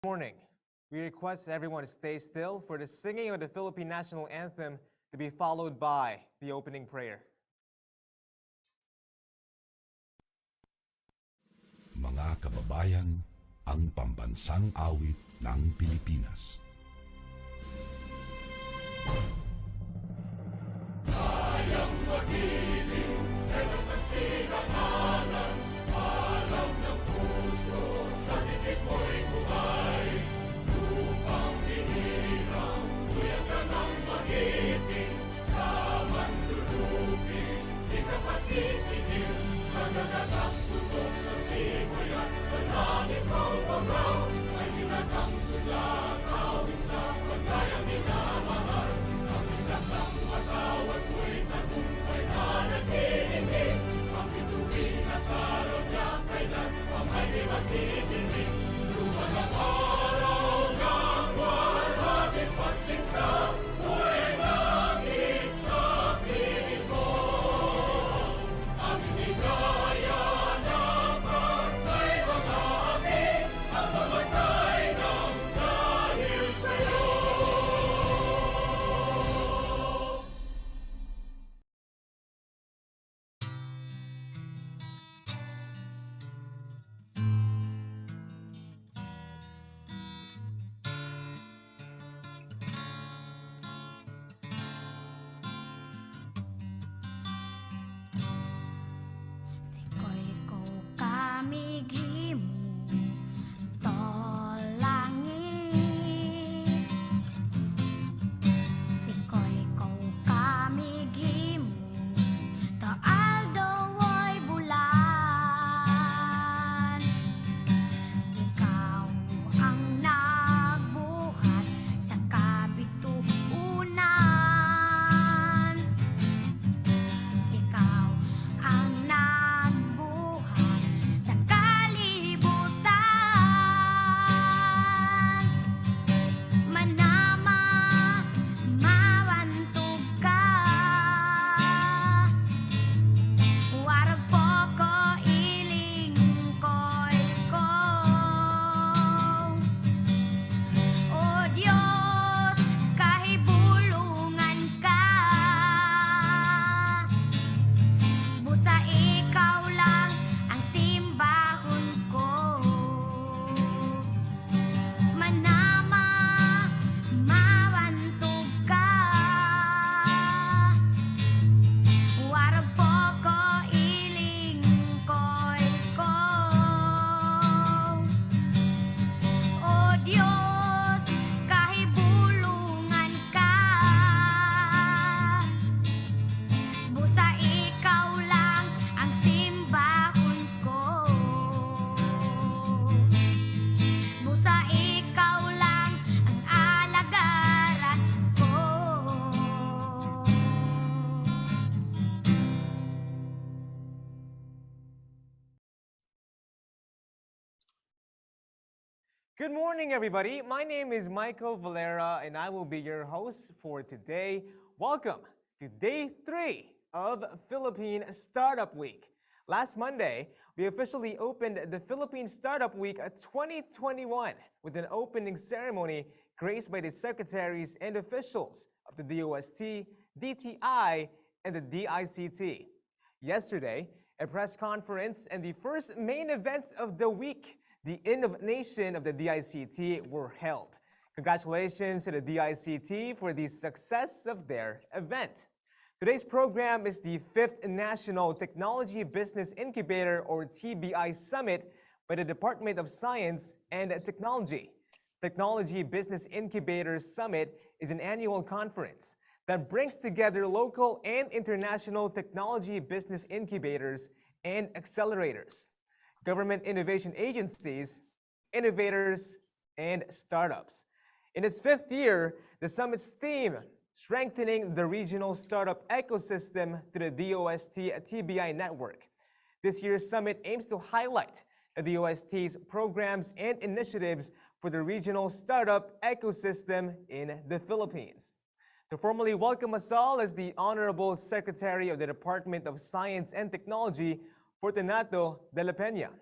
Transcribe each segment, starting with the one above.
Morning. We request everyone to stay still for the singing of the Philippine National Anthem to be followed by the opening prayer. Mga kababayan, ang pambansang awit ng Pilipinas. Kayang magiging, telos ng sigakalan, alam ng puso, sa titik mo'y buhay. Upang hinirang, tuyag ka ng magiting, sa manlulupin, di ka pasisingin, sa nagagang tutok sa simoy at sa langit ang bagaw, ay hinatang tulad, awit sa pagkayang minamahal. Ang isang ng matawad mo'y tagumpay na nag-iingin, ang bituin at araw niya kailan ang ay di magtitingin. Lumalang araw ng walang pagsinta, buhay langit sa piling mo. Ang inigaya na pagkay mga api, ang mamatay ng dahil sa'yo. Sikoy ko kami gimu tolangit. Sikoy ko kami gimu to aldo woy bulan. Ikaw ang nagbuhat sa kabituunan. Ikaw ang nagbuhat sa kalibutan. Manama, mawantog ka. Warag po ko ilingkoy ko. O Diyos, kahibulungan ka. Busa ikaw lang ang simbahon ko. Manama, mawantog ka. Warag po ko ilingkoy ko. O Diyos, kahibulungan ka. Busa ikaw lang ang simbahon ko. Busa ikaw lang ang alagaran ko. Good morning, everybody. My name is Michael Valera, and I will be your host for today. Welcome to Day 3 of Philippine Startup Week. Last Monday, we officially opened the Philippine Startup Week 2021 with an opening ceremony graced by the secretaries and officials of the DOST, DTI, and the DICT. Yesterday, a press conference and the first main event of the week, the Innovation of the DICT, were held. Congratulations to the DICT for the success of their event. Today's program is the 5th National Technology Business Incubator or TBI Summit by the Department of Science and Technology. Technology Business Incubator Summit is an annual conference that brings together local and international technology business incubators and accelerators, government innovation agencies, innovators, and startups. In its 5th year, the summit's theme, Strengthening the Regional Startup Ecosystem to the DOST TBI Network. This year's summit aims to highlight the DOST's programs and initiatives for the regional startup ecosystem in the Philippines. To formally welcome us all is the Honorable Secretary of the Department of Science and Technology, Fortunato de la Peña.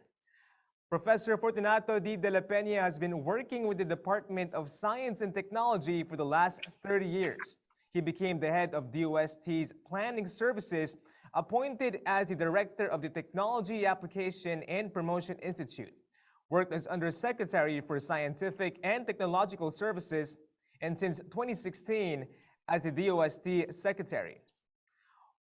Professor Fortunato D. de la Peña has been working with the Department of Science and Technology for the last 30 years. He became the head of DOST's Planning Services, appointed as the director of the Technology Application and Promotion Institute, worked as Undersecretary for Scientific and Technological Services, and since 2016 as the DOST Secretary.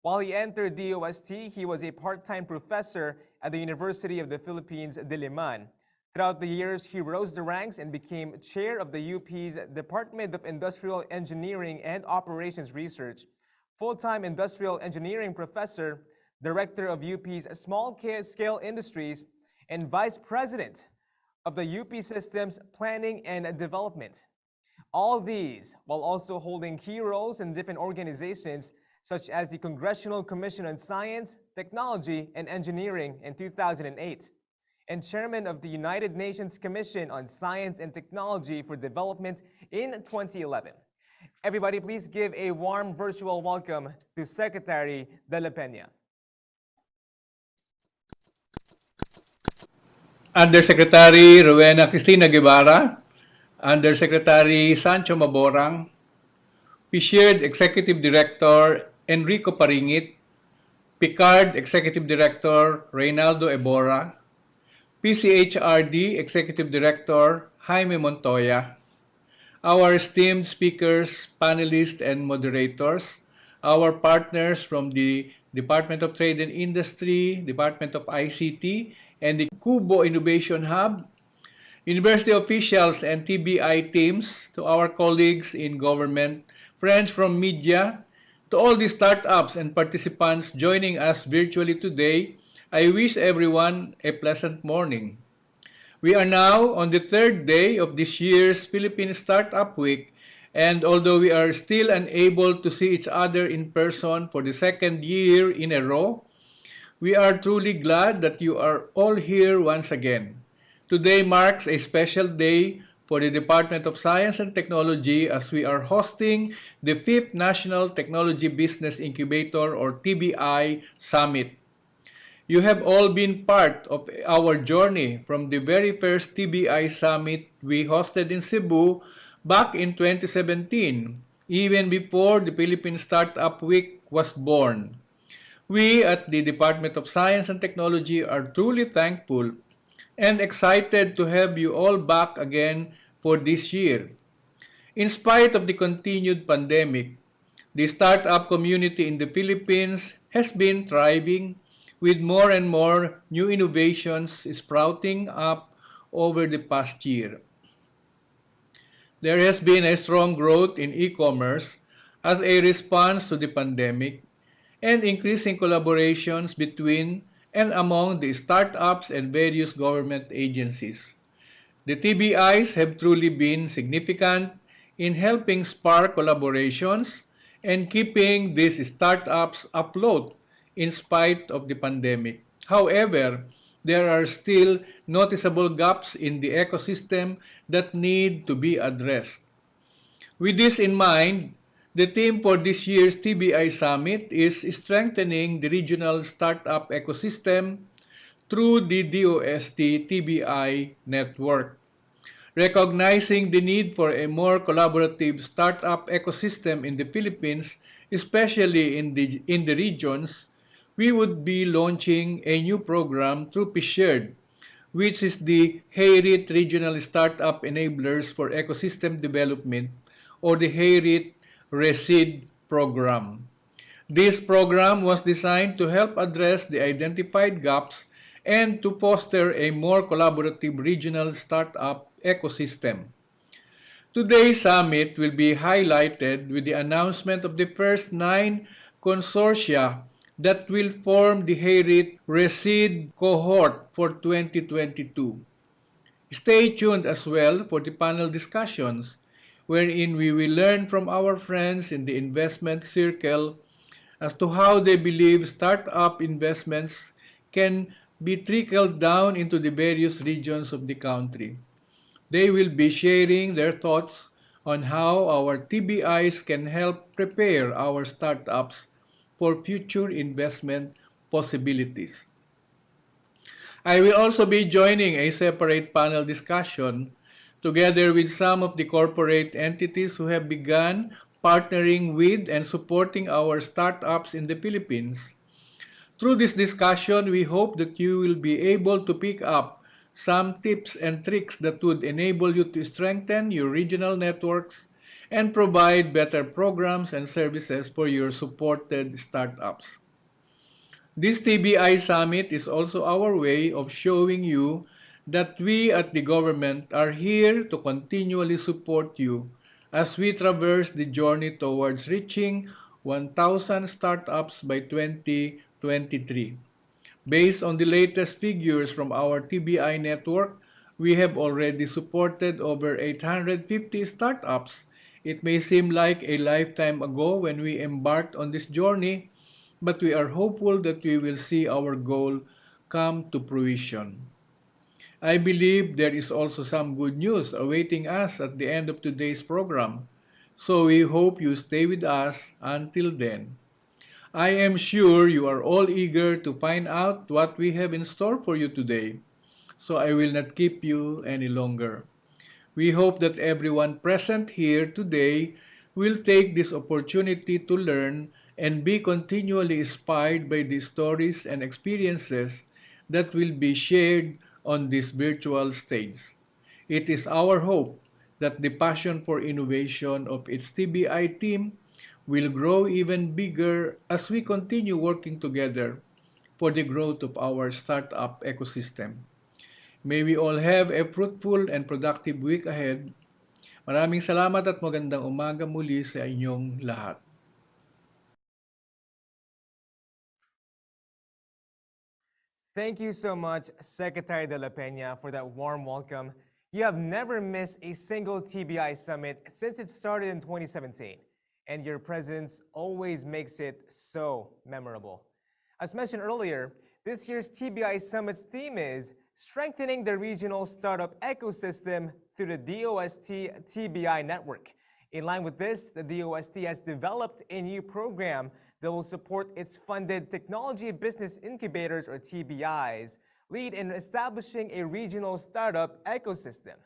While he entered DOST, he was a part-time professor at the University of the Philippines, Diliman. Throughout the years, he rose the ranks and became chair of the UP's Department of Industrial Engineering and Operations Research, full-time industrial engineering professor, director of UP's small-scale industries, and vice president of the UP Systems Planning and Development. All these while also holding key roles in different organizations such as the Congressional Commission on Science, Technology, and Engineering in 2008, and chairman of the United Nations Commission on Science and Technology for Development in 2011. Everybody, please give a warm virtual welcome to Secretary de la Peña. Undersecretary Rowena Cristina Guevara, Undersecretary Sancho Maborang, PSHERD Executive Director Enrico Paringit, PICARD Executive Director Reynaldo Ebora, PCHRD Executive Director Jaime Montoya, our esteemed speakers, panelists, and moderators, our partners from the Department of Trade and Industry, Department of ICT, and the Kubo Innovation Hub, university officials and TBI teams, to our colleagues in government, friends from media, to all the startups and participants joining us virtually today, I wish everyone a pleasant morning. We are now on the third day of this year's Philippine Startup Week, and although we are still unable to see each other in person for the second year in a row, we are truly glad that you are all here once again. Today marks a special day for the Department of Science and Technology as we are hosting the 5th National Technology Business Incubator or TBI Summit. You have all been part of our journey from the very first TBI Summit we hosted in Cebu back in 2017, even before the Philippine Startup Week was born. We at the Department of Science and Technology are truly thankful and excited to have you all back again for this year. In spite of the continued pandemic, the startup community in the Philippines has been thriving with more and more new innovations sprouting up over the past year. There has been a strong growth in e-commerce as a response to the pandemic and increasing collaborations between and among the startups and various government agencies. The TBIs have truly been significant in helping spark collaborations and keeping these startups afloat in spite of the pandemic. However, there are still noticeable gaps in the ecosystem that need to be addressed. With this in mind, the theme for this year's TBI Summit is strengthening the regional startup ecosystem through the DOST TBI network. Recognizing the need for a more collaborative startup ecosystem in the Philippines, especially in the regions, we would be launching a new program through PSHERD, which is the HEYRIT Regional Startup Enablers for Ecosystem Development, or the HEYRIT RESEED program. This program was designed to help address the identified gaps and to foster a more collaborative regional startup ecosystem. Today's summit will be highlighted with the announcement of the first 9 consortia that will form the HEYRIT RESEED cohort for 2022. Stay tuned as well for the panel discussions, wherein we will learn from our friends in the investment circle as to how they believe startup investments can be trickled down into the various regions of the country. They will be sharing their thoughts on how our TBIs can help prepare our startups for future investment possibilities. I will also be joining a separate panel discussion together with some of the corporate entities who have begun partnering with and supporting our startups in the Philippines. Through this discussion, we hope that you will be able to pick up some tips and tricks that would enable you to strengthen your regional networks and provide better programs and services for your supported startups. This TBI Summit is also our way of showing you that we at the government are here to continually support you as we traverse the journey towards reaching 1,000 startups by 2023. Based on the latest figures from our TBI network, we have already supported over 850 startups. It may seem like a lifetime ago when we embarked on this journey, but we are hopeful that we will see our goal come to fruition. I believe there is also some good news awaiting us at the end of today's program, so we hope you stay with us until then. I am sure you are all eager to find out what we have in store for you today, so I will not keep you any longer. We hope that everyone present here today will take this opportunity to learn and be continually inspired by the stories and experiences that will be shared on this virtual stage. It is our hope that the passion for innovation of its TBI team will grow even bigger as we continue working together for the growth of our startup ecosystem. May we all have a fruitful and productive week ahead. Maraming salamat at magandang umaga muli sa inyong lahat. Thank you so much, Secretary de la Peña, for that warm welcome. You have never missed a single TBI summit since it started in 2017, and your presence always makes it so memorable. As mentioned earlier, this year's TBI Summit's theme is Strengthening the Regional Startup Ecosystem through the DOST TBI Network. In line with this, the DOST has developed a new program that will support its funded Technology Business Incubators, or TBIs, lead in establishing a regional startup ecosystem.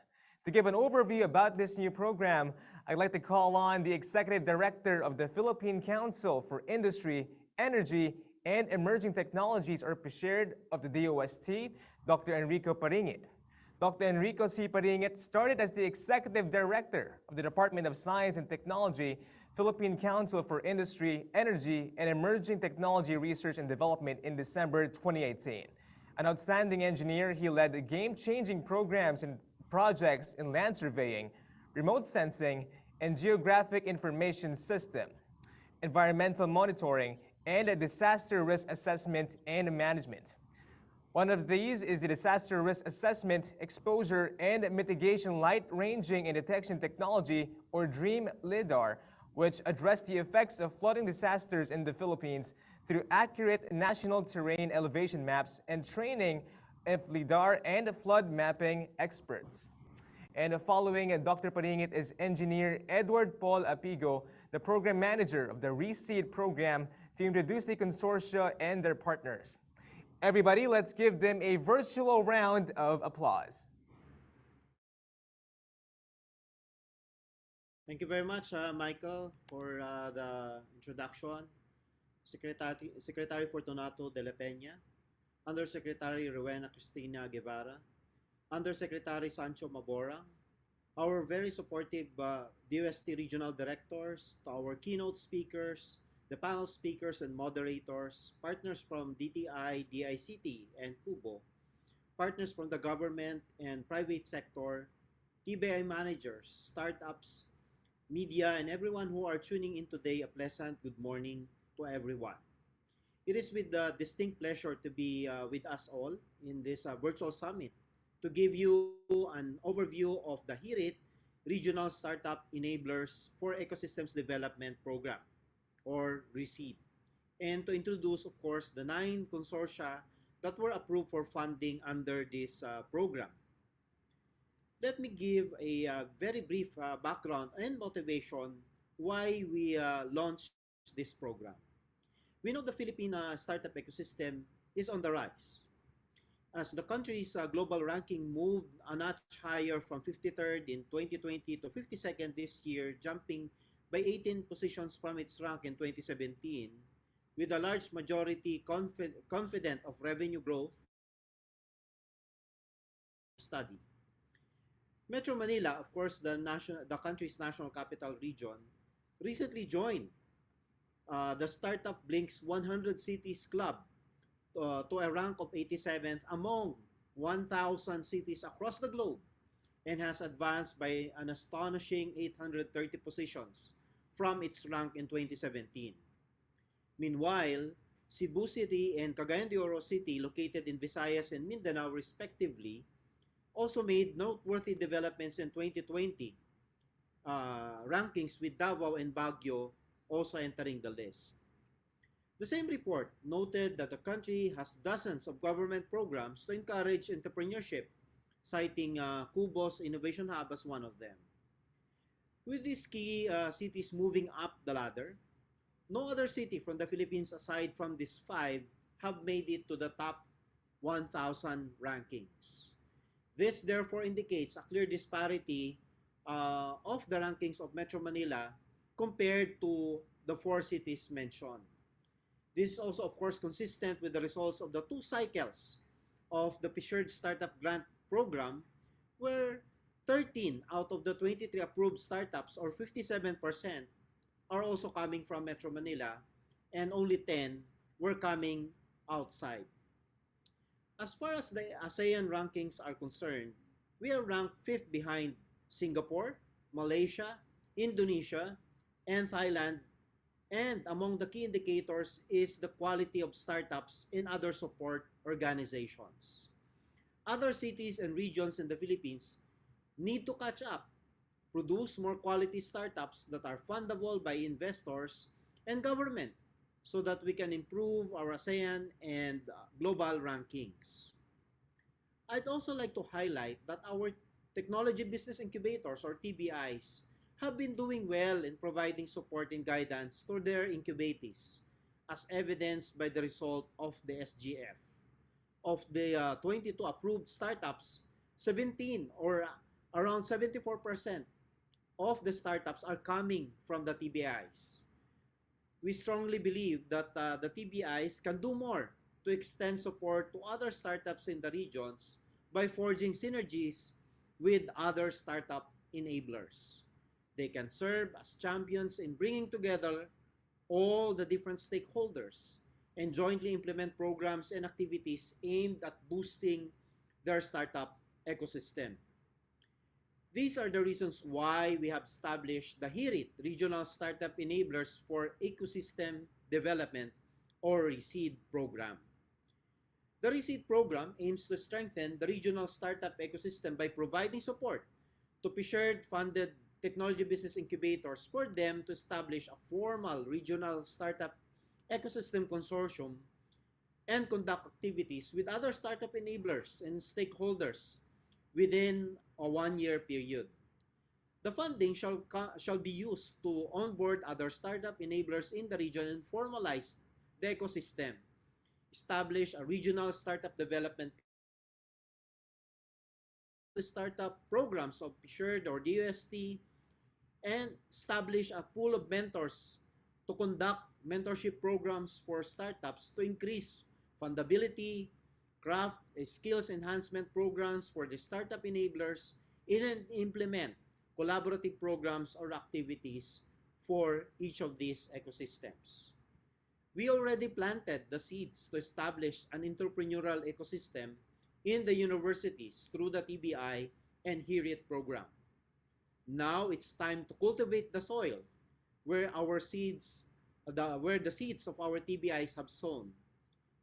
To give an overview about this new program, I'd like to call on the Executive Director of the Philippine Council for Industry, Energy, and Emerging Technologies, or PSERD, of the DOST, Dr. Enrico Paringit. Dr. Enrico C. Paringit started as the Executive Director of the Department of Science and Technology, Philippine Council for Industry, Energy, and Emerging Technology Research and Development in December 2018. An outstanding engineer, he led game-changing programs and projects in land surveying, remote sensing, and geographic information system, environmental monitoring, and disaster risk assessment and management. One of these is the Disaster Risk Assessment, Exposure, and Mitigation Light Ranging and Detection Technology, or DREAM LIDAR, which address the effects of flooding disasters in the Philippines through accurate national terrain elevation maps and training of LIDAR and flood mapping experts. And following Dr. Paringit is Engineer Edward Paul Apigo, the Program Manager of the ReSeed program, to introduce the consortia and their partners. Everybody, let's give them a virtual round of applause. Thank you very much, Michael, for the introduction. Secretary Fortunato de la Peña, Undersecretary Rowena Cristina Guevara, Undersecretary Sancho Maborang, our very supportive DOST regional directors, to our keynote speakers, the panel speakers and moderators, partners from DTI, DICT, and Kubo, partners from the government and private sector, TBI managers, startups, media, and everyone who are tuning in today, a pleasant good morning to everyone. It is with distinct pleasure to be with us all in this virtual summit to give you an overview of the HIRIT Regional Startup Enablers for Ecosystems Development Program, or ReSeed, and to introduce, of course, the 9 consortia that were approved for funding under this program. Let me give a very brief background and motivation why we launched this program. We know the Philippine startup ecosystem is on the rise. as the country's global ranking moved a notch higher from 53rd in 2020 to 52nd this year, jumping by 18 positions from its rank in 2017, with a large majority confident of revenue growth study. Metro Manila, of course, the country's national capital region, recently joined the Startup Blink's 100 Cities Club to a rank of 87th among 1,000 cities across the globe and has advanced by an astonishing 830 positions from its rank in 2017. Meanwhile, Cebu City and Cagayan de Oro City, located in Visayas and Mindanao respectively, also made noteworthy developments in 2020 rankings, with Davao and Baguio also entering the list. The same report noted that the country has dozens of government programs to encourage entrepreneurship, citing Cubo's Innovation Hub as one of them. With these key cities moving up the ladder, no other city from the Philippines aside from these five have made it to the top 1,000 rankings. This therefore indicates a clear disparity of the rankings of Metro Manila compared to the four cities mentioned. This is also, of course, consistent with the results of the two cycles of the Fishered Startup Grant Program, where 13 out of the 23 approved startups, or 57%, are also coming from Metro Manila, and only 10 were coming outside. As far as the ASEAN rankings are concerned, we are ranked 5th behind Singapore, Malaysia, Indonesia, and Thailand. And among the key indicators is the quality of startups in other support organizations. Other cities and regions in the Philippines need to catch up, produce more quality startups that are fundable by investors and government, so that we can improve our ASEAN and global rankings. I'd also like to highlight that our Technology Business Incubators, or TBIs, have been doing well in providing support and guidance to their incubatees, as evidenced by the result of the SGF. Of the 22 approved startups, 17, or around 74% of the startups, are coming from the TBIs. We strongly believe that the TBIs can do more to extend support to other startups in the regions by forging synergies with other startup enablers. They can serve as champions in bringing together all the different stakeholders and jointly implement programs and activities aimed at boosting their startup ecosystem. These are the reasons why we have established the HIRIT, Regional Startup Enablers for Ecosystem Development, or RESEED program. The RESEED program aims to strengthen the regional startup ecosystem by providing support to PSHERD-funded technology business incubators for them to establish a formal regional startup ecosystem consortium and conduct activities with other startup enablers and stakeholders within a one-year period. The funding shall be used to onboard other startup enablers in the region and formalize the ecosystem, establish a regional startup development, the startup programs of PSHERD or DUST, and establish a pool of mentors to conduct mentorship programs for startups to increase fundability, craft skills enhancement programs for the startup enablers, and implement collaborative programs or activities for each of these ecosystems. We already planted the seeds to establish an entrepreneurial ecosystem in the universities through the TBI and HIRIT program. Now it's time to cultivate the soil where where the seeds of our TBIs have sown.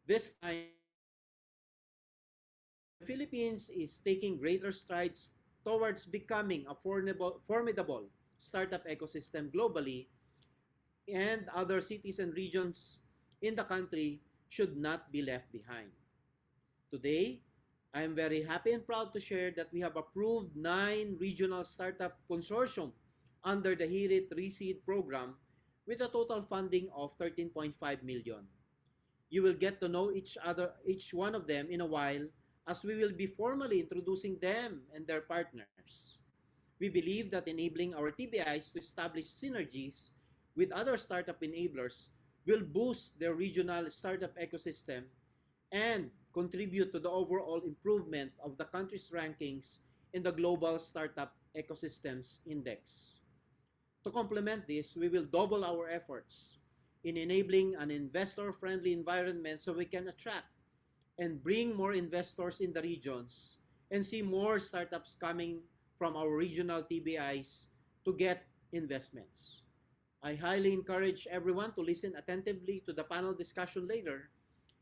This time, the Philippines is taking greater strides towards becoming a formidable startup ecosystem globally, and other cities and regions in the country should not be left behind. Today, I am very happy and proud to share that we have approved 9 regional startup consortium under the HIRIT RESEED program with a total funding of 13.5 million. You will get to know each one of them in a while as we will be formally introducing them and their partners. We believe that enabling our TBIs to establish synergies with other startup enablers will boost their regional startup ecosystem and contribute to the overall improvement of the country's rankings in the Global Startup Ecosystems Index. To complement this, we will double our efforts in enabling an investor-friendly environment so we can attract and bring more investors in the regions and see more startups coming from our regional TBIs to get investments. I highly encourage everyone to listen attentively to the panel discussion later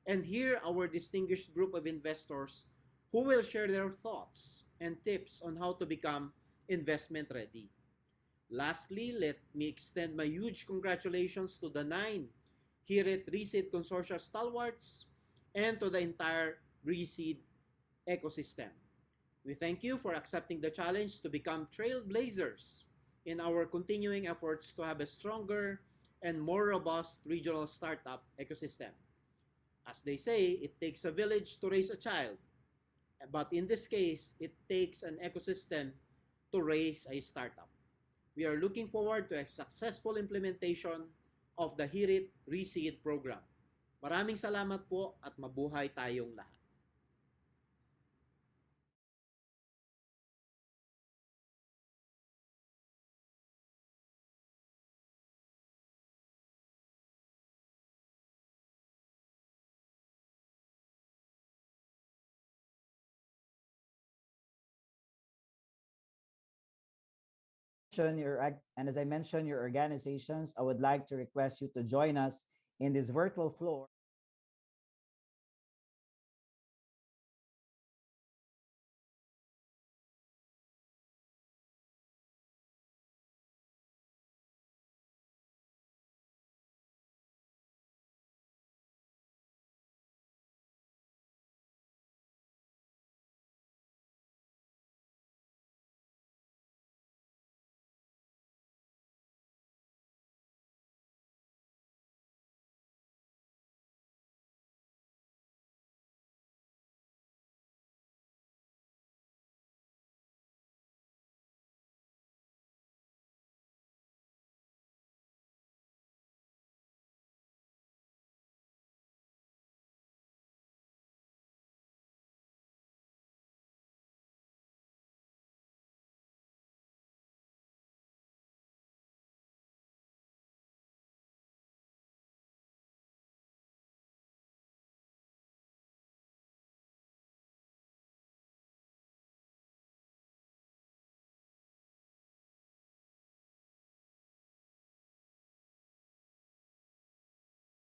and hear our distinguished group of investors who will share their thoughts and tips on how to become investment ready. Lastly, let me extend my huge congratulations to the 9 HIRIT RESEED Consortia stalwarts and to the entire RESEED ecosystem. We thank you for accepting the challenge to become trailblazers in our continuing efforts to have a stronger and more robust regional startup ecosystem. As they say, it takes a village to raise a child, but in this case, it takes an ecosystem to raise a startup. We are looking forward to a successful implementation of the HIRIT RESEED program. Maraming salamat po at mabuhay tayong lahat. And as I mentioned, your organizations, I would like to request you to join us in this virtual floor.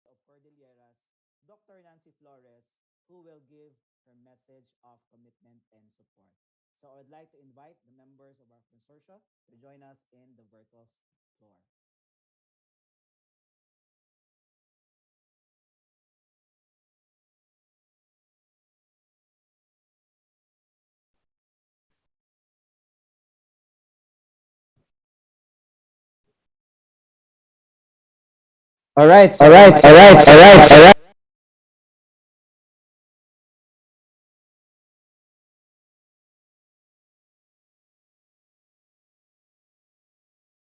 Of Cordilleras, Dr. Nancy Flores, who will give her message of commitment and support. So I would like to invite the members of our consortia to join us in the virtual floor. All right, so all right.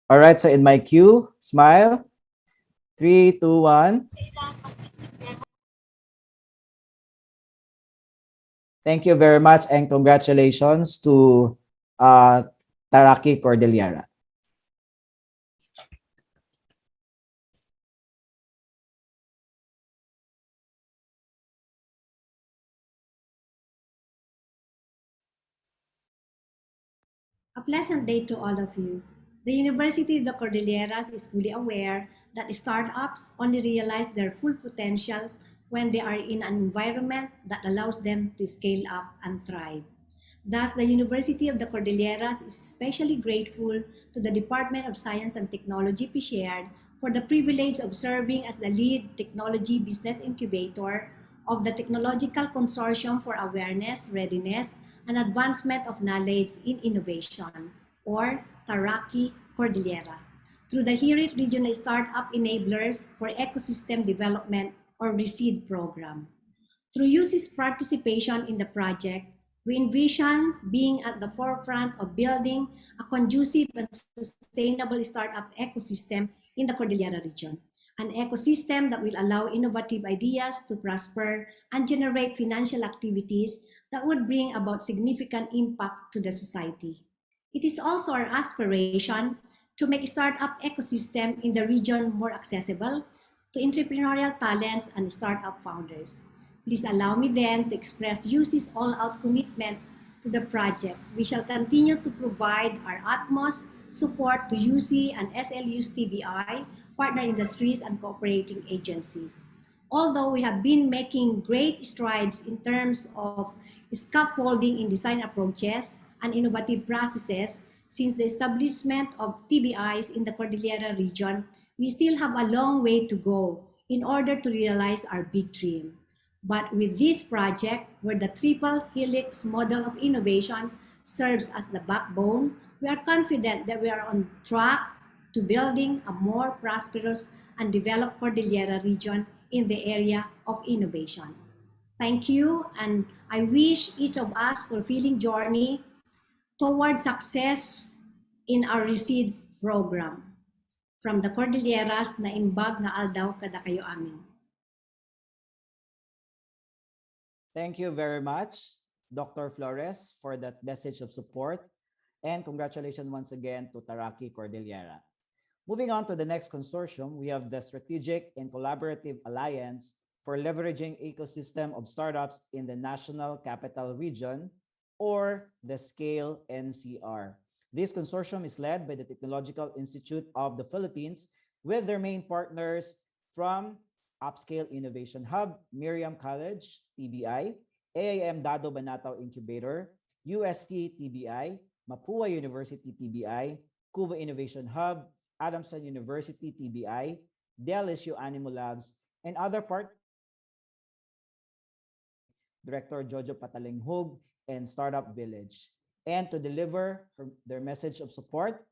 All right, so in my cue, smile. 3, 2, 1. Thank you very much and congratulations to Taraki Cordillera. A pleasant day to all of you. The University of the Cordilleras is fully aware that startups only realize their full potential when they are in an environment that allows them to scale up and thrive. Thus, the University of the Cordilleras is especially grateful to the Department of Science and Technology PSHARE for the privilege of serving as the lead technology business incubator of the Technological Consortium for Awareness, Readiness, and Advancement of Knowledge in Innovation, or Taraki Cordillera, through the HIRIT Regional Startup Enablers for Ecosystem Development, or RESEED program. Through UC's participation in the project, we envision being at the forefront of building a conducive and sustainable startup ecosystem in the Cordillera region, an ecosystem that will allow innovative ideas to prosper and generate financial activities that would bring about significant impact to the society. It is also our aspiration to make startup ecosystem in the region more accessible to entrepreneurial talents and startup founders. Please allow me then to express UC's all-out commitment to the project. We shall continue to provide our utmost support to UC and SLU's TBI, partner industries, and cooperating agencies. Although we have been making great strides in terms of scaffolding in design approaches and innovative processes since the establishment of TBIs in the Cordillera region, we still have a long way to go in order to realize our big dream. But with this project, where the triple helix model of innovation serves as the backbone, we are confident that we are on track to building a more prosperous and developed Cordillera region in the area of innovation. Thank you, and I wish each of us fulfilling journey toward success in our RECEED program. From the Cordilleras na imbag nga aldaw kada kayo amin. Thank you very much, Dr. Flores, for that message of support. And congratulations once again to Taraki Cordillera. Moving on to the next consortium, we have the Strategic and Collaborative Alliance for Leveraging Ecosystem of Startups in the National Capital Region, or the SCALE NCR. This consortium is led by the Technological Institute of the Philippines with their main partners from Upscale Innovation Hub, Miriam College, TBI, AIM Dado Banatao Incubator, UST TBI, Mapua University TBI, Cuba Innovation Hub, Adamson University TBI, DLSU Animal Labs, and other Director Jojo Patalenghog and Startup Village. And to deliver their message of support,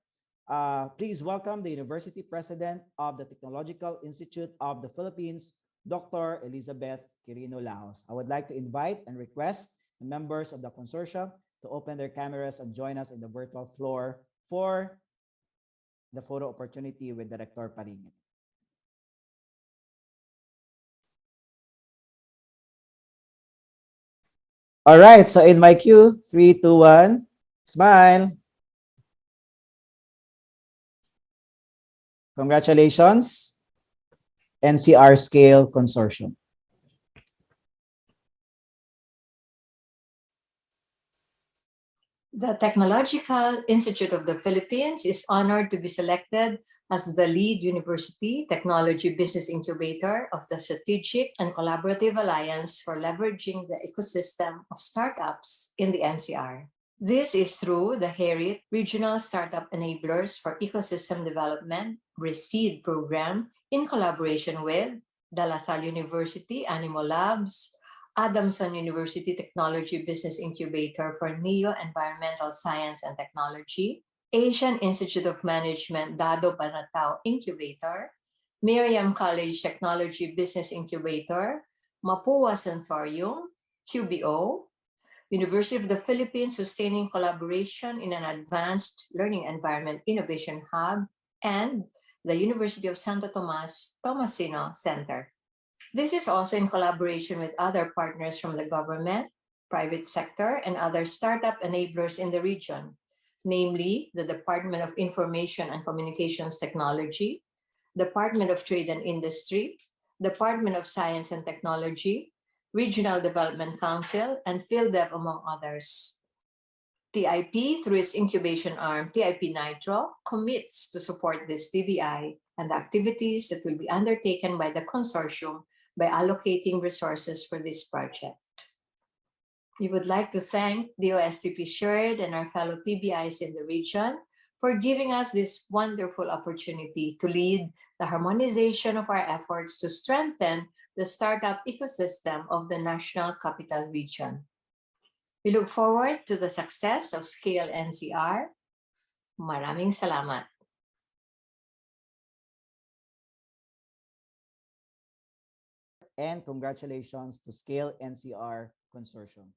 please welcome the University President of the Technological Institute of the Philippines, Dr. Elizabeth Quirino Laos. I would like to invite and request the members of the consortium to open their cameras and join us in the virtual floor for the photo opportunity with Director Paringit. All right, so in my cue, 3, 2, 1, smile. Congratulations, NCR Scale Consortium. The Technological Institute of the Philippines is honored to be selected as the lead university technology business incubator of the Strategic and Collaborative Alliance for Leveraging the Ecosystem of Startups in the NCR. This is through the HERIT Regional Startup Enablers for Ecosystem Development RECEED program in collaboration with De La Salle University Animal Labs, Adamson University Technology Business Incubator for Neo Environmental Science and Technology, Asian Institute of Management Dado Banatao Incubator, Miriam College Technology Business Incubator, Mapua Sensorium, QBO, University of the Philippines Sustaining Collaboration in an Advanced Learning Environment Innovation Hub, and the University of Santo Tomas Tomasino Center. This is also in collaboration with other partners from the government, private sector, and other startup enablers in the region, namely the Department of Information and Communications Technology, Department of Trade and Industry, Department of Science and Technology, Regional Development Council, and PhilDev, among others. TIP, through its incubation arm, TIP Nitro, commits to support this TBI and the activities that will be undertaken by the consortium by allocating resources for this project. We would like to thank the OSTP Shared and our fellow TBIs in the region for giving us this wonderful opportunity to lead the harmonization of our efforts to strengthen the startup ecosystem of the National Capital Region. We look forward to the success of Scale NCR. Maraming salamat. and congratulations to Scale NCR Consortium.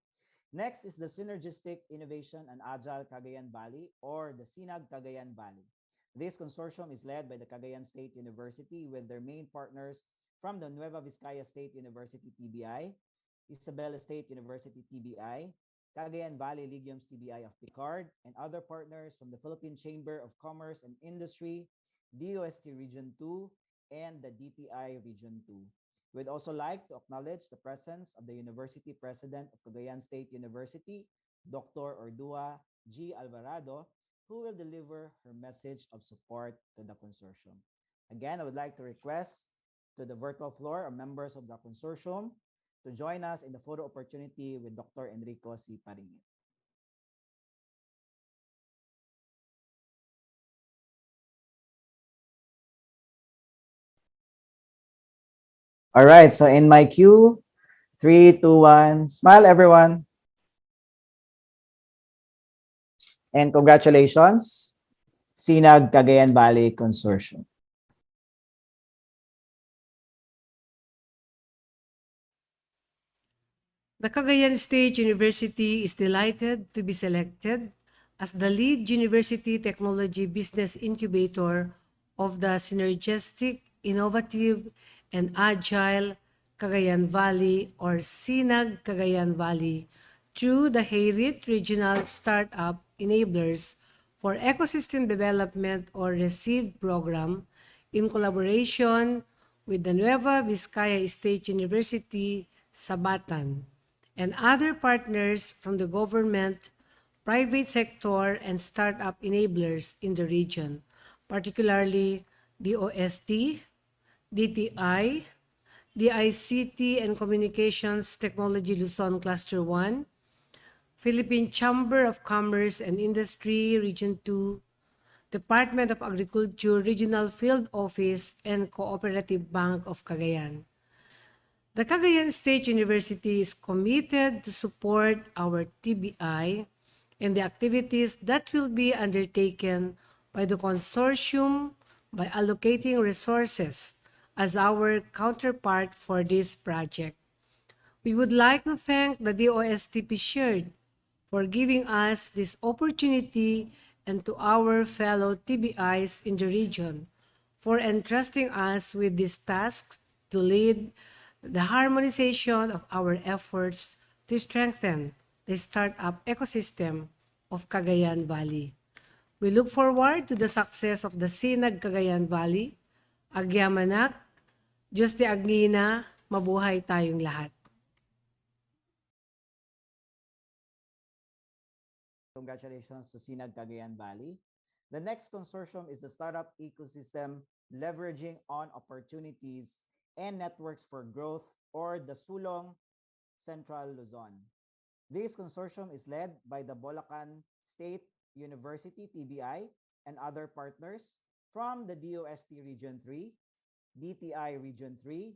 Next is the Synergistic Innovation and Agile Cagayan Valley, or the SINAG Cagayan Valley. This consortium is led by the Cagayan State University with their main partners from the Nueva Vizcaya State University TBI, Isabela State University TBI, Cagayan Valley Legium's TBI of Picard, and other partners from the Philippine Chamber of Commerce and Industry, DOST Region 2, and the DTI Region 2. We'd also like to acknowledge the presence of the University President of Cagayan State University, Dr. Ordua G. Alvarado, who will deliver her message of support to the consortium. Again, I would like to request to the virtual floor or members of the consortium to join us in the photo opportunity with Dr. Enrico C. Paringit. All right, so in my cue, 3, 2, 1, smile everyone. And congratulations, Sinag Cagayan Valley Consortium. The Cagayan State University is delighted to be selected as the lead university technology business incubator of the synergistic, innovative, and agile Cagayan Valley, or SINAG Cagayan Valley, through the HEYRIT Regional Startup Enablers for Ecosystem Development, or RESEED program, in collaboration with the Nueva Vizcaya State University, Sabatan, and other partners from the government, private sector, and startup enablers in the region, particularly DOST, DTI, DICT and Communications Technology Luzon Cluster 1, Philippine Chamber of Commerce and Industry Region 2, Department of Agriculture Regional Field Office, and Cooperative Bank of Cagayan. The Cagayan State University is committed to support our TBI and the activities that will be undertaken by the consortium by allocating resources as our counterpart for this project. We would like to thank the DOSTP shared for giving us this opportunity, and to our fellow TBIs in the region for entrusting us with these tasks to lead the harmonization of our efforts to strengthen the startup ecosystem of Cagayan Valley. We look forward to the success of the Sinag Cagayan Valley. Agyamanak, Diyos ti Agnina, mabuhay tayong lahat. Congratulations to Sinag Cagayan Valley. The next consortium is the startup ecosystem leveraging on opportunities and networks for growth, or the Sulong Central Luzon. This consortium is led by the Bulacan State University TBI and other partners from the DOST Region 3, DTI Region 3,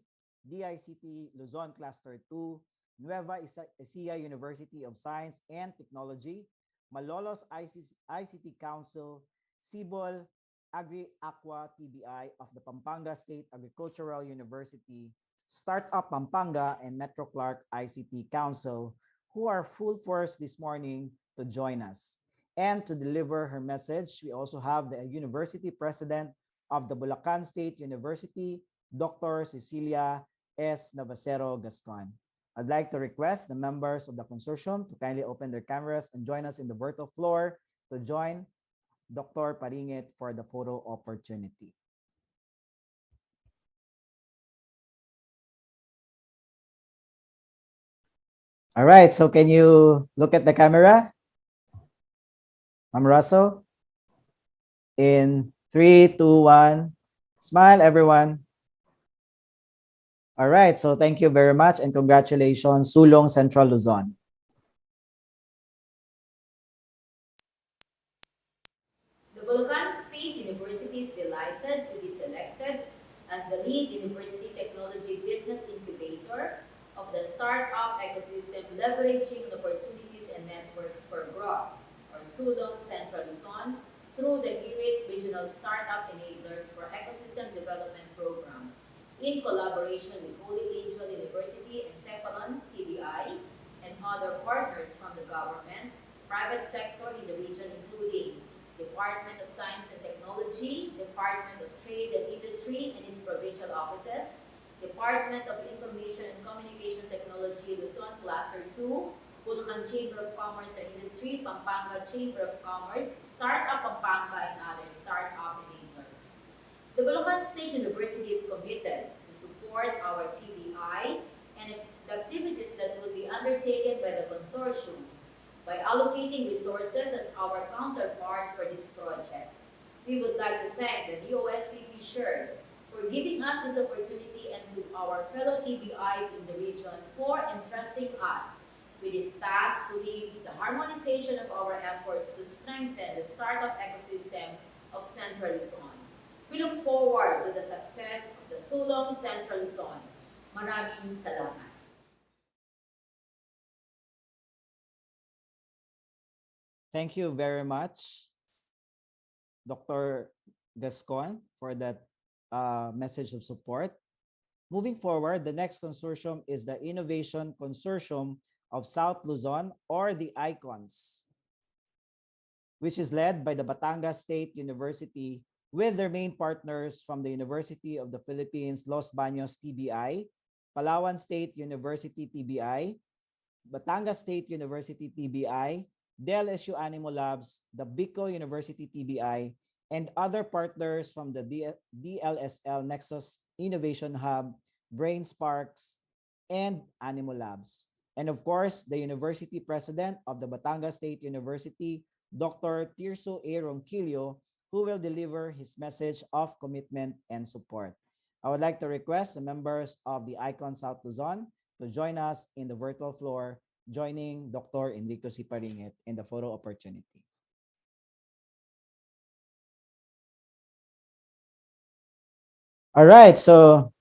DICT Luzon Cluster 2, Nueva Ecija University of Science and Technology, Malolos ICT Council, Cibol Agri-Aqua TBI of the Pampanga State Agricultural University, Startup Pampanga, and Metro Clark ICT Council, who are full force this morning to join us. And to deliver her message, we also have the University President of the Bulacan State University, Dr. Cecilia S. Navasero Gascon. I'd like to request the members of the consortium to kindly open their cameras and join us in the virtual floor to join Dr. Paringit for the photo opportunity. All right, so can you look at the camera? Ma'am Russell? In 3, 2, 1, smile everyone. All right, so thank you very much and congratulations, Sulong Central Luzon. The Bulacan State University is delighted to be selected as the lead university technology business incubator of the startup ecosystem leveraging opportunities and networks for growth, or Sulong Central Luzon, through the HEYRIT Regional Startup Enablers for Ecosystem Development Program, in collaboration with Holy Angel other partners from the government, private sector in the region, including Department of Science and Technology, Department of Trade and Industry and its provincial offices, Department of Information and Communication Technology, Luzon Cluster 2, Bulacan Chamber of Commerce and Industry, Pampanga Chamber of Commerce, Startup Pampanga, and other startup enablers. The Bulacan State University is committed to support our TBI and the activities that will be undertaken by the consortium by allocating resources as our counterpart for this project. We would like to thank the DOSTP SHIRD for giving us this opportunity and to our fellow TBIs in the region for entrusting us with this task to lead the harmonization of our efforts to strengthen the startup ecosystem of Central Luzon. We look forward to the success of the Sulong Central Luzon. Maraming salamat. Thank you very much, Dr. Gascon, for that message of support. Moving forward, the next consortium is the Innovation Consortium of South Luzon, or the ICONS, which is led by the Batangas State University with their main partners from the University of the Philippines, Los Baños TBI, Palawan State University TBI, Batangas State University TBI, Del SU Animo Labs, the Bicol University TBI, and other partners from the DLSL Nexus Innovation Hub, Brain Sparks, and Animo Labs. And of course, the University President of the Batangas State University, Dr. Tirso A. Ronquillo, who will deliver his message of commitment and support. I would like to request the members of the ICON South Luzon to join us in the virtual floor, joining Dr. Enrico Siparingit in the photo opportunity. All right, so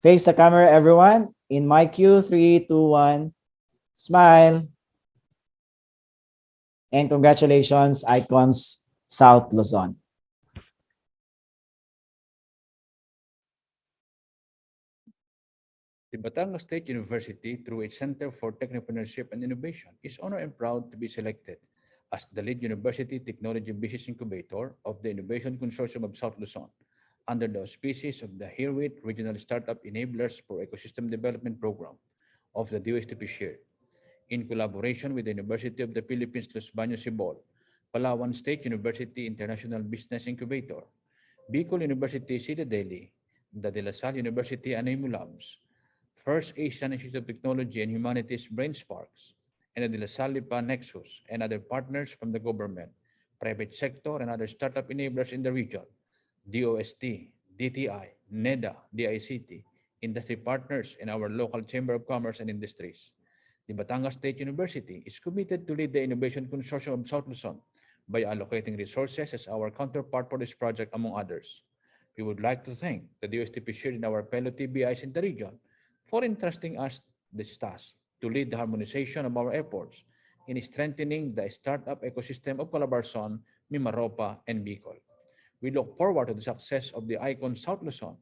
face the camera, everyone. In my cue, 3, 2, 1, smile. And congratulations, ICONS South Luzon. The Batangas State University, through its Center for Technopreneurship and Innovation, is honored and proud to be selected as the lead university technology business incubator of the Innovation Consortium of South Luzon, under the auspices of the herewith Regional Startup Enablers for Ecosystem Development Program of the DOSTP SHARE, in collaboration with the University of the Philippines, Los Baños Cebu, Palawan State University International Business Incubator, Bicol University City Delhi, the De La Salle University Animo Labs, First Asian Institute of Technology and Humanities Brain Sparks, and the De La Salle Nexus, and other partners from the government, private sector, and other startup enablers in the region, DOST, DTI, NEDA, DICT, industry partners, and our local Chamber of Commerce and Industries. The Batangas State University is committed to lead the Innovation Consortium of South Luzon by allocating resources as our counterpart for this project, among others. We would like to thank the DOSTP SHARE and our fellow TBIs in the region for entrusting us this task to lead the harmonization of our efforts in strengthening the startup ecosystem of Calabarzon, Mimaropa, and Bicol. We look forward to the success of the ICON South Luzon.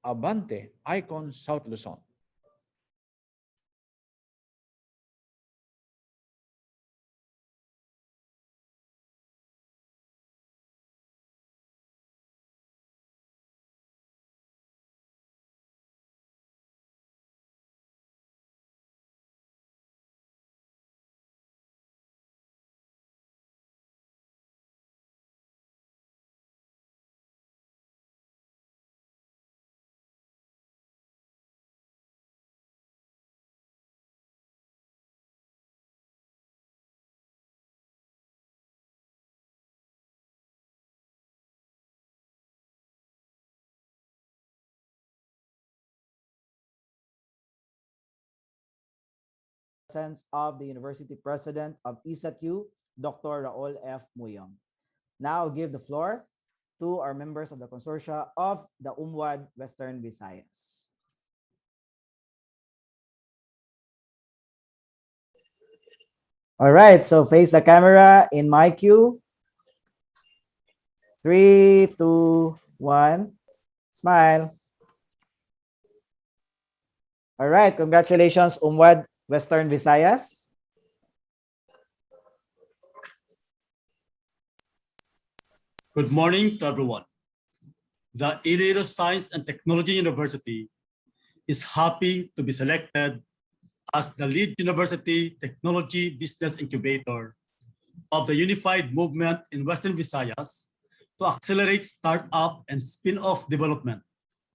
Abante, ICON South Luzon. Presence of the University President of ISATU, Dr. Raul F. Muyong. Now I'll give the floor to our members of the consortia of the UMWAD Western Visayas. All right, so face the camera in my cue. 3, 2, 1, smile. All right, congratulations, UMWAD Western Visayas. Good morning to everyone. The Iloilo Science and Technology University is happy to be selected as the lead university technology business incubator of the unified movement in Western Visayas to accelerate startup and spin-off development,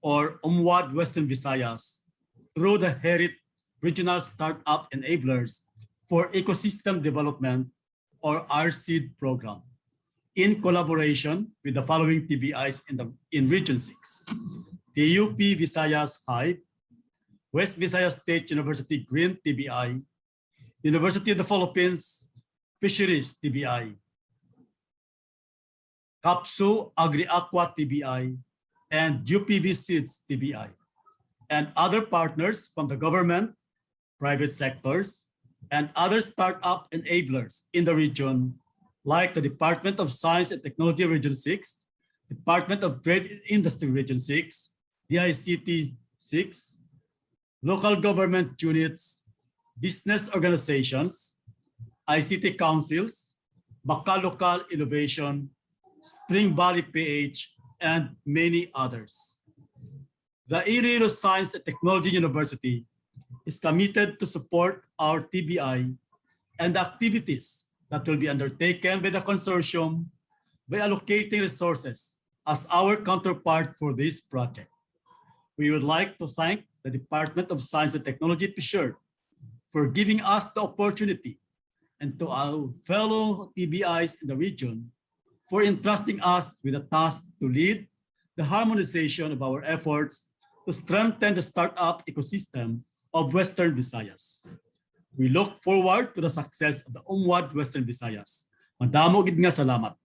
or UMWAD Western Visayas, through the HERIT Regional Startup Enablers for Ecosystem Development, or RSEED program, in collaboration with the following TBIs in Region 6, the UP Visayas Hive, West Visayas State University Green TBI, University of the Philippines Fisheries TBI, Kapsu Agri-Aqua TBI, and UPV Seeds TBI, and other partners from the government, private sectors, and other startup enablers in the region, like the Department of Science and Technology Region 6, Department of Trade and Industry Region 6, DICT 6, local government units, business organizations, ICT councils, Baka Local Innovation, Spring Valley PH, and many others. The Iloilo Science and Technology University is committed to support our TBI and the activities that will be undertaken by the consortium by allocating resources as our counterpart for this project. We would like to thank the Department of Science and Technology, PSURE, for giving us the opportunity, and to our fellow TBIs in the region for entrusting us with a task to lead the harmonization of our efforts to strengthen the startup ecosystem of Western Visayas. We look forward to the success of the UMWAD Western Visayas. Madamo gid nga salamat.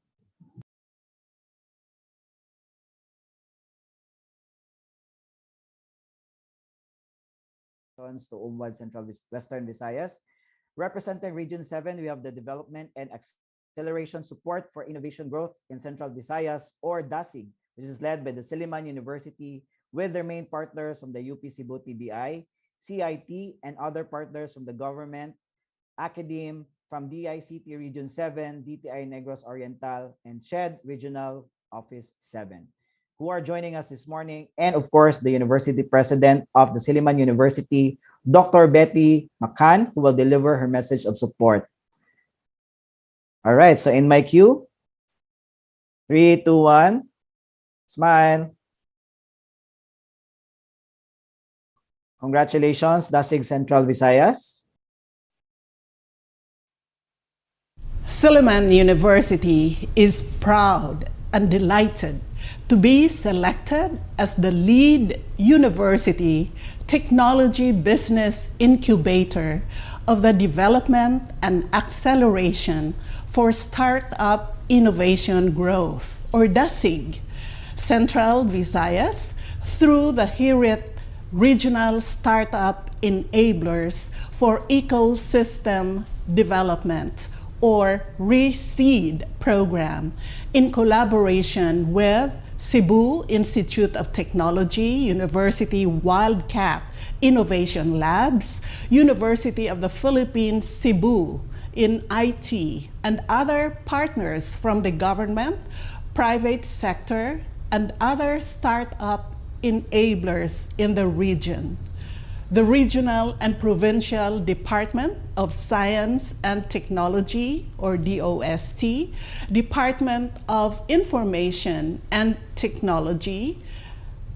To UMWAD Central Western Visayas. Representing Region 7, we have the Development and Acceleration Support for Innovation Growth in Central Visayas, or DASIG, which is led by the Silliman University with their main partners from the UP Cebu TBI, CIT, and other partners from the government, academe, from DICT Region 7, DTI Negros Oriental, and SHED Regional Office 7, who are joining us this morning, and of course, the University President of the Silliman University, Dr. Betty McCann, who will deliver her message of support. All right, so in my cue, 3, 2, 1, smile. Congratulations, Dasig Central Visayas. Silliman University is proud and delighted to be selected as the lead university technology business incubator of the development and acceleration for startup innovation growth, or DASIG, Central Visayas, through the HERIT Regional Startup Enablers for Ecosystem Development, or RESEED program, in collaboration with Cebu Institute of Technology, University Wildcat Innovation Labs, University of the Philippines, Cebu in IT, and other partners from the government, private sector, and other startup enablers in the region. The Regional and Provincial Department of Science and Technology, or DOST, Department of Information and Technology,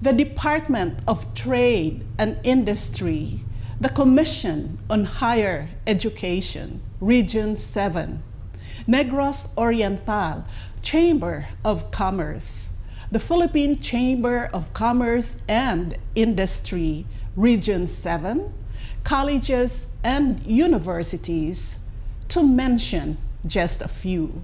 the Department of Trade and Industry, the Commission on Higher Education, Region 7, Negros Oriental Chamber of Commerce, the Philippine Chamber of Commerce and Industry, Region 7, colleges and universities, to mention just a few.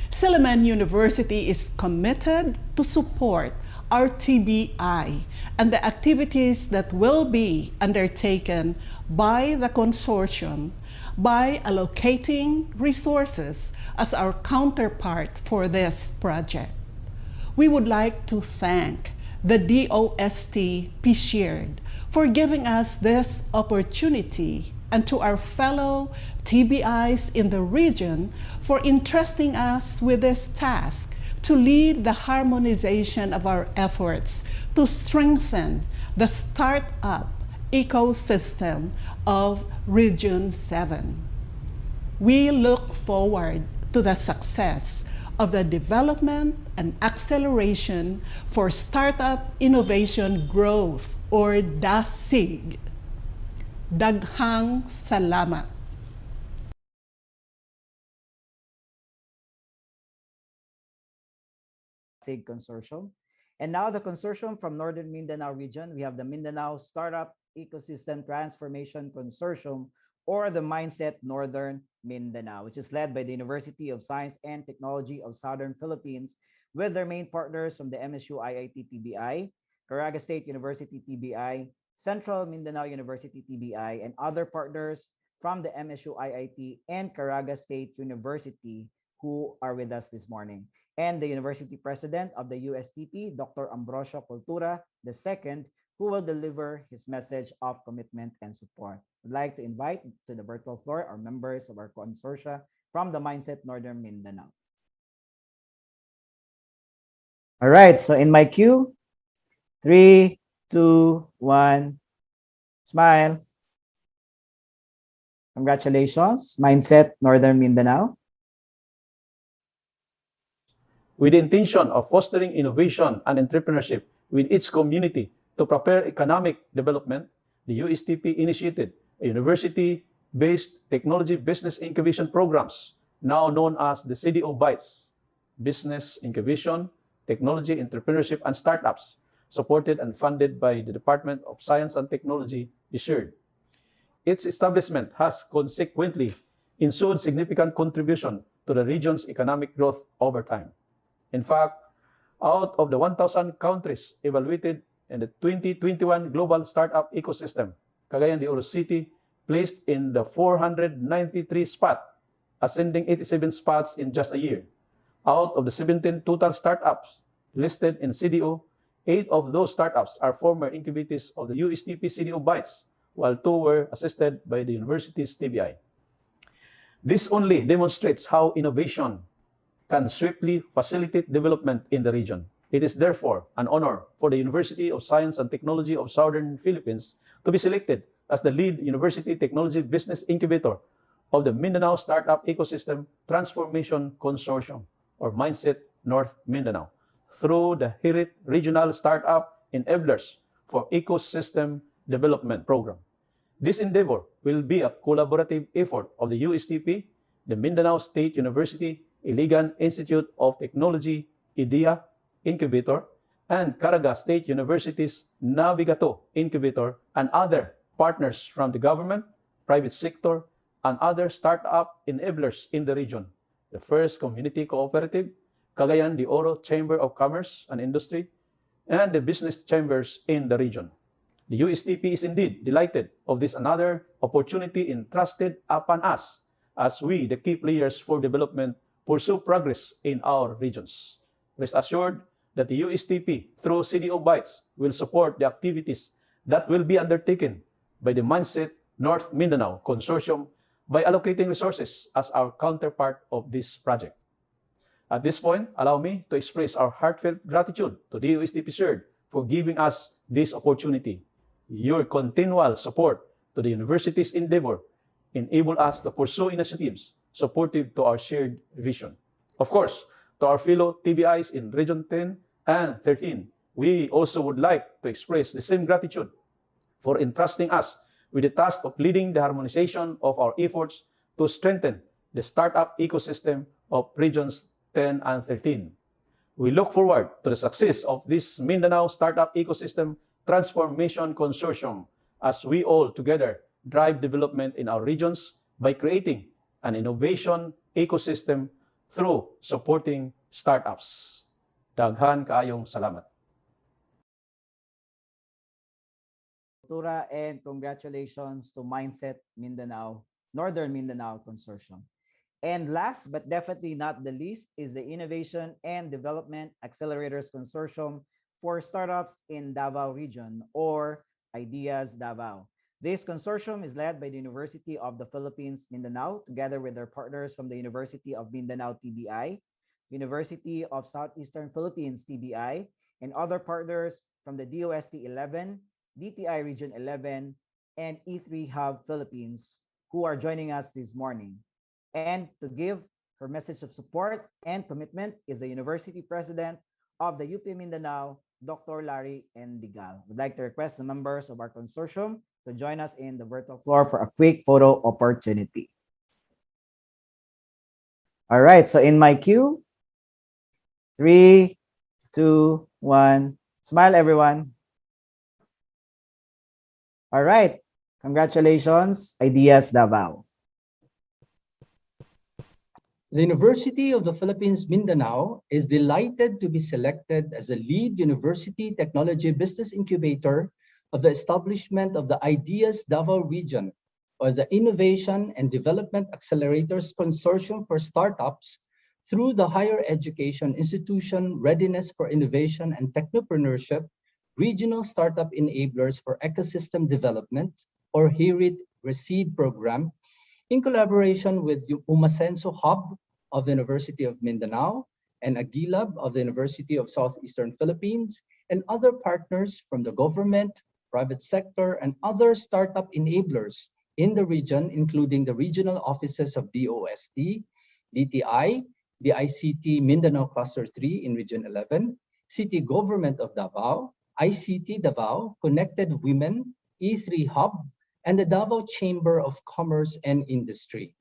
Silliman University is committed to support our TBI and the activities that will be undertaken by the consortium by allocating resources as our counterpart for this project. We would like to thank the DOST PSHERD for giving us this opportunity, and to our fellow TBIs in the region for entrusting us with this task to lead the harmonization of our efforts to strengthen the startup ecosystem of Region 7. We look forward to the success of the development and acceleration for startup innovation growth, or DASIG. Daghang salamat. SIG Consortium. And now the consortium from Northern Mindanao region, we have the Mindanao Startup Ecosystem Transformation Consortium, or the Mindset Northern Mindanao, which is led by the University of Science and Technology of Southern Philippines, with their main partners from the MSU IIT TBI, Caraga State University TBI, Central Mindanao University TBI, and other partners from the MSU IIT and Caraga State University who are with us this morning, and the University President of the USTP, Dr. Ambrosio Cultura II, who will deliver his message of commitment and support. I'd like to invite to the virtual floor our members of our consortia from the Mindset Northern Mindanao. All right, so in my cue, 3, 2, 1, smile. Congratulations, Mindset Northern Mindanao. With the intention of fostering innovation and entrepreneurship with its community to prepare economic development, the USTP initiated a university-based technology business incubation programs, now known as the CDO Bites, Business Incubation, Technology, Entrepreneurship, and Startups, supported and funded by the Department of Science and Technology, DSURD. Its establishment has consequently ensured significant contribution to the region's economic growth over time. In fact, out of the 1,000 countries evaluated in the 2021 Global Startup Ecosystem, Cagayan de Oro City placed in the 493 spot, ascending 87 spots in just a year. Out of the 17 total startups listed in CDO, 8 of those startups are former incubators of the USTP CDO Bites, while 2 were assisted by the university's TBI. This only demonstrates how innovation can swiftly facilitate development in the region. It is therefore an honor for the University of Science and Technology of Southern Philippines to be selected as the lead university technology business incubator of the Mindanao Startup Ecosystem Transformation Consortium, or Mindset North Mindanao, through the HIRIT Regional Startup Enablers for Ecosystem Development Program. This endeavor will be a collaborative effort of the USTP, the Mindanao State University, Iligan Institute of Technology, IDEA Incubator, and Caraga State University's Navigato Incubator, and other partners from the government, private sector, and other startup enablers in the region. The First Community Cooperative, Cagayan de Oro Chamber of Commerce and Industry, and the business chambers in the region. The USTP is indeed delighted of this another opportunity entrusted upon us as we, the key players for development, pursue progress in our regions. Rest assured that the USTP, through CDO Bites, will support the activities that will be undertaken by the Mindset North Mindanao Consortium by allocating resources as our counterpart of this project. At this point, allow me to express our heartfelt gratitude to the USTP CERD for giving us this opportunity. Your continual support to the university's endeavor enable us to pursue initiatives supportive to our shared vision. Of course, to our fellow TBIs in Region 10 and 13, we also would like to express the same gratitude for entrusting us with the task of leading the harmonization of our efforts to strengthen the startup ecosystem of Regions 10 and 13. We look forward to the success of this Mindanao Startup Ecosystem Transformation Consortium as we all together drive development in our regions by creating an innovation ecosystem through supporting startups. Daghan kaayong salamat. And congratulations to Mindset Mindanao, Northern Mindanao Consortium. And last but definitely not the least is the Innovation and Development Accelerators Consortium for Startups in Davao Region, or Ideas Davao. This consortium is led by the University of the Philippines, Mindanao, together with their partners from the University of Mindanao TBI, University of Southeastern Philippines, TBI, and other partners from the DOST 11, DTI Region 11, and E3 Hub Philippines who are joining us this morning. And to give her message of support and commitment is the University President of the UP Mindanao, Dr. Larry Endigal. We'd like to request the members of our consortium to join us in the virtual floor for a quick photo opportunity. All right, so in my cue, 3, 2, 1. Smile, everyone. All right, congratulations, Ideas Davao. The University of the Philippines Mindanao is delighted to be selected as the lead university technology business incubator of the establishment of the Ideas Davao region, or the Innovation and Development Accelerators Consortium for Startups, through the Higher Education Institution Readiness for Innovation and Technopreneurship Regional Startup Enablers for Ecosystem Development, or HERIT RESEED program, in collaboration with Umasenso Hub of the University of Mindanao and Agilab of the University of Southeastern Philippines, and other partners from the government, private sector, and other startup enablers in the region, including the regional offices of DOST, DTI, the ICT Mindanao Cluster 3 in Region 11, City Government of Davao, ICT Davao, Connected Women, E3 Hub, and the Davao Chamber of Commerce and Industry.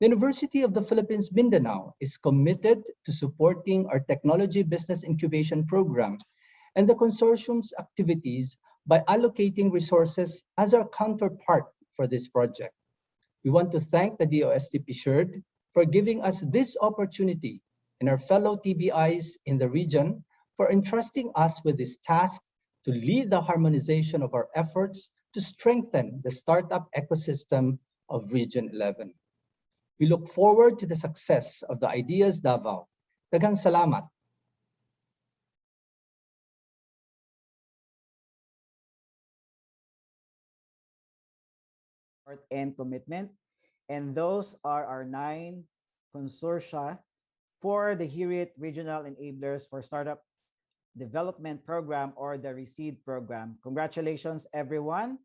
The University of the Philippines Mindanao is committed to supporting our technology business incubation program and the consortium's activities by allocating resources as our counterpart for this project. We want to thank the DOST PSURD for giving us this opportunity and our fellow TBIs in the region for entrusting us with this task to lead the harmonization of our efforts to strengthen the startup ecosystem of Region 11. We look forward to the success of the Ideas Davao. Daghang salamat. And commitment. And those are our 9 consortia for the HERIT Regional Enablers for Startup Development Program, or the RESEED program. Congratulations, everyone.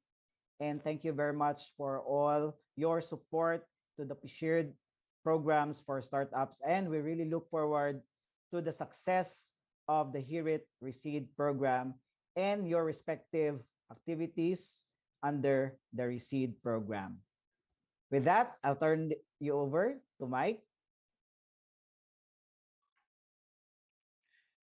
And thank you very much for all your support to the shared programs for startups. And we really look forward to the success of the HERIT RESEED program and your respective activities under the RESEED program. With that, I'll turn you over to Mike.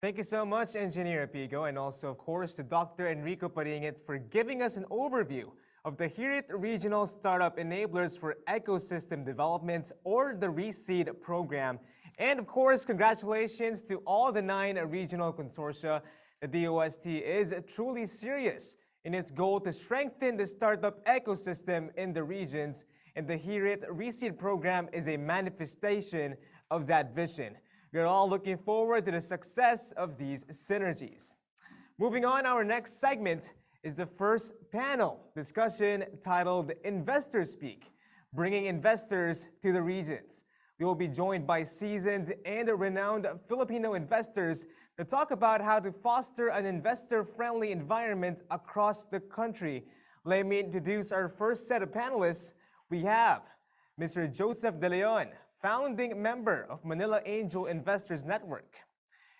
Thank you so much, Engineer Pigo, and also, of course, to Dr. Enrico Paringit for giving us an overview of the HERIT Regional Startup Enablers for Ecosystem Development, or the RESEED program. And of course, congratulations to all the 9 regional consortia. The DOST is truly serious in its goal to strengthen the startup ecosystem in the regions, and the HERIT RESEED program is a manifestation of that vision. We're all looking forward to the success of these synergies. Moving on, our next segment is the first panel discussion titled Investors Speak, bringing investors to the regions. We will be joined by seasoned and renowned Filipino investors to talk about how to foster an investor-friendly environment across the country. Let me introduce our first set of panelists. We have Mr. Joseph De Leon, founding member of Manila Angel Investors Network.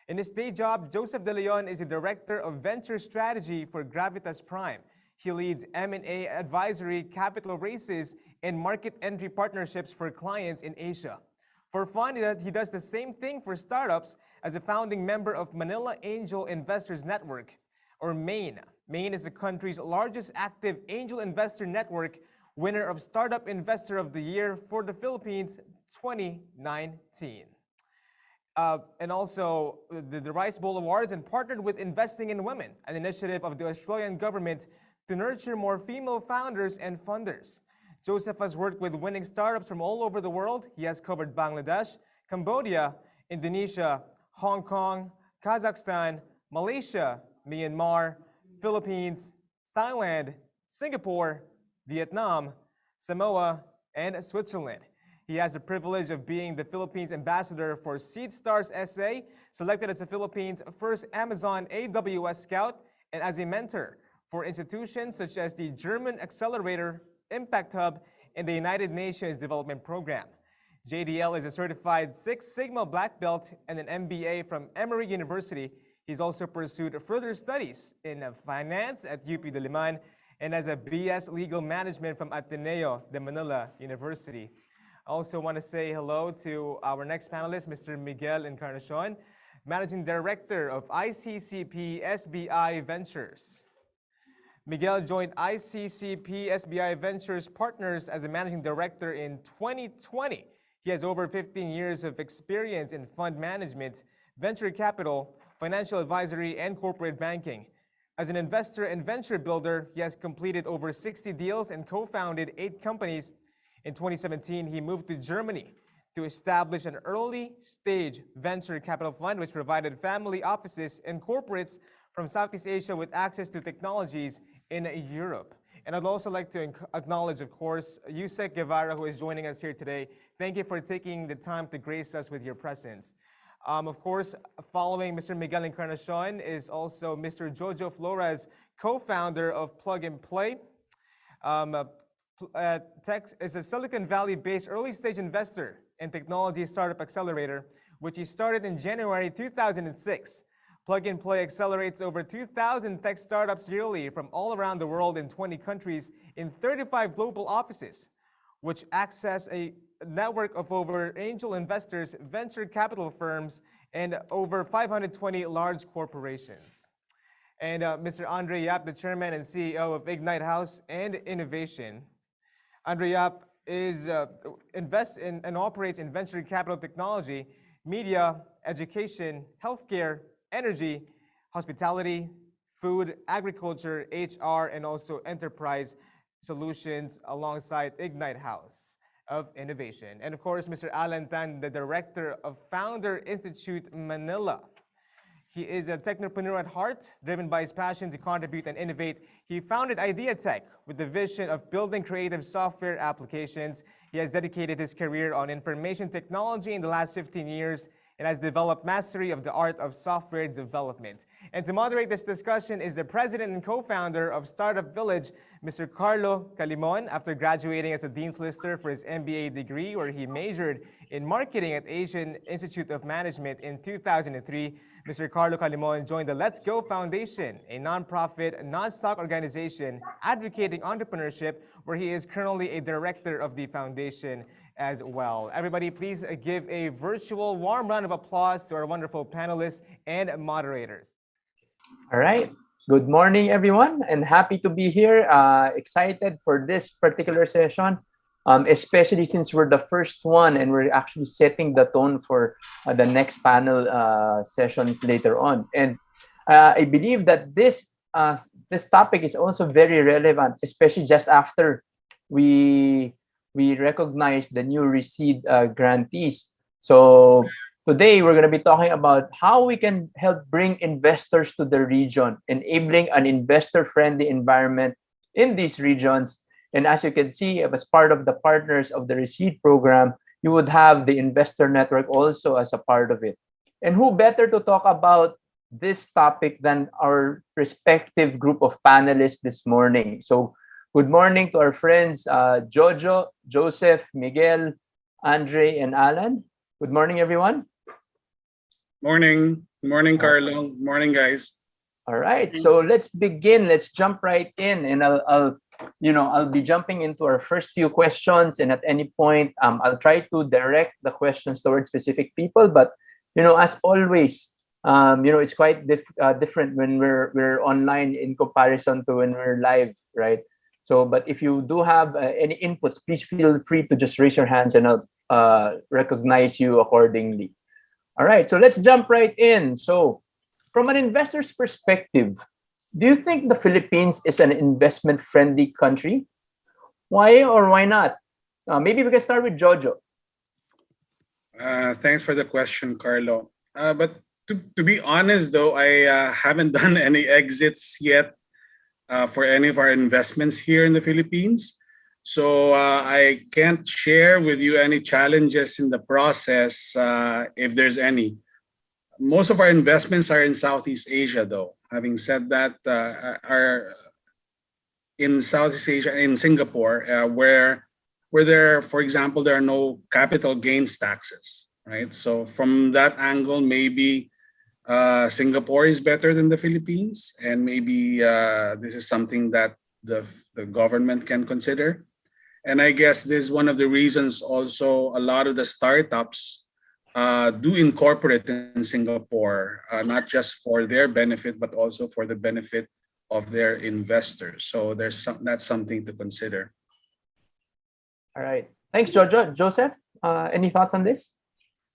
In his day job, Joseph De Leon is the Director of Venture Strategy for Gravitas Prime. He leads M&A advisory, capital raises, and market entry partnerships for clients in Asia. For fun, he does the same thing for startups as a founding member of Manila Angel Investors Network, or MAIN. MAIN is the country's largest active angel investor network, winner of Startup Investor of the Year for the Philippines 2019. And also the Rice Bowl Awards, and partnered with Investing in Women, an initiative of the Australian government to nurture more female founders and funders. Joseph has worked with winning startups from all over the world. He has covered Bangladesh, Cambodia, Indonesia, Hong Kong, Kazakhstan, Malaysia, Myanmar, Philippines, Thailand, Singapore, Vietnam, Samoa, and Switzerland. He has the privilege of being the Philippines ambassador for SeedStars SA, selected as the Philippines' first Amazon AWS Scout, and as a mentor for institutions such as the German Accelerator, Impact Hub, and the United Nations Development Program. JDL is a certified Six Sigma Black Belt and an MBA from Emory University. He's also pursued further studies in finance at UP Diliman and as a BS Legal Management from Ateneo de Manila University. I also want to say hello to our next panelist, Mr. Miguel Encarnacion, Managing Director of ICCP SBI Ventures. Miguel joined ICCP SBI Ventures Partners as a Managing Director in 2020. He has over 15 years of experience in fund management, venture capital, financial advisory, and corporate banking. As an investor and venture builder, he has completed over 60 deals and co-founded 8 companies. In 2017, he moved to Germany to establish an early-stage venture capital fund which provided family offices and corporates from Southeast Asia with access to technologies in Europe. And I'd also like to acknowledge, of course, Yusek Guevara, who is joining us here today. Thank you for taking the time to grace us with your presence. Of course, following Mr. Miguel Encarnacion is also Mr. Jojo Flores, co-founder of Plug and Play. Tech is a Silicon Valley-based early-stage investor and technology startup accelerator, which he started in January 2006. Plug and Play accelerates over 2,000 tech startups yearly from all around the world in 20 countries in 35 global offices, which access a network of over angel investors, venture capital firms, and over 520 large corporations. And Mr. Andre Yap, the chairman and CEO of Ignite House and Innovation. Andre Yap invests in and operates in venture capital technology, media, education, healthcare, energy, hospitality, food, agriculture, HR, and also enterprise solutions alongside Ignite House of Innovation. And of course, Mr. Alan Tan, the director of Founder Institute Manila. He is a technopreneur at heart, driven by his passion to contribute and innovate. He founded Idea Tech with the vision of building creative software applications. He has dedicated his career on information technology in the last 15 years and has developed mastery of the art of software development. And to moderate this discussion is the president and co-founder of Startup Village, Mr. Carlo Calimon, after graduating as a Dean's Lister for his MBA degree, where he majored in marketing at Asian Institute of Management in 2003. Mr. Carlo Calimon joined the Let's Go Foundation, a nonprofit, non-stock organization advocating entrepreneurship, where he is currently a director of the foundation as well. Everybody, please give a virtual warm round of applause to our wonderful panelists and moderators. All right. Good morning, everyone, and happy to be here. Excited for this particular session, especially since we're the first one and we're actually setting the tone for the next panel sessions later on. And I believe that this topic is also very relevant, especially just after we recognize the new RECEED grantees. So today we're going to be talking about how we can help bring investors to the region, enabling an investor-friendly environment in these regions. And as you can see, as part of the partners of the RECEED program, you would have the investor network also as a part of it. And who better to talk about this topic than our respective group of panelists this morning. So good morning to our friends, Jojo, Joseph, Miguel, Andre, and Alan. Good morning, everyone. Morning. Morning, Carlo. Morning, guys. All right, so let's begin. Let's jump right in, and I'll be jumping into our first few questions, and at any point, I'll try to direct the questions towards specific people. But as always, it's quite different when we're online in comparison to when we're live, right? So, but if you do have any inputs, please feel free to just raise your hands and I'll recognize you accordingly. All right, so let's jump right in. So, from an investor's perspective, do you think the Philippines is an investment-friendly country? Why or why not? Maybe we can start with Jojo. Thanks for the question, Carlo. But to be honest, though, I haven't done any exits yet for any of our investments here in the Philippines. So I can't share with you any challenges in the process, if there's any. Most of our investments are in Southeast Asia, though. Having said that, are in Southeast Asia, in Singapore, where there, for example, there are no capital gains taxes, right? So from that angle, maybe Singapore is better than the Philippines, and maybe this is something that the government can consider. And I guess this is one of the reasons also a lot of the startups do incorporate in Singapore, not just for their benefit, but also for the benefit of their investors. So that's something to consider. All right. Thanks, Jojo. Joseph, any thoughts on this?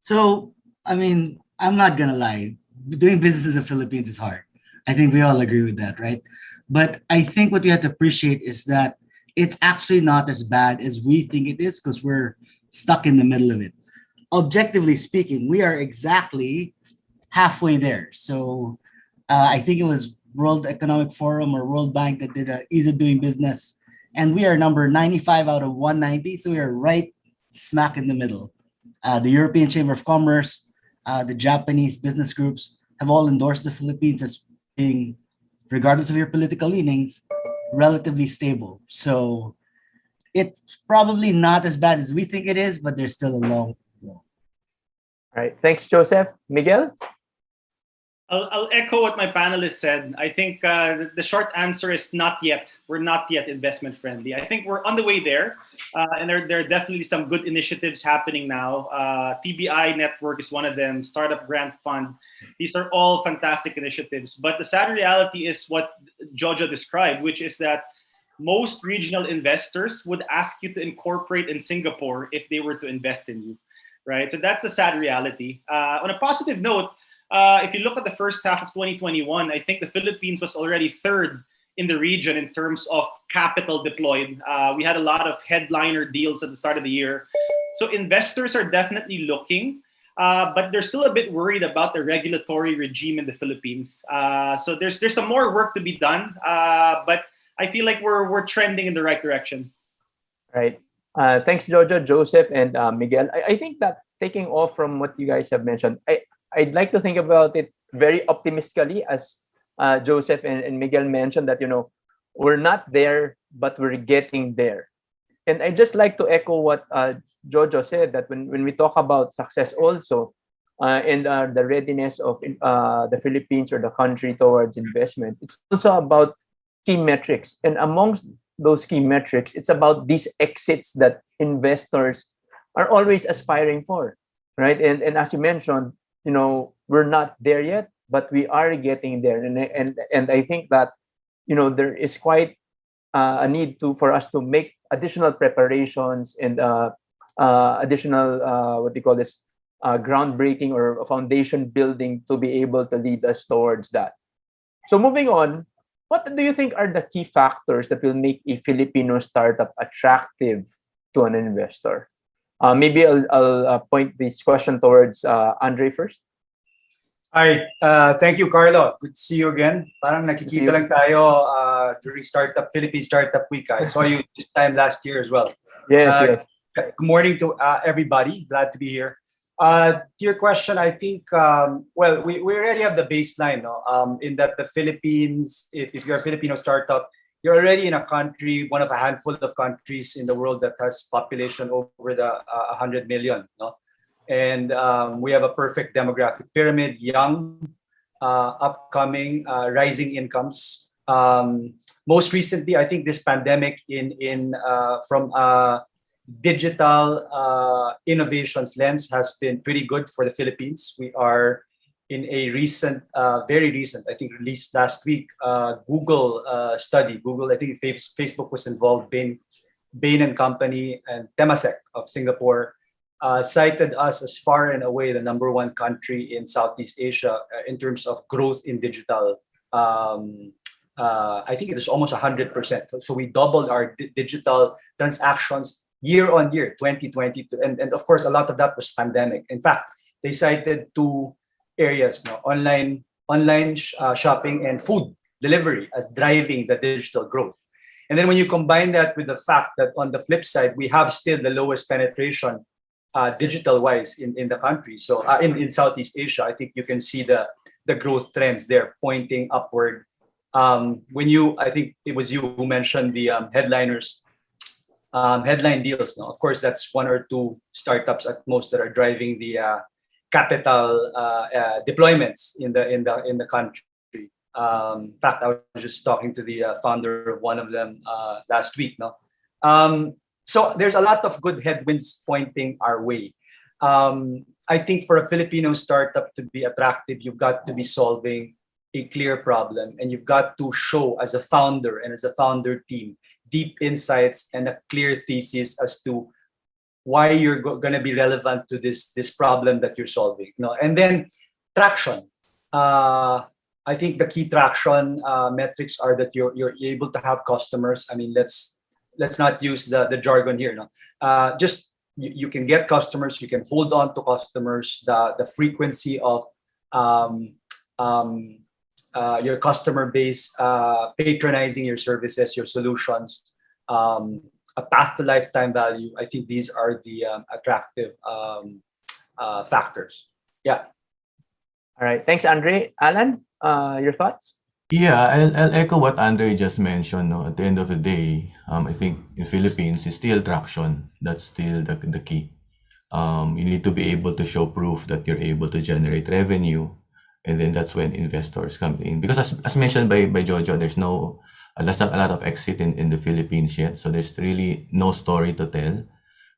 So, I mean, I'm not gonna lie. Doing business in the Philippines is hard. I think we all agree with that, right? But I think what we have to appreciate is that it's actually not as bad as we think it is because we're stuck in the middle of it. Objectively speaking, we are exactly halfway there. So I think it was World Economic Forum or World Bank that did a ease of doing business. And we are number 95 out of 190. So we are right smack in the middle. The European Chamber of Commerce, the Japanese business groups have all endorsed the Philippines as being, regardless of your political leanings, relatively stable. So it's probably not as bad as we think it is, but there's still a long way to go. All right. Thanks, Joseph. Miguel? I'll echo what my panelists said. I think the short answer is not yet. We're not yet investment friendly. I think we're on the way there. And there are definitely some good initiatives happening now. TBI Network is one of them, Startup Grant Fund. These are all fantastic initiatives. But the sad reality is what Jojo described, which is that most regional investors would ask you to incorporate in Singapore if they were to invest in you, right? So that's the sad reality. On a positive note, if you look at the first half of 2021, I think the Philippines was already third in the region in terms of capital deployed. We had a lot of headliner deals at the start of the year. So investors are definitely looking, but they're still a bit worried about the regulatory regime in the Philippines. So there's some more work to be done, but I feel like we're trending in the right direction. Right. Thanks, Jojo, Joseph, and Miguel. I think that taking off from what you guys have mentioned, I'd like to think about it very optimistically, as Joseph and Miguel mentioned that, we're not there, but we're getting there. And I just like to echo what Jojo said, that when we talk about success also, and the readiness of the Philippines or the country towards investment, it's also about key metrics. And amongst those key metrics, it's about these exits that investors are always aspiring for, right? And as you mentioned, we're not there yet, but we are getting there. And I think that, there is quite a need for us to make additional preparations and additional, what do you call this, groundbreaking or foundation building to be able to lead us towards that. So moving on, what do you think are the key factors that will make a Filipino startup attractive to an investor? Maybe I'll point this question towards Andre first. Hi, thank you, Carlo. Good to see you again. Parang nakikita lang tayo during Philippine Startup Week. I saw you this time last year as well. Yes. Good morning to everybody. Glad to be here. To your question, I think, we already have the baseline, in that the Philippines, if you're a Filipino startup, you're already in a country, one of a handful of countries in the world that has population over the 100 million. No? And we have a perfect demographic pyramid, young, upcoming, rising incomes. Most recently, I think this pandemic from digital innovations lens has been pretty good for the Philippines. We are in a recent, very recent, I think released last week, Google study. Google, I think Facebook was involved, Bain and Company and Temasek of Singapore cited us as far and away the number one country in Southeast Asia in terms of growth in digital. I think it is almost 100%. So we doubled our digital transactions year on year, 2022. And of course, a lot of that was pandemic. In fact, they cited two areas, online shopping and food delivery as driving the digital growth. And then when you combine that with the fact that on the flip side, we have still the lowest penetration digital-wise in the country. So in Southeast Asia, I think you can see the growth trends there pointing upward. I think it was you who mentioned the headline deals. No, of course, that's one or two startups at most that are driving the capital deployments in the country. In fact, I was just talking to the founder of one of them last week. No, so there's a lot of good headwinds pointing our way. I think for a Filipino startup to be attractive, you've got to be solving a clear problem, and you've got to show as a founder and as a founder team deep insights and a clear thesis as to why you're going to be relevant to this problem that you're solving. No, and then traction. I think the key traction metrics are that you're able to have customers. I mean, let's not use the jargon here. No, just you can get customers, you can hold on to customers. The frequency of your customer base patronizing your services, your solutions, a path to lifetime value. I think these are the attractive factors. Yeah. All right. Thanks, Andre. Alan, your thoughts? Yeah, I'll echo what Andre just mentioned. No? At the end of the day, I think in Philippines, it's still traction. That's still the key. You need to be able to show proof that you're able to generate revenue, and then that's when investors come in. Because as mentioned by Jojo, there's not a lot of exit in the Philippines yet, so there's really no story to tell.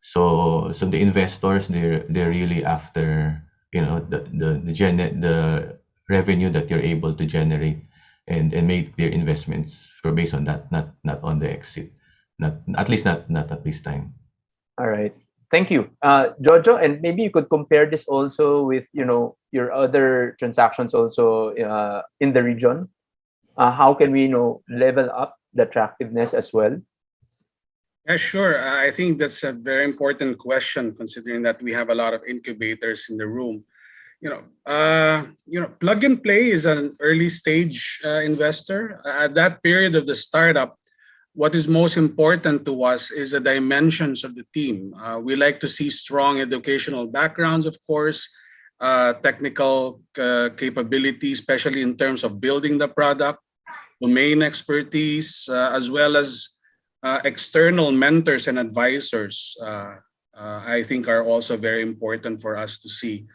So the investors, they're really after the revenue that you're able to generate and make their investments based on that, not on the exit, not at this time. All right. Thank you, Jojo, and maybe you could compare this also with your other transactions also in the region. How can we level up the attractiveness as well? Yeah, sure. I think that's a very important question, considering that we have a lot of incubators in the room. Plug and Play is an early stage investor. At that period of the startup, what is most important to us is the dimensions of the team. We like to see strong educational backgrounds, of course, technical capability, especially in terms of building the product, domain expertise, as well as external mentors and advisors, I think are also very important for us to see.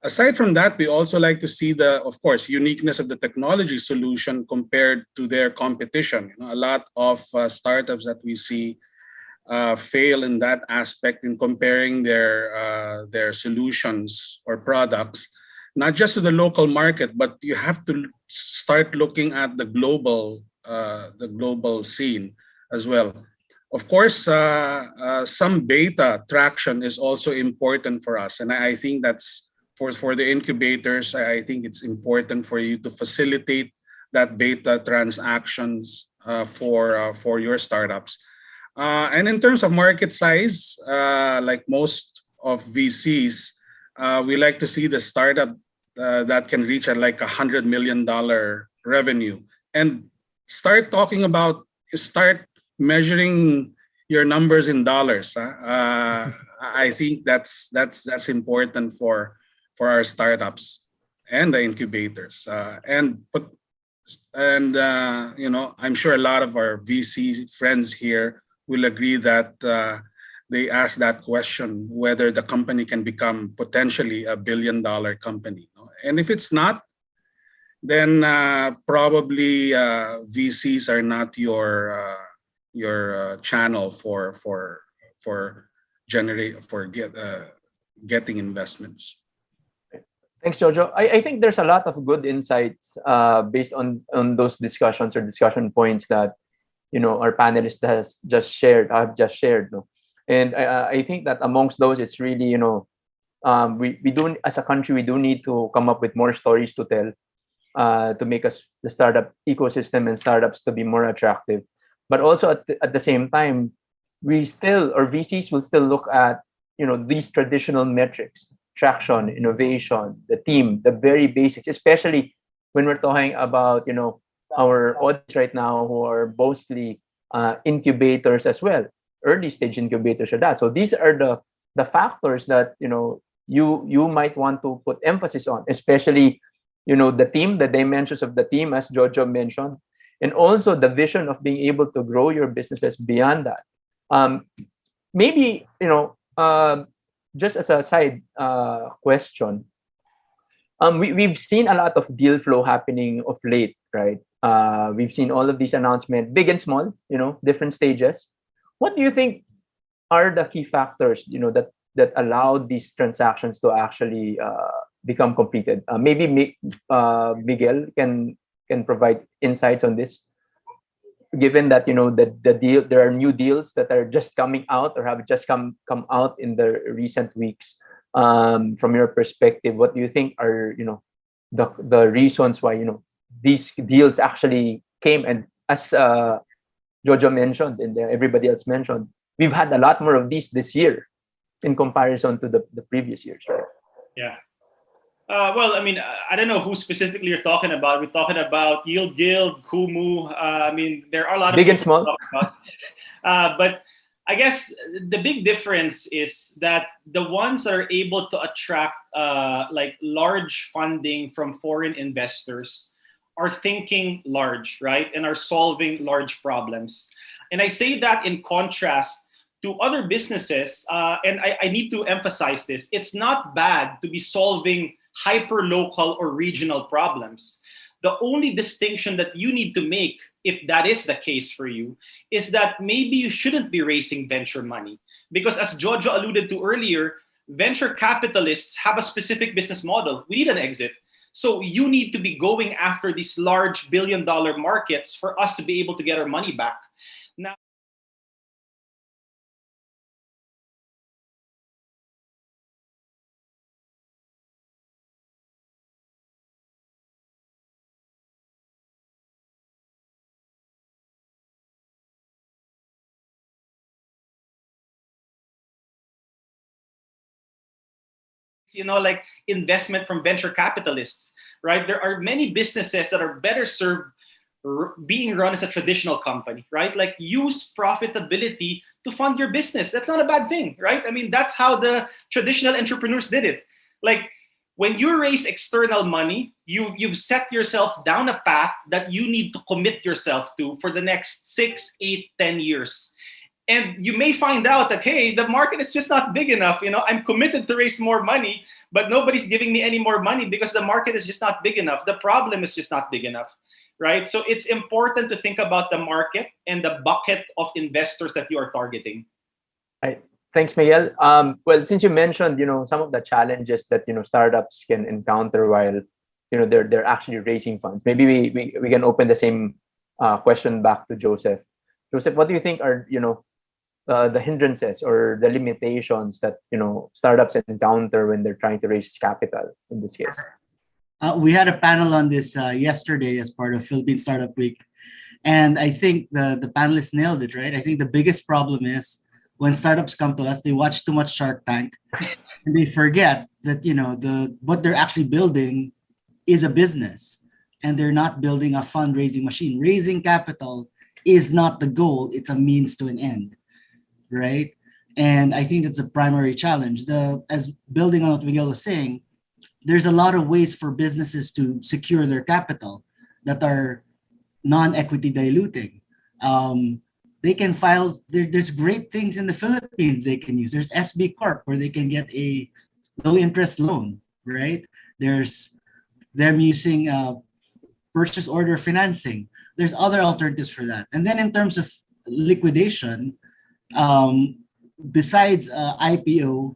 Aside from that, we also like to see of course, uniqueness of the technology solution compared to their competition. A lot of startups that we see fail in that aspect in comparing their solutions or products, not just to the local market, but you have to start looking at the global scene as well. Of course, some beta traction is also important for us, and I think that's for the incubators. I think it's important for you to facilitate that beta transactions for your startups. And in terms of market size, like most of VCs, we like to see the startup that can reach at like $100 million revenue, and start measuring your numbers in dollars. I think that's important for our startups and the incubators. I'm sure a lot of our VC friends here will agree that they ask that question, whether the company can become potentially a $1 billion company. And if it's not, then probably VCs are not your channel for getting investments. Thanks, Jojo. I think there's a lot of good insights based on those discussions or discussion points that our panelists have just shared. No? And I think that amongst those, it's really we do, as a country, we do need to come up with more stories to tell to make us the startup ecosystem and startups to be more attractive. But also at the same time, VCs will still look at these traditional metrics: traction, innovation, the team, the very basics, especially when we're talking about our audience right now who are mostly incubators as well, early stage incubators or that. So these are the factors that you might want to put emphasis on, especially the team, the dimensions of the team, as Jojo mentioned, and also the vision of being able to grow your businesses beyond that. Maybe just as a side question, we've seen a lot of deal flow happening of late, right? We've seen all of these announcements, big and small, different stages. What do you think are the key factors, that allowed these transactions to actually become completed? Maybe Miguel can provide insights on this, given that the deal, there are new deals that are just coming out or have just come out in the recent weeks. From your perspective, what do you think are the reasons why these deals actually came? And as Jojo mentioned and everybody else mentioned, we've had a lot more of these this year in comparison to the previous years, right? Yeah. Well, I mean, I don't know who specifically you're talking about. We're talking about Yield Guild, Kumu. I mean, there are a lot of big and people small. to talk about. But I guess the big difference is that the ones that are able to attract like large funding from foreign investors are thinking large, right? And are solving large problems. And I say that in contrast to other businesses, and I need to emphasize this, it's not bad to be solving hyper-local or regional problems. The only distinction that you need to make, if that is the case for you, is that maybe you shouldn't be raising venture money. Because as Jojo alluded to earlier, venture capitalists have a specific business model. We need an exit. So you need to be going after these large billion-dollar markets for us to be able to get our money back. Now, like investment from venture capitalists, right? There are many businesses that are better served being run as a traditional company, right? Like use profitability to fund your business. That's not a bad thing, right? I mean, that's how the traditional entrepreneurs did it. Like when you raise external money, you've set yourself down a path that you need to commit yourself to for the next 6, 8, 10 years. And you may find out that, hey, the market is just not big enough. I'm committed to raise more money, but nobody's giving me any more money because the market is just not big enough. The problem is just not big enough, right? So it's important to think about the market and the bucket of investors that you are targeting. Right. Thanks, Miguel. Well, since you mentioned, some of the challenges that startups can encounter while they're actually raising funds, maybe we can open the same question back to Joseph. Joseph, what do you think are the hindrances or the limitations that startups encounter when they're trying to raise capital in this case? We had a panel on this yesterday as part of Philippine Startup Week, and I think the panelists nailed it, right? I think the biggest problem is when startups come to us, they watch too much Shark Tank, and they forget that what they're actually building is a business, and they're not building a fundraising machine. Raising capital is not the goal; it's a means to an end, right? And I think that's a primary challenge. As building on what Miguel was saying, there's a lot of ways for businesses to secure their capital that are non-equity diluting. They can file, there's great things in the Philippines they can use. There's SB Corp where they can get a low interest loan, right? There's them using purchase order financing. There's other alternatives for that. And then in terms of liquidation, besides IPO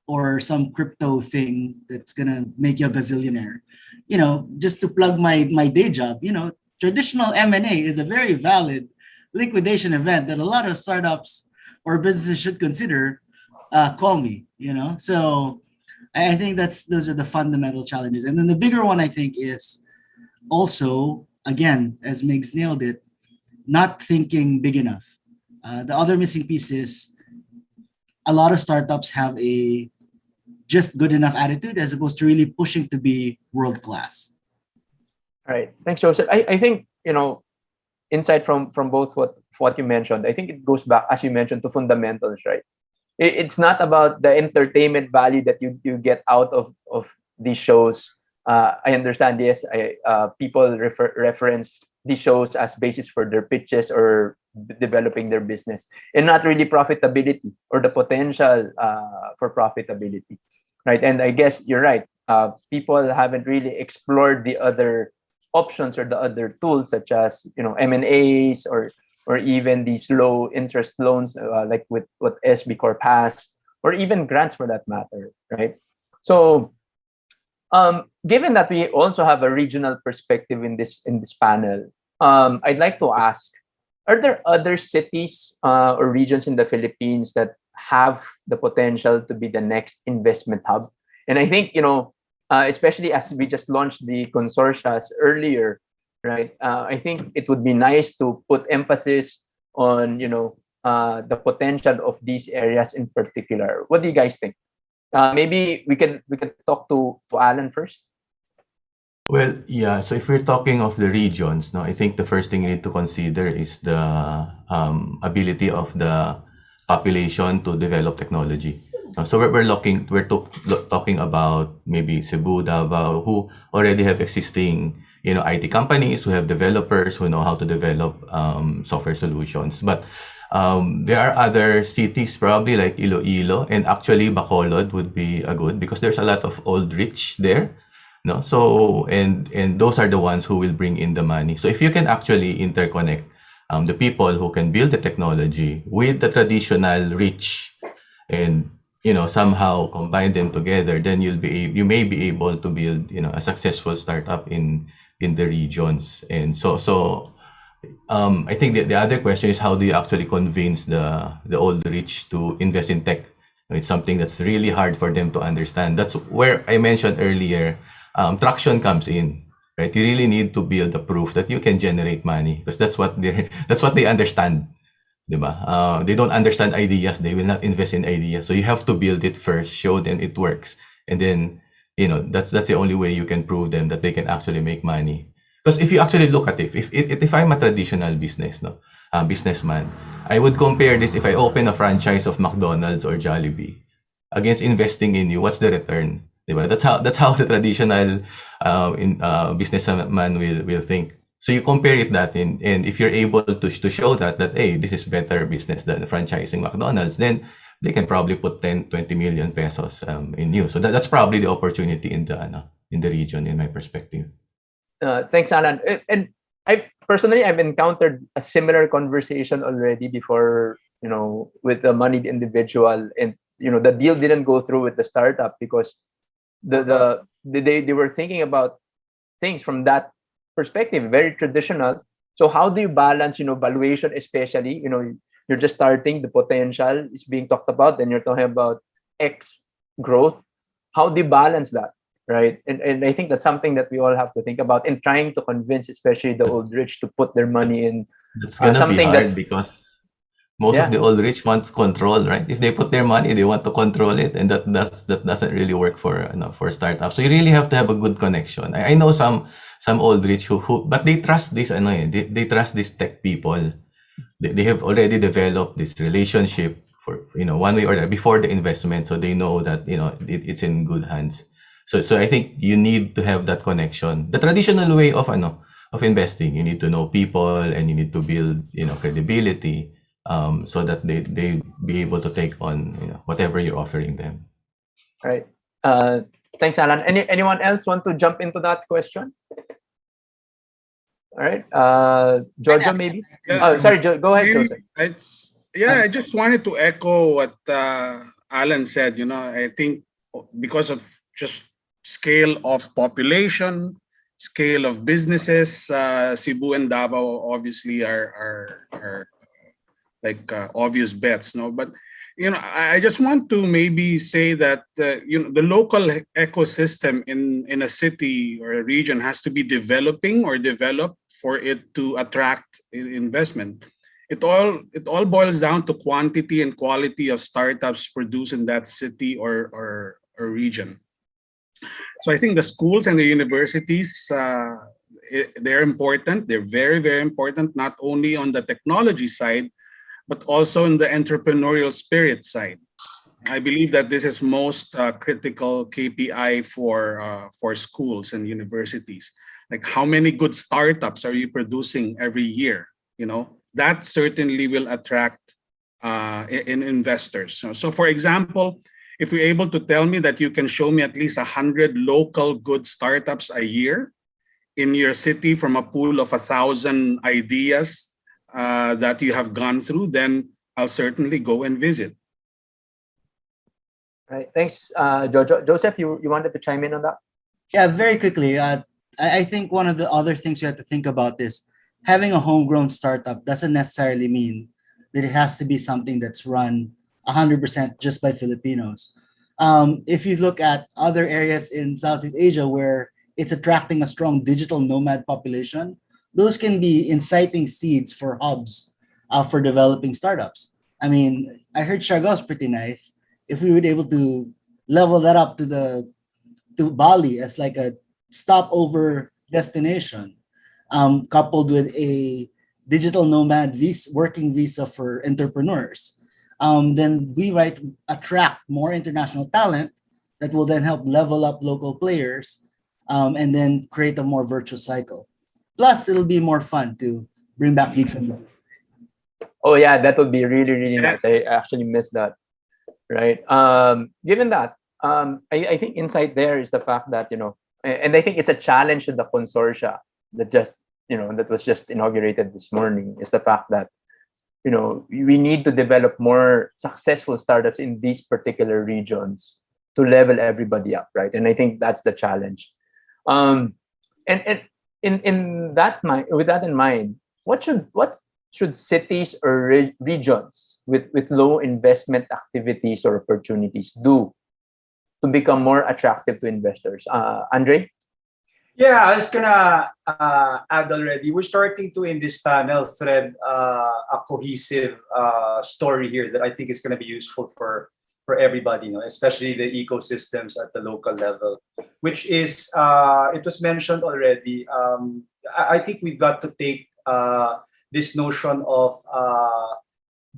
or some crypto thing that's gonna make you a gazillionaire, just to plug my day job, traditional M&A is a very valid liquidation event that a lot of startups or businesses should consider. Call me, So I think those are the fundamental challenges. And then the bigger one, I think, is also, again, as Migs nailed it, not thinking big enough. The other missing piece is a lot of startups have a just good enough attitude as opposed to really pushing to be world class. All right. Thanks, Joseph. I think, insight from both what you mentioned. I think it goes back, as you mentioned, to fundamentals, right? It's not about the entertainment value that you get out of these shows. I understand, yes, people reference these shows as basis for their pitches or developing their business, and not really profitability or the potential for profitability, right? And I guess you're right. People haven't really explored the other options or the other tools, such as M&As or even these low interest loans, like with what SB Corp has, or even grants for that matter, right? So given that we also have a regional perspective in this panel, I'd like to ask: are there other cities or regions in the Philippines that have the potential to be the next investment hub? And I think especially as we just launched the consortias earlier, right? I think it would be nice to put emphasis on the potential of these areas in particular. What do you guys think? Maybe we can talk to Alan first. Well, yeah. So if we're talking of the regions, no, I think the first thing you need to consider is the ability of the population to develop technology. So we're talking about maybe Cebu, Davao, who already have existing IT companies, who have developers who know how to develop software solutions. But there are other cities probably like Iloilo, and actually Bacolod would be a good, because there's a lot of old rich there. No, so and those are the ones who will bring in the money. So if you can actually interconnect the people who can build the technology with the traditional rich, and somehow combine them together, then you may be able to build a successful startup in the regions. And so I think the other question is, how do you actually convince the old rich to invest in tech? It's something that's really hard for them to understand. That's where I mentioned earlier, traction comes in, right? You really need to build the proof that you can generate money, because that's what they understand, diba? They don't understand ideas. They will not invest in ideas. So you have to build it first, show them it works, and then that's the only way you can prove them that they can actually make money. Because if you actually look at it, if I'm a traditional businessman, I would compare this. If I open a franchise of McDonald's or Jollibee against investing in you, what's the return? Diba? That's how the traditional businessman will think. So you compare it that, and if you're able to show that hey, this is better business than franchising McDonald's, then they can probably put 10-20 million pesos in you. So that's probably the opportunity in the region, in my perspective. Thanks, Alan. And I've encountered a similar conversation already before, with the moneyed individual, and the deal didn't go through with the startup because they were thinking about things from that perspective, very traditional. So how do you balance, valuation, especially, you're just starting, the potential is being talked about, then you're talking about X growth. How do you balance that? Right. And I think that's something that we all have to think about in trying to convince, especially the old rich, to put their money in That's gonna something be hard, that's because most of the old rich wants control, right? If they put their money, they want to control it, and that doesn't really work for startups. So you really have to have a good connection. I know some old rich who but they trust this they trust these tech people. They have already developed this relationship for one way or the other before the investment, so they know that it's in good hands. So I think you need to have that connection. The traditional way of investing, you need to know people, and you need to build credibility, so that they be able to take on whatever you're offering them. Right. Thanks, Alan. Anyone else want to jump into that question? All right. Jojo, maybe. Sorry, go ahead, Joseph. I just wanted to echo what Alan said. I think because of just scale of population, scale of businesses, Cebu and Davao obviously are like obvious bets, no? But I just want to maybe say that the local ecosystem in a city or a region has to be developing or developed for it to attract investment. It all boils down to quantity and quality of startups produced in that city or region. So I think the schools and the universities they're important. They're very, very important, not only on the technology side, but also in the entrepreneurial spirit side. I believe that this is most critical KPI for schools and universities. Like, how many good startups are you producing every year? You know, that certainly will attract in investors. So, for example, if you're able to tell me that you can show me at least 100 local good startups a year in your city from a pool of 1,000 ideas that you have gone through, then I'll certainly go and visit. Right. Thanks, Jojo. Joseph, you wanted to chime in on that? Yeah, very quickly. I think one of the other things you have to think about is having a homegrown startup doesn't necessarily mean that it has to be something that's run 100% just by Filipinos. If you look at other areas in Southeast Asia where it's attracting a strong digital nomad population, those can be inciting seeds for hubs for developing startups. I mean, I heard Siargao is pretty nice. If we were able to level that up to Bali as like a stopover destination, coupled with a digital nomad working visa for entrepreneurs, then we might attract more international talent that will then help level up local players, and then create a more virtuous cycle. Plus, it'll be more fun to bring back gigs and Oh yeah, that would be really, really nice. I actually missed that. Right. Given that, I think insight there is the fact that, and I think it's a challenge to the consortia that was just inaugurated this morning, is the fact that, we need to develop more successful startups in these particular regions to level everybody up, right? And I think that's the challenge. And in that mind, with that in mind, what should cities or regions with low investment activities or opportunities do to become more attractive to investors? Andre? Yeah, I was gonna add already. We're starting to, in this panel, thread a cohesive story here that I think is going to be useful for everybody, especially the ecosystems at the local level, which is, it was mentioned already. I think we've got to take this notion of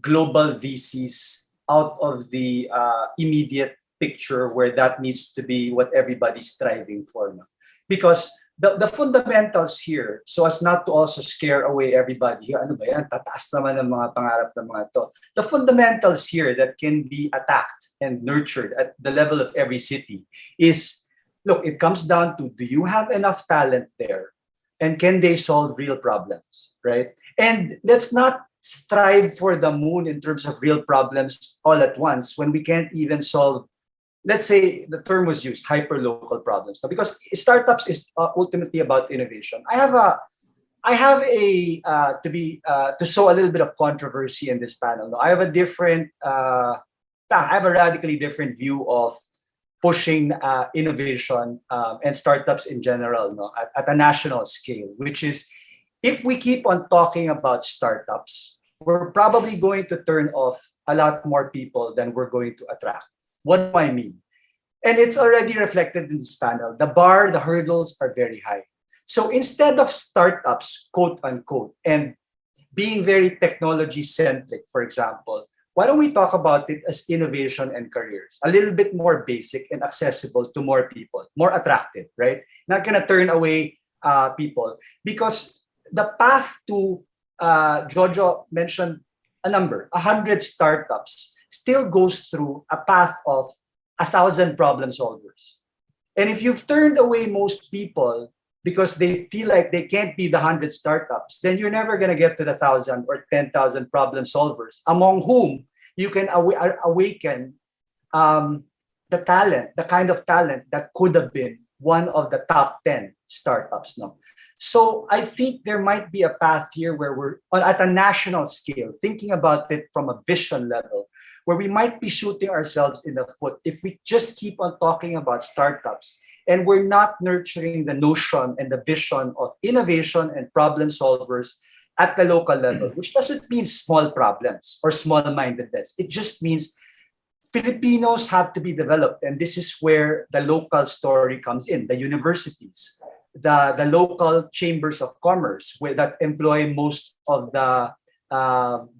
global VCs out of the immediate picture where that needs to be what everybody's striving for. Because the fundamentals here, so as not to also scare away everybody, ano ba yan? Tataas naman ang mga pangarap ng mga to. The fundamentals here that can be attacked and nurtured at the level of every city is, look, it comes down to, do you have enough talent there? And can they solve real problems, right? And let's not strive for the moon in terms of real problems all at once when we can't even solve, let's say the term was used, hyper-local problems. Now, because startups is ultimately about innovation. I have to sow a little bit of controversy in this panel. I have a radically different view of pushing innovation and startups in general, at a national scale, which is, if we keep on talking about startups, we're probably going to turn off a lot more people than we're going to attract. What do I mean? And it's already reflected in this panel. The hurdles are very high. So instead of startups, quote unquote, and being very technology centric, for example, why don't we talk about it as innovation and careers? A little bit more basic and accessible to more people, more attractive, right? Not gonna turn away people. Because the path to, Jojo mentioned a number, 100 startups, still goes through a path of 1,000 problem solvers. And if you've turned away most people because they feel like they can't be the 100 startups, then you're never going to get to the 1,000 or 10,000 problem solvers, among whom you can awaken the talent, the kind of talent that could have been one of the top 10 startups. No? So I think there might be a path here where we're at a national scale, thinking about it from a vision level, where we might be shooting ourselves in the foot if we just keep on talking about startups and we're not nurturing the notion and the vision of innovation and problem solvers at the local level, which doesn't mean small problems or small-mindedness. It just means Filipinos have to be developed. And this is where the local story comes in, the universities. the local chambers of commerce that employ most of the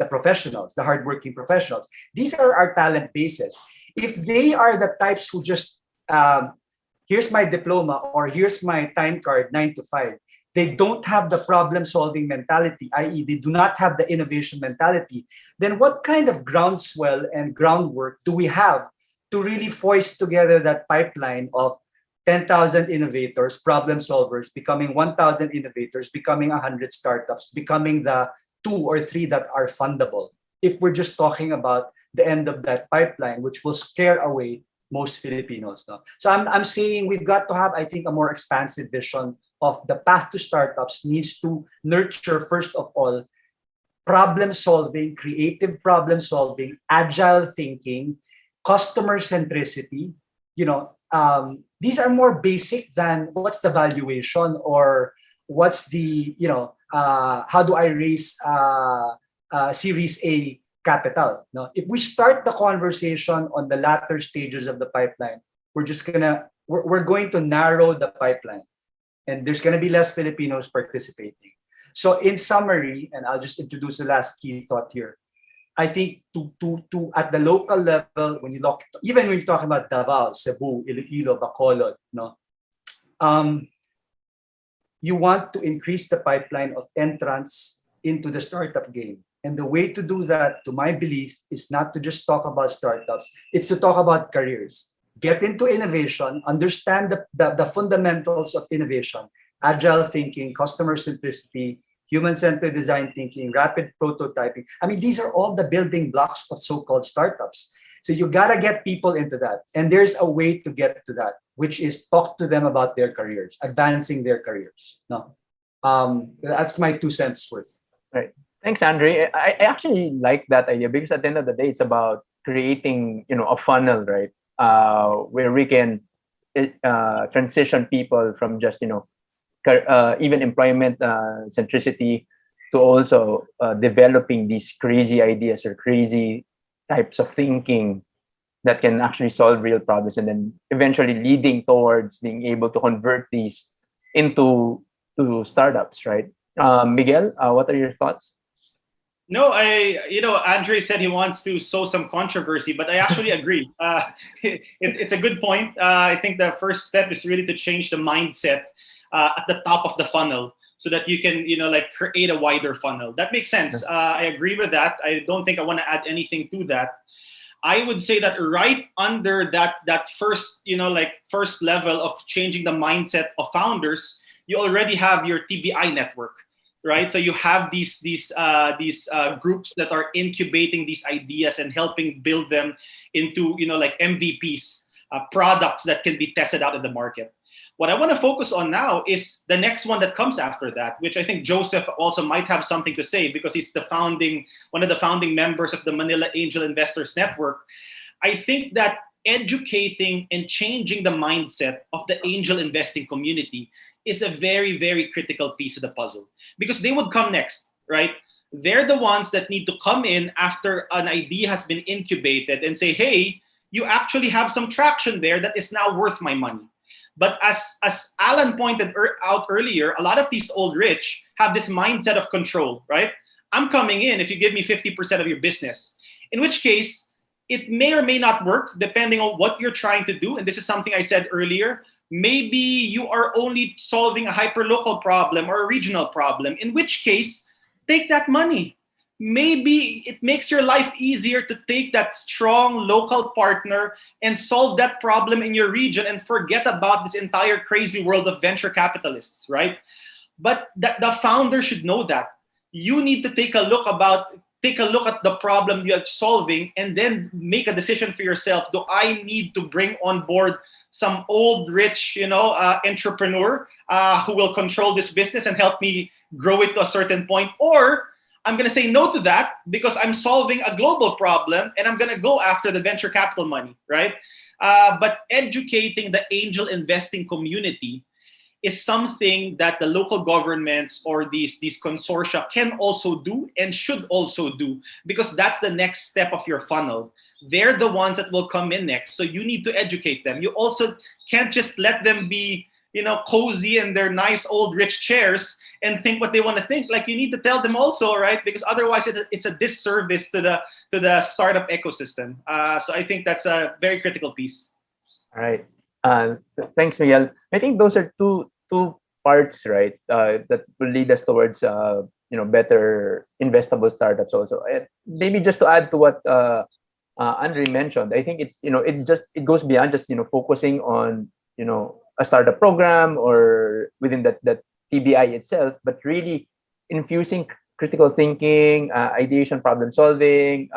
professionals, the hardworking professionals. These are our talent bases. If they are the types who just here's my diploma or here's my time card 9 to 5, they don't have the problem solving mentality, i.e. they do not have the innovation mentality, then what kind of groundswell and groundwork do we have to really foist together that pipeline of 10,000 innovators, problem solvers, becoming 1,000 innovators, becoming 100 startups, becoming the 2 or 3 that are fundable, if we're just talking about the end of that pipeline, which will scare away most Filipinos. No? So I'm saying we've got to have, I think, a more expansive vision of the path to startups needs to nurture, first of all, problem solving, creative problem solving, agile thinking, customer centricity. These are more basic than what's the valuation or what's the, how do I raise Series A capital. No? If we start the conversation on the latter stages of the pipeline, we're going to narrow the pipeline, and there's going to be less Filipinos participating. So in summary, and I'll just introduce the last key thought here. I think to at the local level, even when you talk about Davao, Cebu, Iloilo, Bacolod, you want to increase the pipeline of entrants into the startup game. And the way to do that, to my belief, is not to just talk about startups, it's to talk about careers. Get into innovation, understand the fundamentals of innovation, agile thinking, customer simplicity, human-centered design thinking, rapid prototyping. I mean, these are all the building blocks of so-called startups. So you gotta get people into that. And there's a way to get to that, which is talk to them about their careers, advancing their careers. No, that's my 2 cents worth. Right. Thanks, Andre. I actually like that idea because at the end of the day, it's about creating, a funnel, right? Where we can transition people from just, even employment centricity to also developing these crazy ideas or crazy types of thinking that can actually solve real problems, and then eventually leading towards being able to convert these into startups, right? Miguel, what are your thoughts? No, Andre said he wants to sow some controversy, but I actually agree. It's a good point. I think the first step is really to change the mindset at the top of the funnel so that you can, create a wider funnel. That makes sense. I agree with that. I don't think I want to add anything to that. I would say that right under that first, first level of changing the mindset of founders, you already have your TBI network. Right, so you have these groups that are incubating these ideas and helping build them into MVPs, products that can be tested out in the market. What I want to focus on now is the next one that comes after that, which I think Joseph also might have something to say because he's one of the founding members of the Manila Angel Investors Network. I think that educating and changing the mindset of the angel investing community is a very, very critical piece of the puzzle because they would come next, right? They're the ones that need to come in after an idea has been incubated and say, hey, you actually have some traction there that is now worth my money. But as Alan pointed out earlier, a lot of these old rich have this mindset of control, right? I'm coming in if you give me 50% of your business, in which case it may or may not work depending on what you're trying to do. And this is something I said earlier. Maybe you are only solving a hyperlocal problem or a regional problem, in which case, take that money. Maybe it makes your life easier to take that strong local partner and solve that problem in your region and forget about this entire crazy world of venture capitalists, right? But the founder should know that. You need to take a look at the problem you are solving and then make a decision for yourself. Do I need to bring on board some old rich, entrepreneur who will control this business and help me grow it to a certain point? Or I'm going to say no to that because I'm solving a global problem and I'm going to go after the venture capital money, right? But educating the angel investing community is something that the local governments or these consortia can also do and should also do because that's the next step of your funnel. They're the ones that will come in next. So you need to educate them. You also can't just let them be, cozy in their nice old rich chairs and think what they want to think. Like, you need to tell them also, right? Because otherwise it's a disservice to the startup ecosystem. So I think that's a very critical piece. All right. Thanks, Miguel. I think those are two parts, right? That will lead us towards better investable startups also. And maybe just to add to what Andre mentioned, I think it's it goes beyond just focusing on a startup program or within that TBI itself, but really infusing critical thinking, ideation, problem solving,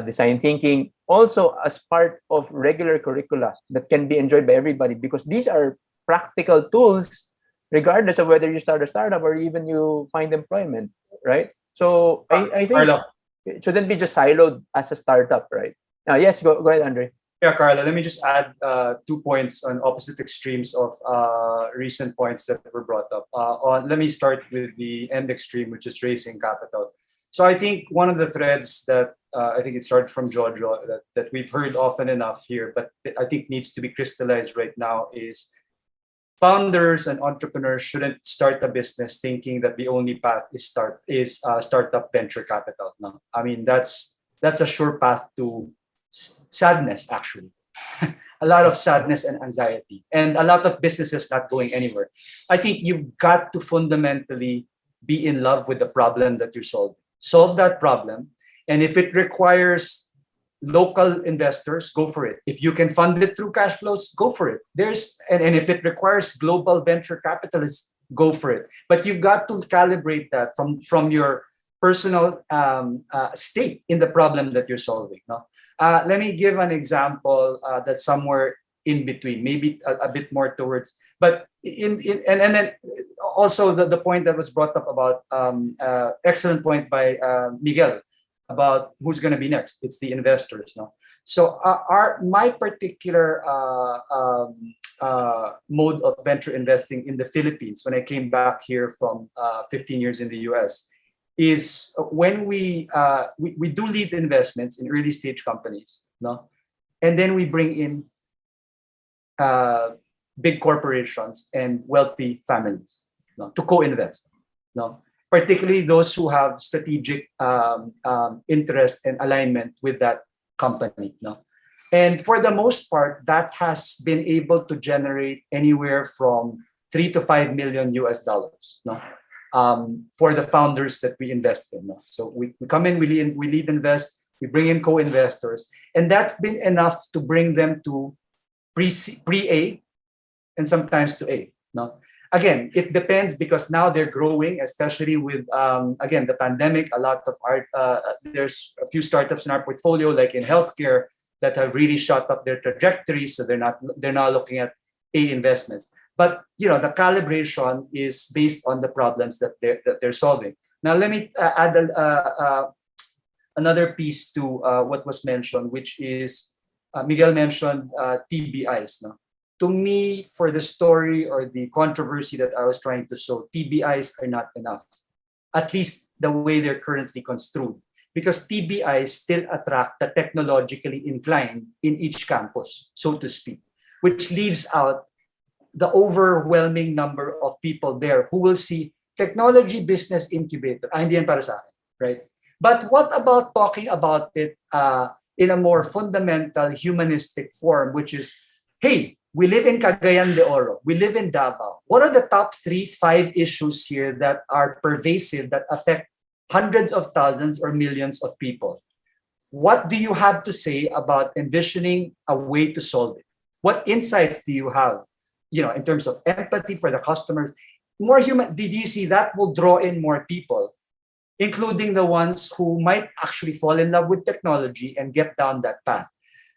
design thinking, also as part of regular curricula that can be enjoyed by everybody, because these are practical tools regardless of whether you start a startup or even you find employment, right? So I think Carla. it shouldn't be just siloed as a startup, right? Yes, go ahead, Andre. Yeah, Carla, let me just add 2 points on opposite extremes of recent points that were brought up. Let me start with the end extreme, which is raising capital. So I think one of the threads that I think it started from Jojo that we've heard often enough here, but I think needs to be crystallized right now is founders and entrepreneurs shouldn't start a business thinking that the only path is startup venture capital. No, I mean that's a sure path to sadness, actually. A lot of sadness and anxiety, and a lot of businesses not going anywhere. I think you've got to fundamentally be in love with the problem that you're solving. Solve that problem, and if it requires local investors, go for it. If you can fund it through cash flows, go for it. And if it requires global venture capitalists, go for it. But you've got to calibrate that from your personal state in the problem that you're solving. No? Let me give an example that's somewhere in between, maybe a bit more towards, but and then also the point that was brought up about excellent point by Miguel about who's going to be next. It's the investors. No, so my particular mode of venture investing in the Philippines when I came back here from 15 years in the US is when we do lead investments in early stage companies, no, and then we bring in big corporations and wealthy families, no, to co-invest, no, particularly those who have strategic interest and alignment with that company, no. And for the most part, that has been able to generate anywhere from 3 to 5 million US dollars, no. For the founders that we invest in. No? So we come in, we lead invest, we bring in co-investors, and that's been enough to bring them to pre-A and sometimes to A. No? Again, it depends because now they're growing, especially with, again, the pandemic. A lot of there's a few startups in our portfolio, like in healthcare, that have really shot up their trajectory. So they're now looking at A investments. But the calibration is based on the problems that they're solving. Now, let me add another piece to what was mentioned, which is Miguel mentioned TBIs. No? To me, for the story or the controversy that I was trying to sow, TBIs are not enough, at least the way they're currently construed, because TBIs still attract the technologically inclined in each campus, so to speak, which leaves out the overwhelming number of people there who will see technology business incubator. Hindi yan para sa akin, right? But what about talking about it in a more fundamental humanistic form, which is, hey, we live in Cagayan de Oro, we live in Davao. What are the top 3-5 issues here that are pervasive, that affect hundreds of thousands or millions of people? What do you have to say about envisioning a way to solve it? What insights do you have? In terms of empathy for the customers, more human, did you see that will draw in more people, including the ones who might actually fall in love with technology and get down that path?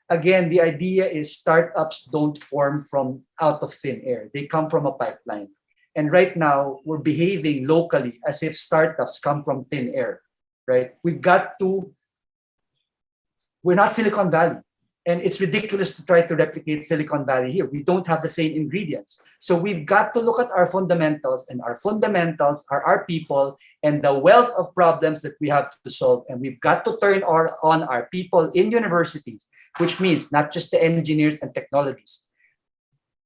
Again, the idea is startups don't form from out of thin air. They come from a pipeline. And right now, we're behaving locally as if startups come from thin air, right? We're not Silicon Valley. And it's ridiculous to try to replicate Silicon Valley here. We don't have the same ingredients. So we've got to look at our fundamentals, and our fundamentals are our people and the wealth of problems that we have to solve. And we've got to turn on our people in universities, which means not just the engineers and technologists,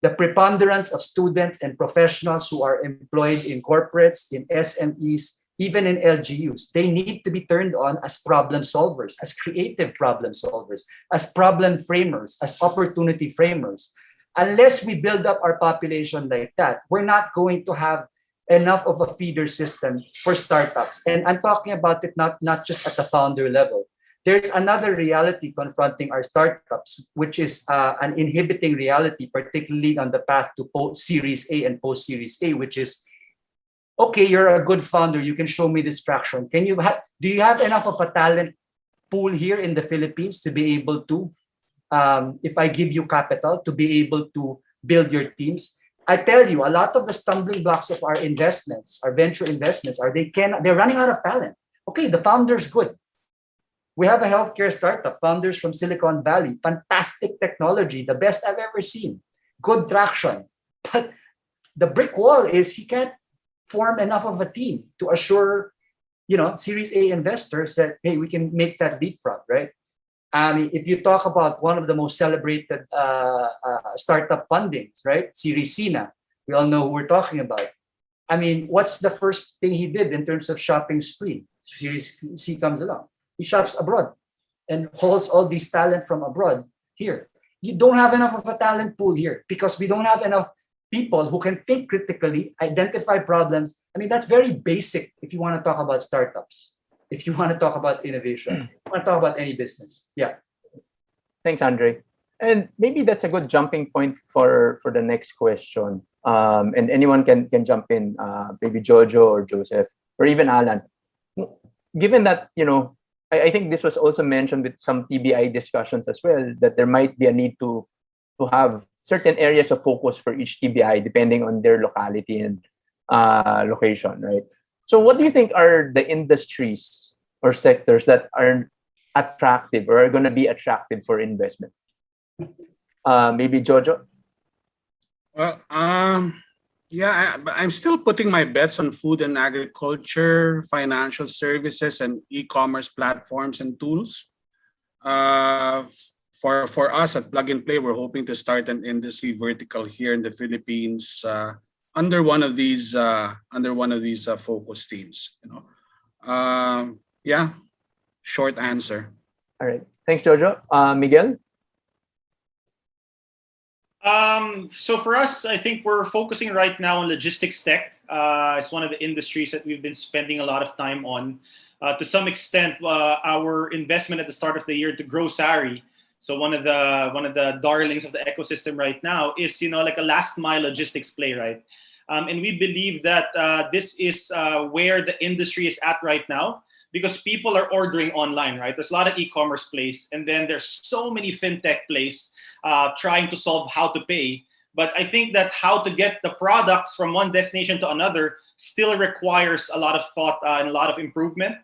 the preponderance of students and professionals who are employed in corporates, in SMEs, even in LGUs, they need to be turned on as problem solvers, as creative problem solvers, as problem framers, as opportunity framers. Unless we build up our population like that, we're not going to have enough of a feeder system for startups. And I'm talking about it not just at the founder level. There's another reality confronting our startups, which is an inhibiting reality, particularly on the path to post-Series A and post-Series A, which is, okay, you're a good founder, you can show me this traction. Do you have enough of a talent pool here in the Philippines to be able to, if I give you capital, to be able to build your teams? I tell you, a lot of the stumbling blocks of our investments, our venture investments, they're running out of talent. Okay, the founder's good. We have a healthcare startup, founders from Silicon Valley, fantastic technology, the best I've ever seen, good traction. But the brick wall is he can't form enough of a team to assure, Series A investors that, hey, we can make that leapfrog, right? I mean, if you talk about one of the most celebrated startup fundings, right? Series C na, we all know who we're talking about. I mean, what's the first thing he did in terms of shopping spree? Series C comes along. He shops abroad and hauls all these talent from abroad here. You don't have enough of a talent pool here because we don't have enough people who can think critically, identify problems. I mean, that's very basic if you want to talk about startups, if you want to talk about innovation, if you want to talk about any business. Yeah. Thanks, Andre. And maybe that's a good jumping point for the next question. And anyone can jump in, maybe Jojo or Joseph or even Alan. Given that, I think this was also mentioned with some TBI discussions as well, that there might be a need to have certain areas of focus for each TBI depending on their locality and location, right? So what do you think are the industries or sectors that are attractive or are going to be attractive for investment? Maybe Jojo? Well, yeah, I'm still putting my bets on food and agriculture, financial services, and e-commerce platforms and tools. For us at Plug and Play, we're hoping to start an industry vertical here in the Philippines under one of these focus teams. Yeah, short answer. All right, thanks, Jojo. Miguel. So for us, I think we're focusing right now on logistics tech. It's one of the industries that we've been spending a lot of time on. To some extent, our investment at the start of the year to grow Sari. So one of the darlings of the ecosystem right now is like a last mile logistics play, right? And we believe that this is where the industry is at right now, because people are ordering online, right? There's a lot of e-commerce plays, and then there's so many fintech plays trying to solve how to pay. But I think that how to get the products from one destination to another still requires a lot of thought and a lot of improvement.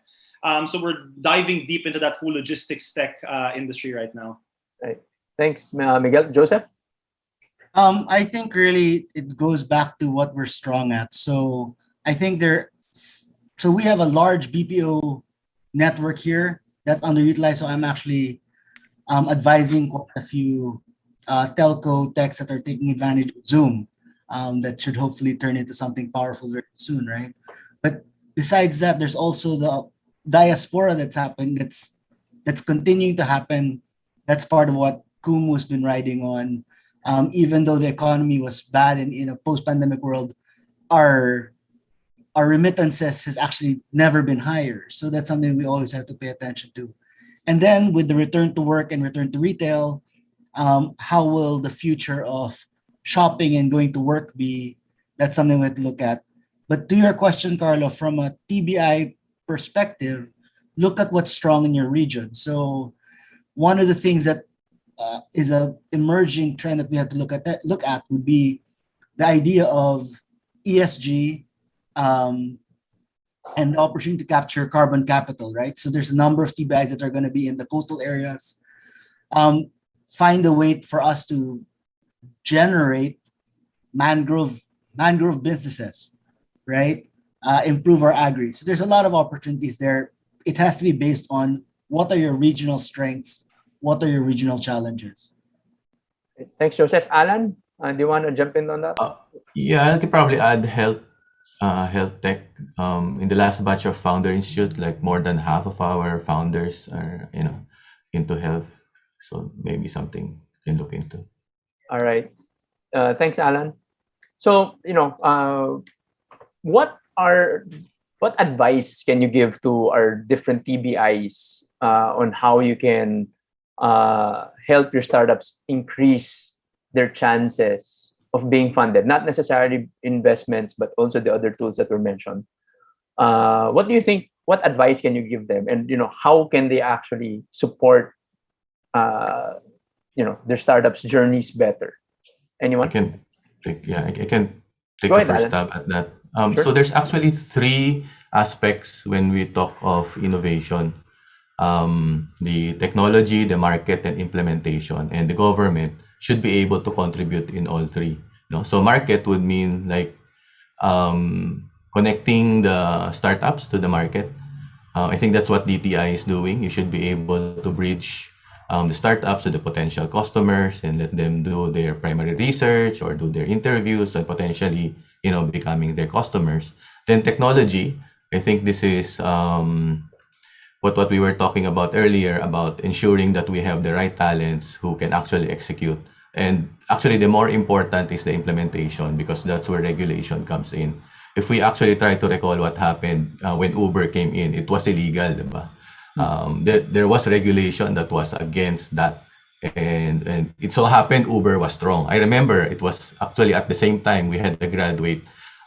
So we're diving deep into that whole logistics tech industry right now. Right. Thanks, Miguel. Joseph? I think really it goes back to what we're strong at. So I think so we have a large BPO network here that's underutilized. So I'm actually advising quite a few telco techs that are taking advantage of Zoom that should hopefully turn into something powerful very soon, right? But besides that, there's also the diaspora that's happened, that's continuing to happen. That's part of what Kumu has been riding on. Even though the economy was bad in a post-pandemic world, our remittances has actually never been higher. So that's something we always have to pay attention to. And then with the return to work and return to retail, how will the future of shopping and going to work be? That's something we have to look at. But to your question, Carlo, from a TBI perspective, look at what's strong in your region. So one of the things that is a emerging trend that we have to look at would be the idea of ESG and the opportunity to capture carbon capital, right? So there's a number of TBIs that are going to be in the coastal areas. Find a way for us to generate mangrove businesses, right? Improve our agri. So there's a lot of opportunities there. It has to be based on what are your regional strengths, what are your regional challenges. Thanks, Joseph. Alan? Do you want to jump in on that? Yeah, I could probably add health tech. In the last batch of Founder Institute, like more than half of our founders are, into health. So maybe something you can look into. All right. Thanks, Alan. So, what advice can you give to our different TBIs on how you can help your startups increase their chances of being funded? Not necessarily investments, but also the other tools that were mentioned. What do you think? What advice can you give them? And how can they actually support their startups' journeys better? Anyone? I can take Go the ahead, first Alan. stab at that. Sure. So there's actually three aspects when we talk of innovation. The technology, the market, and implementation, and the government should be able to contribute in all three. So market would mean like connecting the startups to the market. I think that's what DTI is doing. You should be able to bridge the startups to the potential customers and let them do their primary research or do their interviews and potentially, becoming their customers. Then technology, I think this is what we were talking about earlier about ensuring that we have the right talents who can actually execute. And actually, the more important is the implementation because that's where regulation comes in. If we actually try to recall what happened when Uber came in, it was illegal, diba? There was regulation that was against that. And it so happened Uber was strong. I remember it was actually at the same time we had a graduate,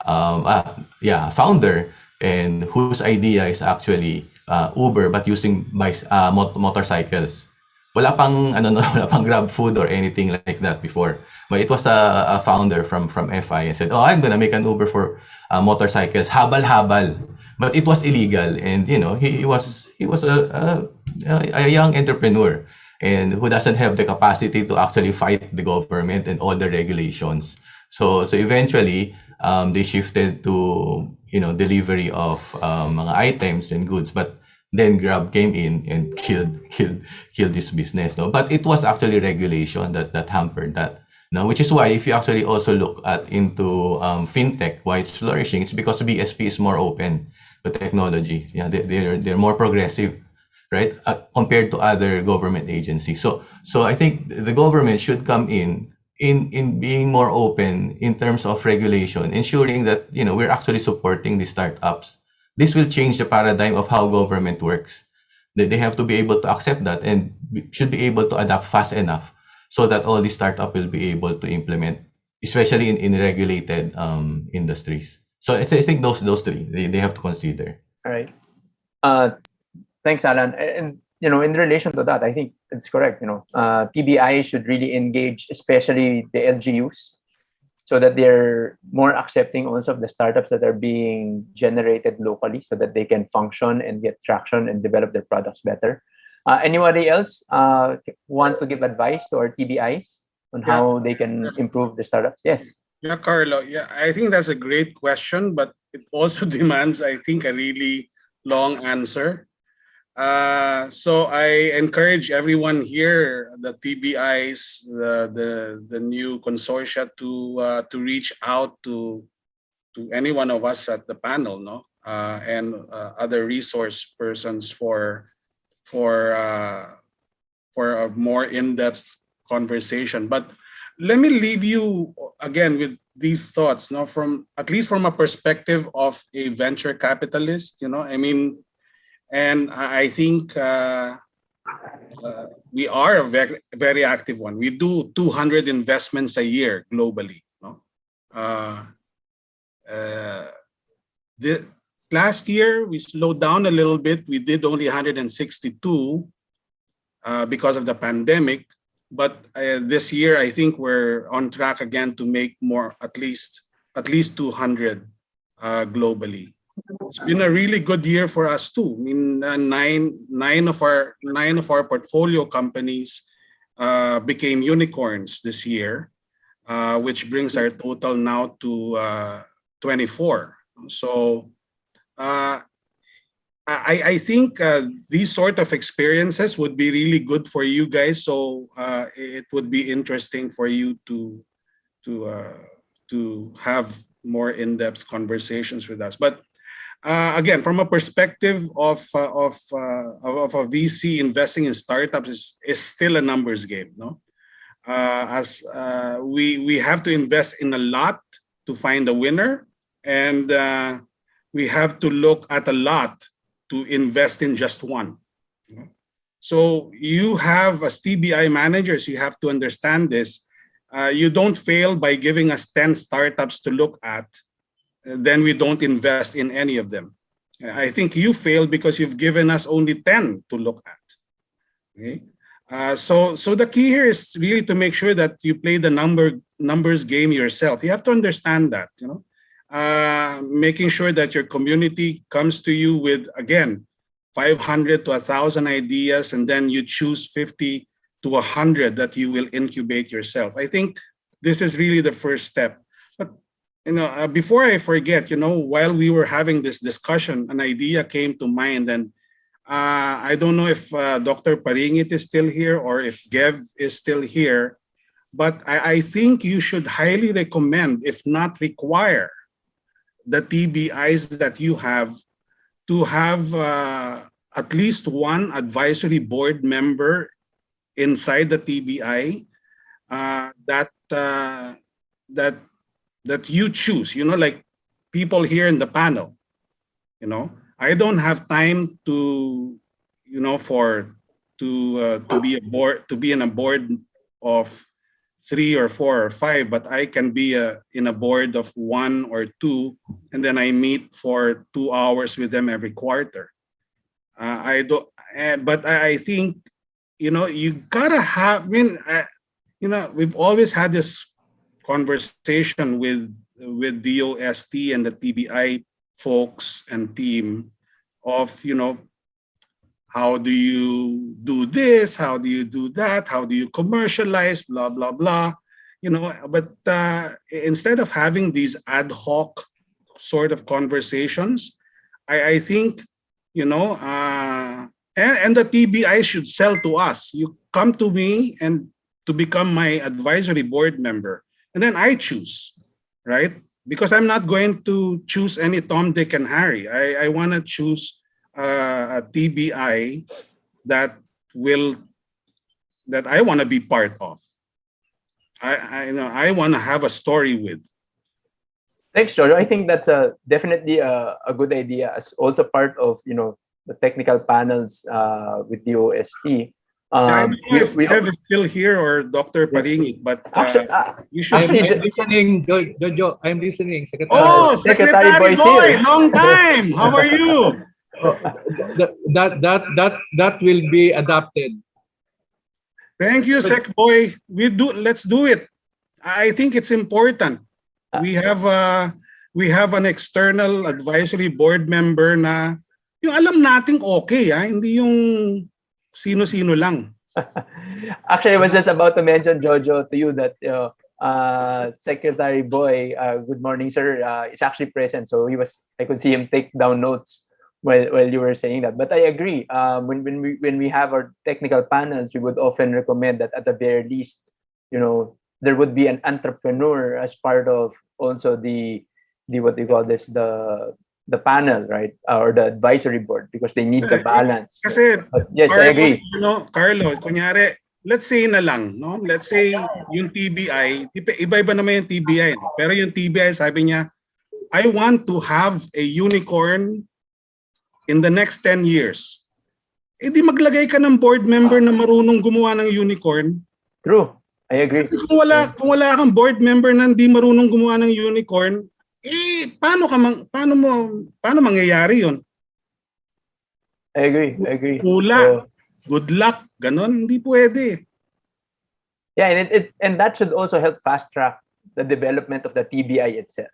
founder, and whose idea is actually Uber but using motorcycles. Wala pang wala pang Grab food or anything like that before. But it was a founder from FI and said, "Oh, I'm gonna make an Uber for motorcycles." Habal-habal. But it was illegal, and he was a young entrepreneur and who doesn't have the capacity to actually fight the government and all the regulations. So eventually they shifted to delivery of mga items and goods, but then Grab came in and killed this business. No? But it was actually regulation that hampered that. No, which is why if you actually also look into fintech, why it's flourishing, it's because BSP is more open to technology. Yeah, they're more progressive, right, compared to other government agencies. So I think the government should come in being more open in terms of regulation, ensuring that we're actually supporting the startups. This will change the paradigm of how government works. They have to be able to accept that and should be able to adapt fast enough so that all the startup will be able to implement, especially in regulated industries. So I think those three they have to consider. All right. Thanks, Alan. And in relation to that, I think it's correct. TBI should really engage, especially the LGUs, so that they're more accepting also of the startups that are being generated locally, so that they can function and get traction and develop their products better. Anybody else want to give advice to our TBIs on how they can improve the startups? Yes. Yeah, Carlo. Yeah, I think that's a great question, but it also demands, I think, a really long answer. So I encourage everyone here, the TBIs, the new consortia, to reach out to any one of us at the panel, no, and other resource persons for a more in-depth conversation. But let me leave you again with these thoughts, no, from at least from a perspective of a venture capitalist. I mean, and I think we are a very, very active one. We do 200 investments a year globally. No? The last year we slowed down a little bit. We did only 162 because of the pandemic. But this year, I think we're on track again to make more, at least 200 globally. It's been a really good year for us too. I mean, nine of our portfolio companies became unicorns this year, which brings our total now to 24. So I think these sort of experiences would be really good for you guys. So it would be interesting for you to to have more in-depth conversations with us. But again, from a perspective of a VC, investing in startups is still a numbers game, no? As we have to invest in a lot to find a winner, and we have to look at a lot to invest in just one. So you have, as TBI managers, you have to understand this. You don't fail by giving us 10 startups to look at, then we don't invest in any of them. I think you failed because you've given us only 10 to look at. Okay? So the key here is really to make sure that you play the numbers game yourself. You have to understand that, making sure that your community comes to you with, again, 500 to 1,000 ideas, and then you choose 50 to 100 that you will incubate yourself. I think this is really the first step. But before I forget, while we were having this discussion, an idea came to mind, and I don't know if Dr. Paringit is still here or if Gev is still here, but I think you should highly recommend, if not require, the TBIs that you have to have at least one advisory board member inside the TBI that you choose. Like people here in the panel. I don't have time to be in a board of 3 or 4 or 5, but I can be in a board of 1 or 2, and then I meet for 2 hours with them every quarter. But I think you gotta have. We've always had this conversation with DOST and the TBI folks and team of how do you do this, how do you do that, how do you commercialize, blah blah blah, but instead of having these ad hoc sort of conversations, I think and the TBI should sell to us. You come to me and to become my advisory board member, and then I choose, right? Because I'm not going to choose any Tom, Dick, and Harry. I want to choose a TBI that I want to be part of. I want to have a story with. Thanks, Jojo. I think that's definitely a good idea as also part of the technical panels with the OST. I don't know if Kev is still here or Dr. Paringit, but you should. I'm listening, Jojo. I'm listening, Secretary. Oh, Secretary Boy, long time. How are you? That will be adopted. Thank you, Sec Boy. Let's do it. I think it's important. We have an external advisory board member na yung alam nating okay, hindi yung sino-sino lang. Actually, I was just about to mention, Jojo, to you that Secretary Boy, good morning, sir, is actually present. So I could see him take down notes while you were saying that. But I agree. When we have our technical panels, we would often recommend that at the very least, there would be an entrepreneur as part of also the what do you call this, the panel, right? Or the advisory board, because they need the balance. Kasi, yes, Carlo, I agree. Carlo, kunyari, let's say na lang, no? Let's say yung TBI, iba-iba naman yung TBI, no? Pero yung TBI, sabi niya, I want to have a unicorn in the next 10 years. Di maglagay ka ng board member na marunong gumawa ng unicorn. True. I agree. Kasi kung wala kang board member na hindi marunong gumawa ng unicorn, paano mangyayari yun? I agree. Hula, good luck, ganon, hindi pwede. Yeah, and that should also help fast track the development of the TBI itself,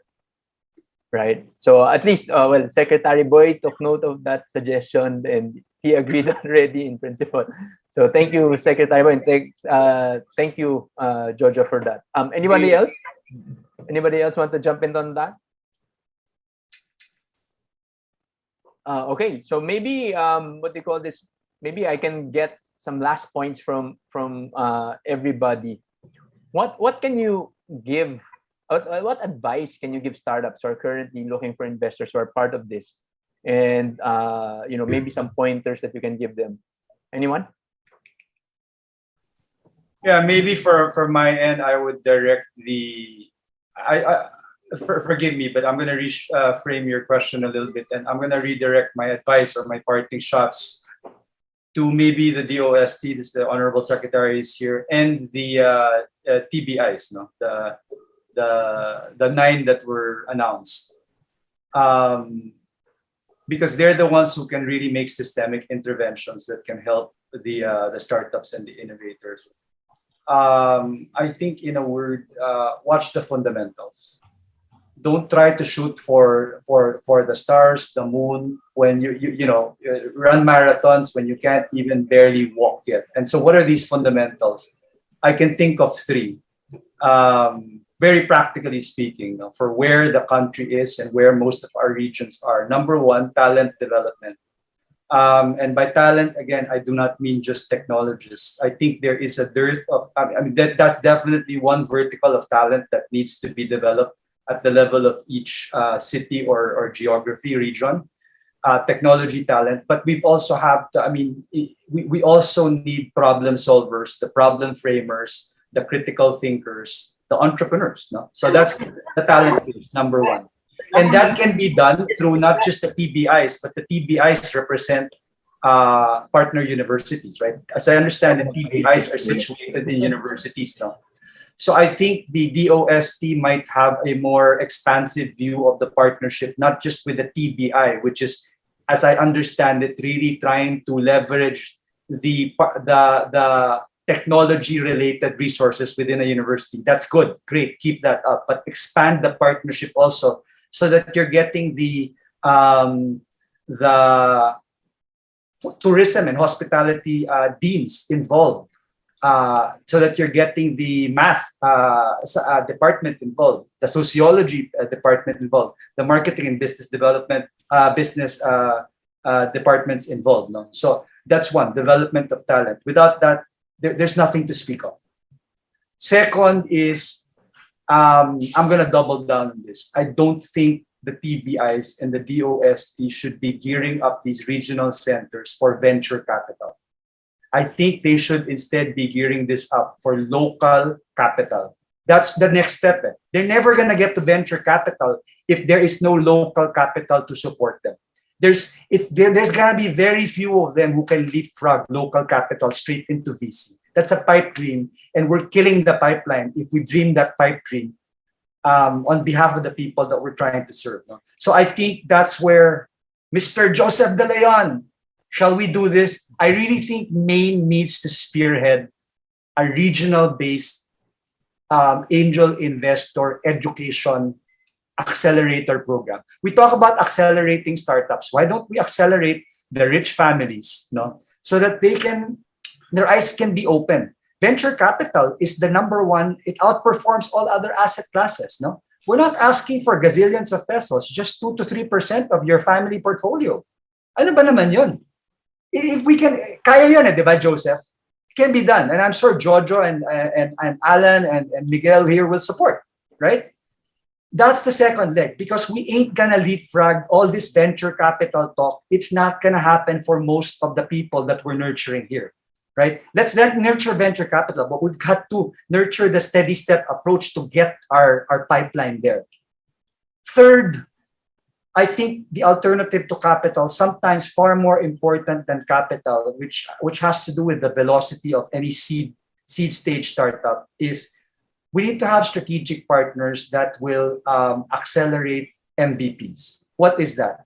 right? So at least, Secretary Boy took note of that suggestion and he agreed already in principle. So thank you, Secretary Boy, and thank you, Jojo, for that. Anybody else? Anybody else want to jump in on that? Okay, so maybe what they call this? Maybe I can get some last points from everybody. what can you give? What advice can you give startups who are currently looking for investors who are part of this, and maybe some pointers that you can give them? Anyone? Yeah, maybe for my end, I would direct forgive me, but I'm gonna frame your question a little bit, and I'm gonna redirect my advice or my parting shots to maybe the DOST, this the Honorable Secretary is here, and the TBIs, no, the 9 that were announced, because they're the ones who can really make systemic interventions that can help the startups and the innovators. I think, in a word, watch the fundamentals. Don't try to shoot for the stars, the moon, when you run marathons when you can't even barely walk yet. And so, what are these fundamentals? I can think of 3. Very practically speaking, for where the country is and where most of our regions are. Number 1, talent development. And by talent, again, I do not mean just technologists. I think there is a dearth of, that's definitely one vertical of talent that needs to be developed at the level of each city or geography region, technology talent. But we also have to, we also need problem solvers, the problem framers, the critical thinkers, the entrepreneurs. No? So that's the talent piece, number 1. And that can be done through not just the TBIs, but the TBIs represent partner universities, right? As I understand it, TBIs are situated in universities now. So I think the DOST might have a more expansive view of the partnership, not just with the TBI, which is, as I understand it, really trying to leverage the technology-related resources within a university. That's good, great, keep that up, but expand the partnership also, so that you're getting the tourism and hospitality deans involved, so that you're getting the math department involved, the sociology department involved, the marketing and business development business departments involved. No? So that's one, development of talent. Without that, there's nothing to speak of. Second is, I'm going to double down on this. I don't think the TBIs and the DOST should be gearing up these regional centers for venture capital. I think they should instead be gearing this up for local capital. That's the next step. They're never going to get to venture capital if there is no local capital to support them. There's going to be very few of them who can leapfrog local capital straight into VC. That's a pipe dream, and we're killing the pipeline if we dream that pipe dream on behalf of the people that we're trying to serve. No? So I think that's where Mr. Joseph De Leon, shall we do this? I really think Maine needs to spearhead a regional-based angel investor education accelerator program. We talk about accelerating startups. Why don't we accelerate the rich families, no? So that their eyes can be open. Venture capital is the number 1. It outperforms all other asset classes, no? We're not asking for gazillions of pesos, just 2 to 3% of your family portfolio. Ano ba naman yun? If we can, kaya yun, di ba, Joseph? It can be done. And I'm sure Jojo and Alan and Miguel here will support, right? That's the second leg, because we ain't gonna leapfrog all this venture capital talk. It's not gonna happen for most of the people that we're nurturing here, right? Let's not nurture venture capital, but we've got to nurture the steady step approach to get our pipeline there. Third, I think the alternative to capital, sometimes far more important than capital, which has to do with the velocity of any seed stage startup, is we need to have strategic partners that will accelerate MVPs. What is that?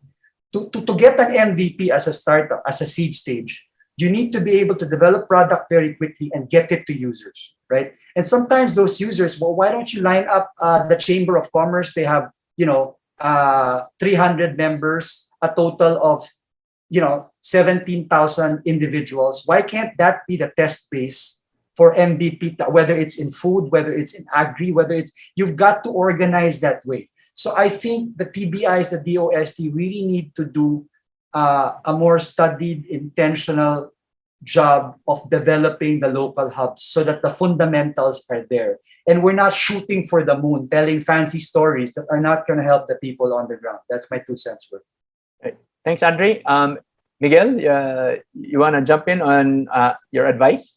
To get an MVP as a startup, as a seed stage, you need to be able to develop product very quickly and get it to users, right? And sometimes those users, well, why don't you line up the Chamber of Commerce? They have, 300 members, a total of, 17,000 individuals. Why can't that be the test base for MVP, whether it's in food, whether it's in agri, you've got to organize that way. So I think the TBIs, the DOST really need to do a more studied, intentional job of developing the local hubs so that the fundamentals are there. And we're not shooting for the moon, telling fancy stories that are not going to help the people on the ground. That's my 2 cents worth. Right. Thanks, Andre. Miguel, you want to jump in on your advice?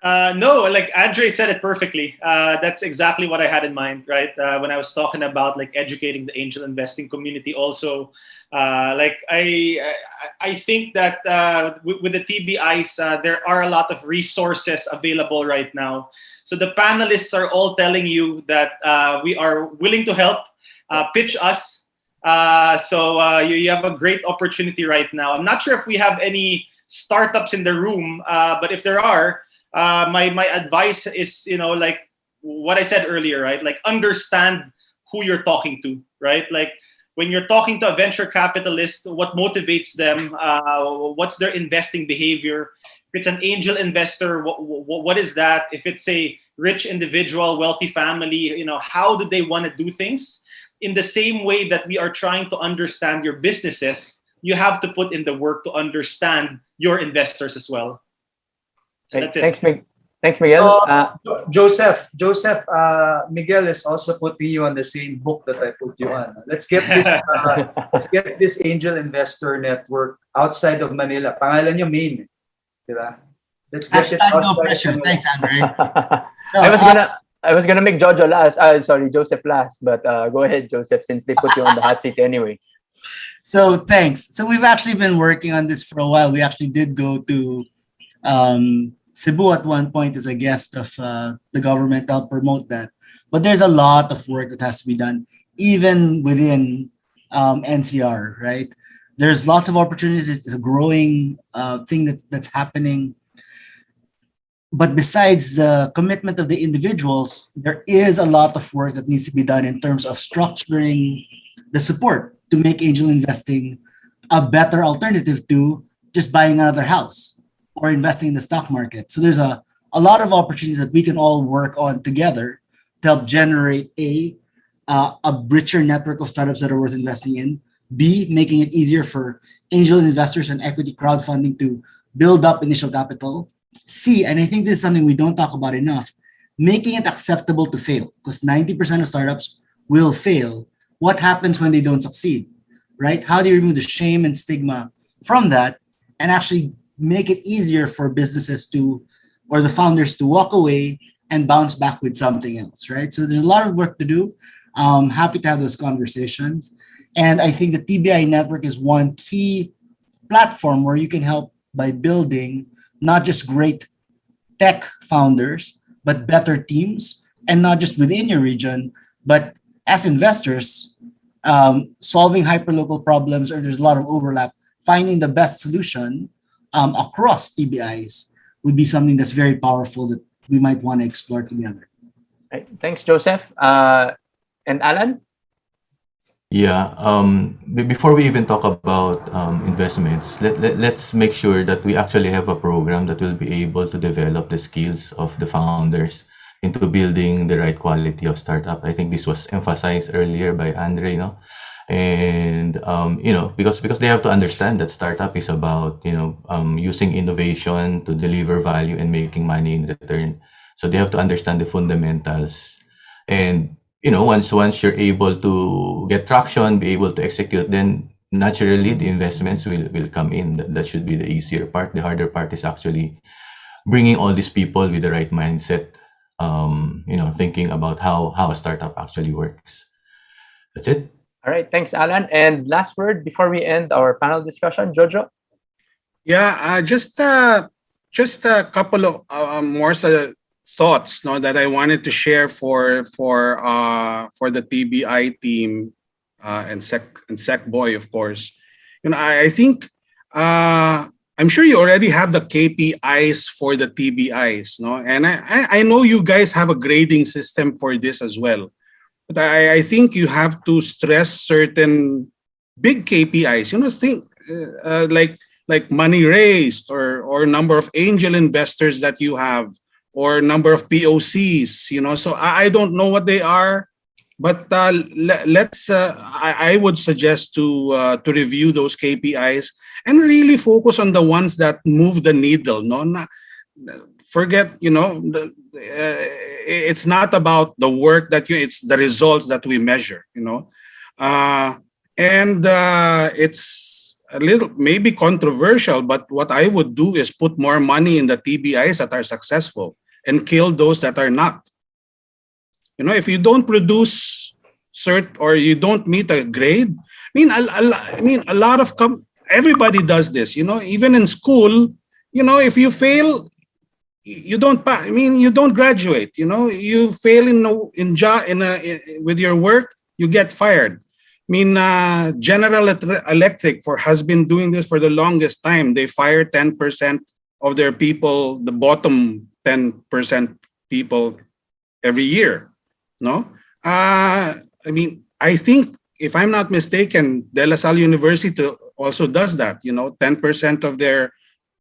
No, like Andre said it perfectly. That's exactly what I had in mind, right? When I was talking about like educating the angel investing community, also, like I think that with the TBIs, there are a lot of resources available right now. So the panelists are all telling you that we are willing to help. Pitch us. So you have a great opportunity right now. I'm not sure if we have any startups in the room, but if there are, my advice is, like what I said earlier, right? Like understand who you're talking to, right? Like when you're talking to a venture capitalist, what motivates them? What's their investing behavior? If it's an angel investor, what is that? If it's a rich individual, wealthy family, how do they want to do things? In the same way that we are trying to understand your businesses, you have to put in the work to understand your investors as well. So that's it. Thanks, Miguel. Joseph, Miguel is also putting you on the same book that I put you on. Let's get this angel investor network outside of Manila. Pangalan niyo Maine, diba? Let's get it outside. No pressure. Thanks, Andre. I was gonna make Jojo last. Sorry, Joseph last. But go ahead, Joseph, since they put you on the hot seat anyway. So thanks. So we've actually been working on this for a while. We actually did go to Cebu at one point as a guest of the government to help promote that. But there's a lot of work that has to be done, even within NCR, right? There's lots of opportunities. It's a growing thing that's happening. But besides the commitment of the individuals, there is a lot of work that needs to be done in terms of structuring the support to make angel investing a better alternative to just buying another house or investing in the stock market. So there's a lot of opportunities that we can all work on together to help generate a richer network of startups that are worth investing in. B, making it easier for angel investors and equity crowdfunding to build up initial capital. C, and I think this is something we don't talk about enough, making it acceptable to fail, because 90% of startups will fail. What happens when they don't succeed, right? How do you remove the shame and stigma from that and actually make it easier for businesses or the founders to walk away and bounce back with something else, right? So there's a lot of work to do. Happy to have those conversations. And I think the TBI network is one key platform where you can help by building not just great tech founders, but better teams, and not just within your region, but as investors, solving hyperlocal problems, or there's a lot of overlap, finding the best solution across TBIs would be something that's very powerful that we might want to explore together. Right. Thanks, Joseph. And Alan? Yeah. Before we even talk about investments, let's make sure that we actually have a program that will be able to develop the skills of the founders into building the right quality of startup. I think this was emphasized earlier by Andre, and because they have to understand that startup is about using innovation to deliver value and making money in return. So they have to understand the fundamentals, and once you're able to get traction, be able to execute, then naturally the investments will come in. That should be the easier part. The harder part is actually bringing all these people with the right mindset, thinking about how a startup actually works. That's it. All right, thanks, Alan. And last word before we end our panel discussion, Jojo. Yeah, just a couple of more thoughts that I wanted to share for the TBI team and Sec Boy, of course. I think I'm sure you already have the KPIs for the TBIs, and I know you guys have a grading system for this as well. But I think you have to stress certain big KPIs. Think like money raised or number of angel investors that you have, or number of POCs. So I don't know what they are. But let's. I would suggest to review those KPIs and really focus on the ones that move the needle. No, not, forget. It's not about the work that you. It's the results that we measure. Uh, and it's a little maybe controversial, but what I would do is put more money in the TBIs that are successful and kill those that are not. If you don't produce cert or you don't meet a grade, I mean, a lot of everybody does this. Even in school, if you fail, you don't pass. I mean, you don't graduate. You fail with your work, you get fired. I mean, General Electric has been doing this for the longest time. They fire 10% of their people, the bottom 10% people every year. No, I mean, I think if I'm not mistaken, De La Salle University also does that. 10% of their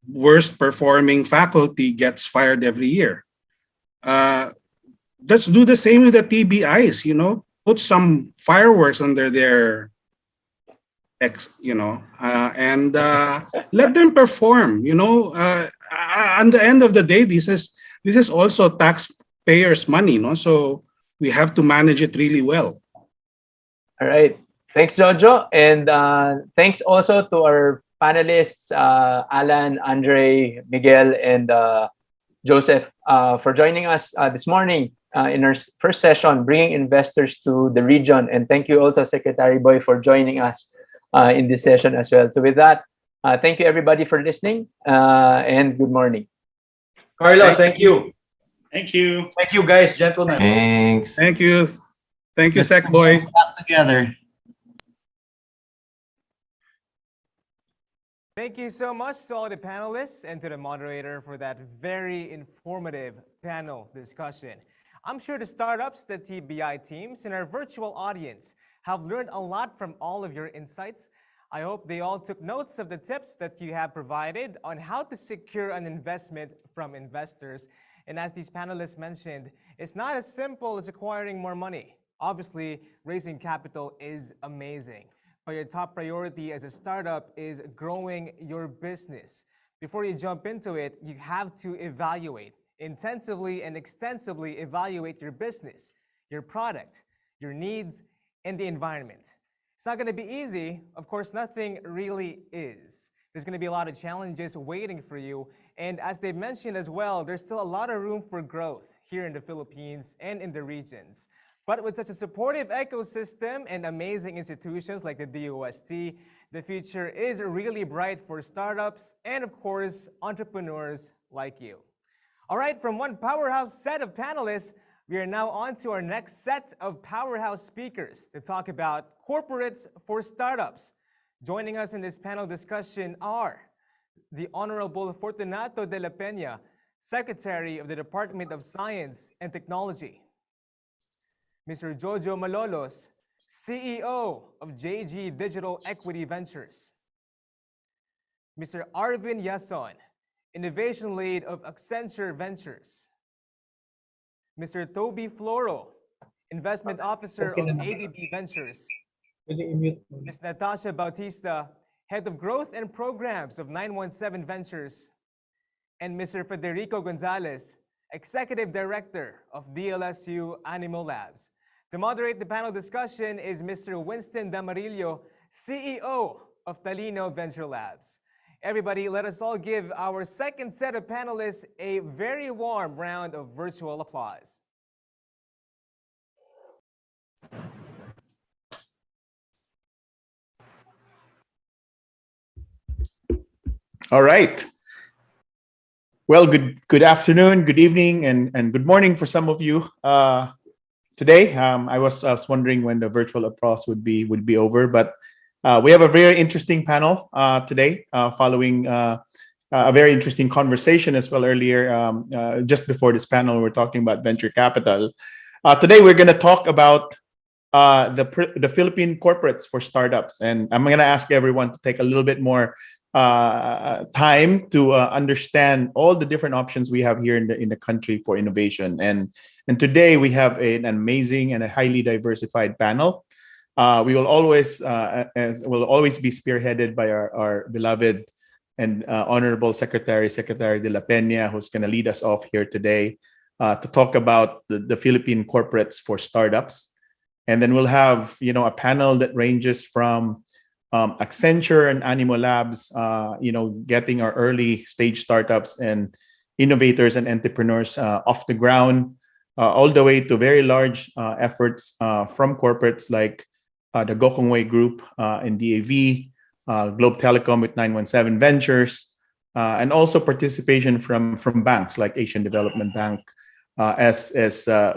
worst performing faculty gets fired every year. Let's do the same with the TBIs. Put some fireworks under their and let them perform. At the end of the day, this is also taxpayers' money. So we have to manage it really well. All right. Thanks, Jojo. And thanks also to our panelists, Alan, Andre, Miguel, and Joseph, for joining us this morning in our first session, bringing investors to the region. And thank you also, Secretary Boy, for joining us in this session as well. So with that, thank you, everybody, for listening, and good morning. Carlo, thank you. Thank you. Thank you, guys, gentlemen. Thanks. Thank you. Thank you, Sec Boy. Back together. Thank you so much to all the panelists and to the moderator for that very informative panel discussion. I'm sure the startups, the TBI teams, and our virtual audience have learned a lot from all of your insights. I hope they all took notes of the tips that you have provided on how to secure an investment from investors. And as these panelists mentioned, it's not as simple as acquiring more money. Obviously, raising capital is amazing, but your top priority as a startup is growing your business. Before you jump into it, you have to evaluate, intensively and extensively evaluate your business, your product, your needs, and the environment. It's not gonna be easy. Of course, nothing really is. There's gonna be a lot of challenges waiting for you. And as they mentioned as well, there's still a lot of room for growth here in the Philippines and in the regions. But with such a supportive ecosystem and amazing institutions like the DOST, the future is really bright for startups and, of course, entrepreneurs like you. All right, from one powerhouse set of panelists, we are now on to our next set of powerhouse speakers to talk about corporates for startups. Joining us in this panel discussion are the Honorable Fortunato de la Peña, Secretary of the Department of Science and Technology. Mr. Jojo Malolos, CEO of JG Digital Equity Ventures. Mr. Arvin Yason, Innovation Lead of Accenture Ventures. Mr. Toby Floro, Investment Officer of ADB Ventures. Ms. Natasha Bautista, Head of Growth and Programs of 917 Ventures. And Mr. Federico Gonzalez, Executive Director of DLSU Animal Labs. To moderate the panel discussion is Mr. Winston Damarillo, CEO of Talino Venture Labs. Everybody, let us all give our second set of panelists a very warm round of virtual applause. All right. Well, good afternoon, good evening, and good morning for some of you. Today, I was wondering when the virtual applause would be over, but we have a very interesting panel today, following a very interesting conversation as well earlier. Just before this panel, we're talking about venture capital. Today, we're going to talk about the Philippine corporates for startups, and I'm going to ask everyone to take a little bit more time to understand all the different options we have here in the country for innovation. And today we have an amazing and a highly diversified panel. We will always be spearheaded by our beloved and honorable Secretary de la Peña, who's going to lead us off here today to talk about the Philippine corporates for startups. And then we'll have, a panel that ranges from Accenture and Animo Labs, getting our early stage startups and innovators and entrepreneurs off the ground, all the way to very large efforts from corporates like the Gokongwei Group in DAV, Globe Telecom with 917 Ventures, and also participation from banks like Asian Development Bank, as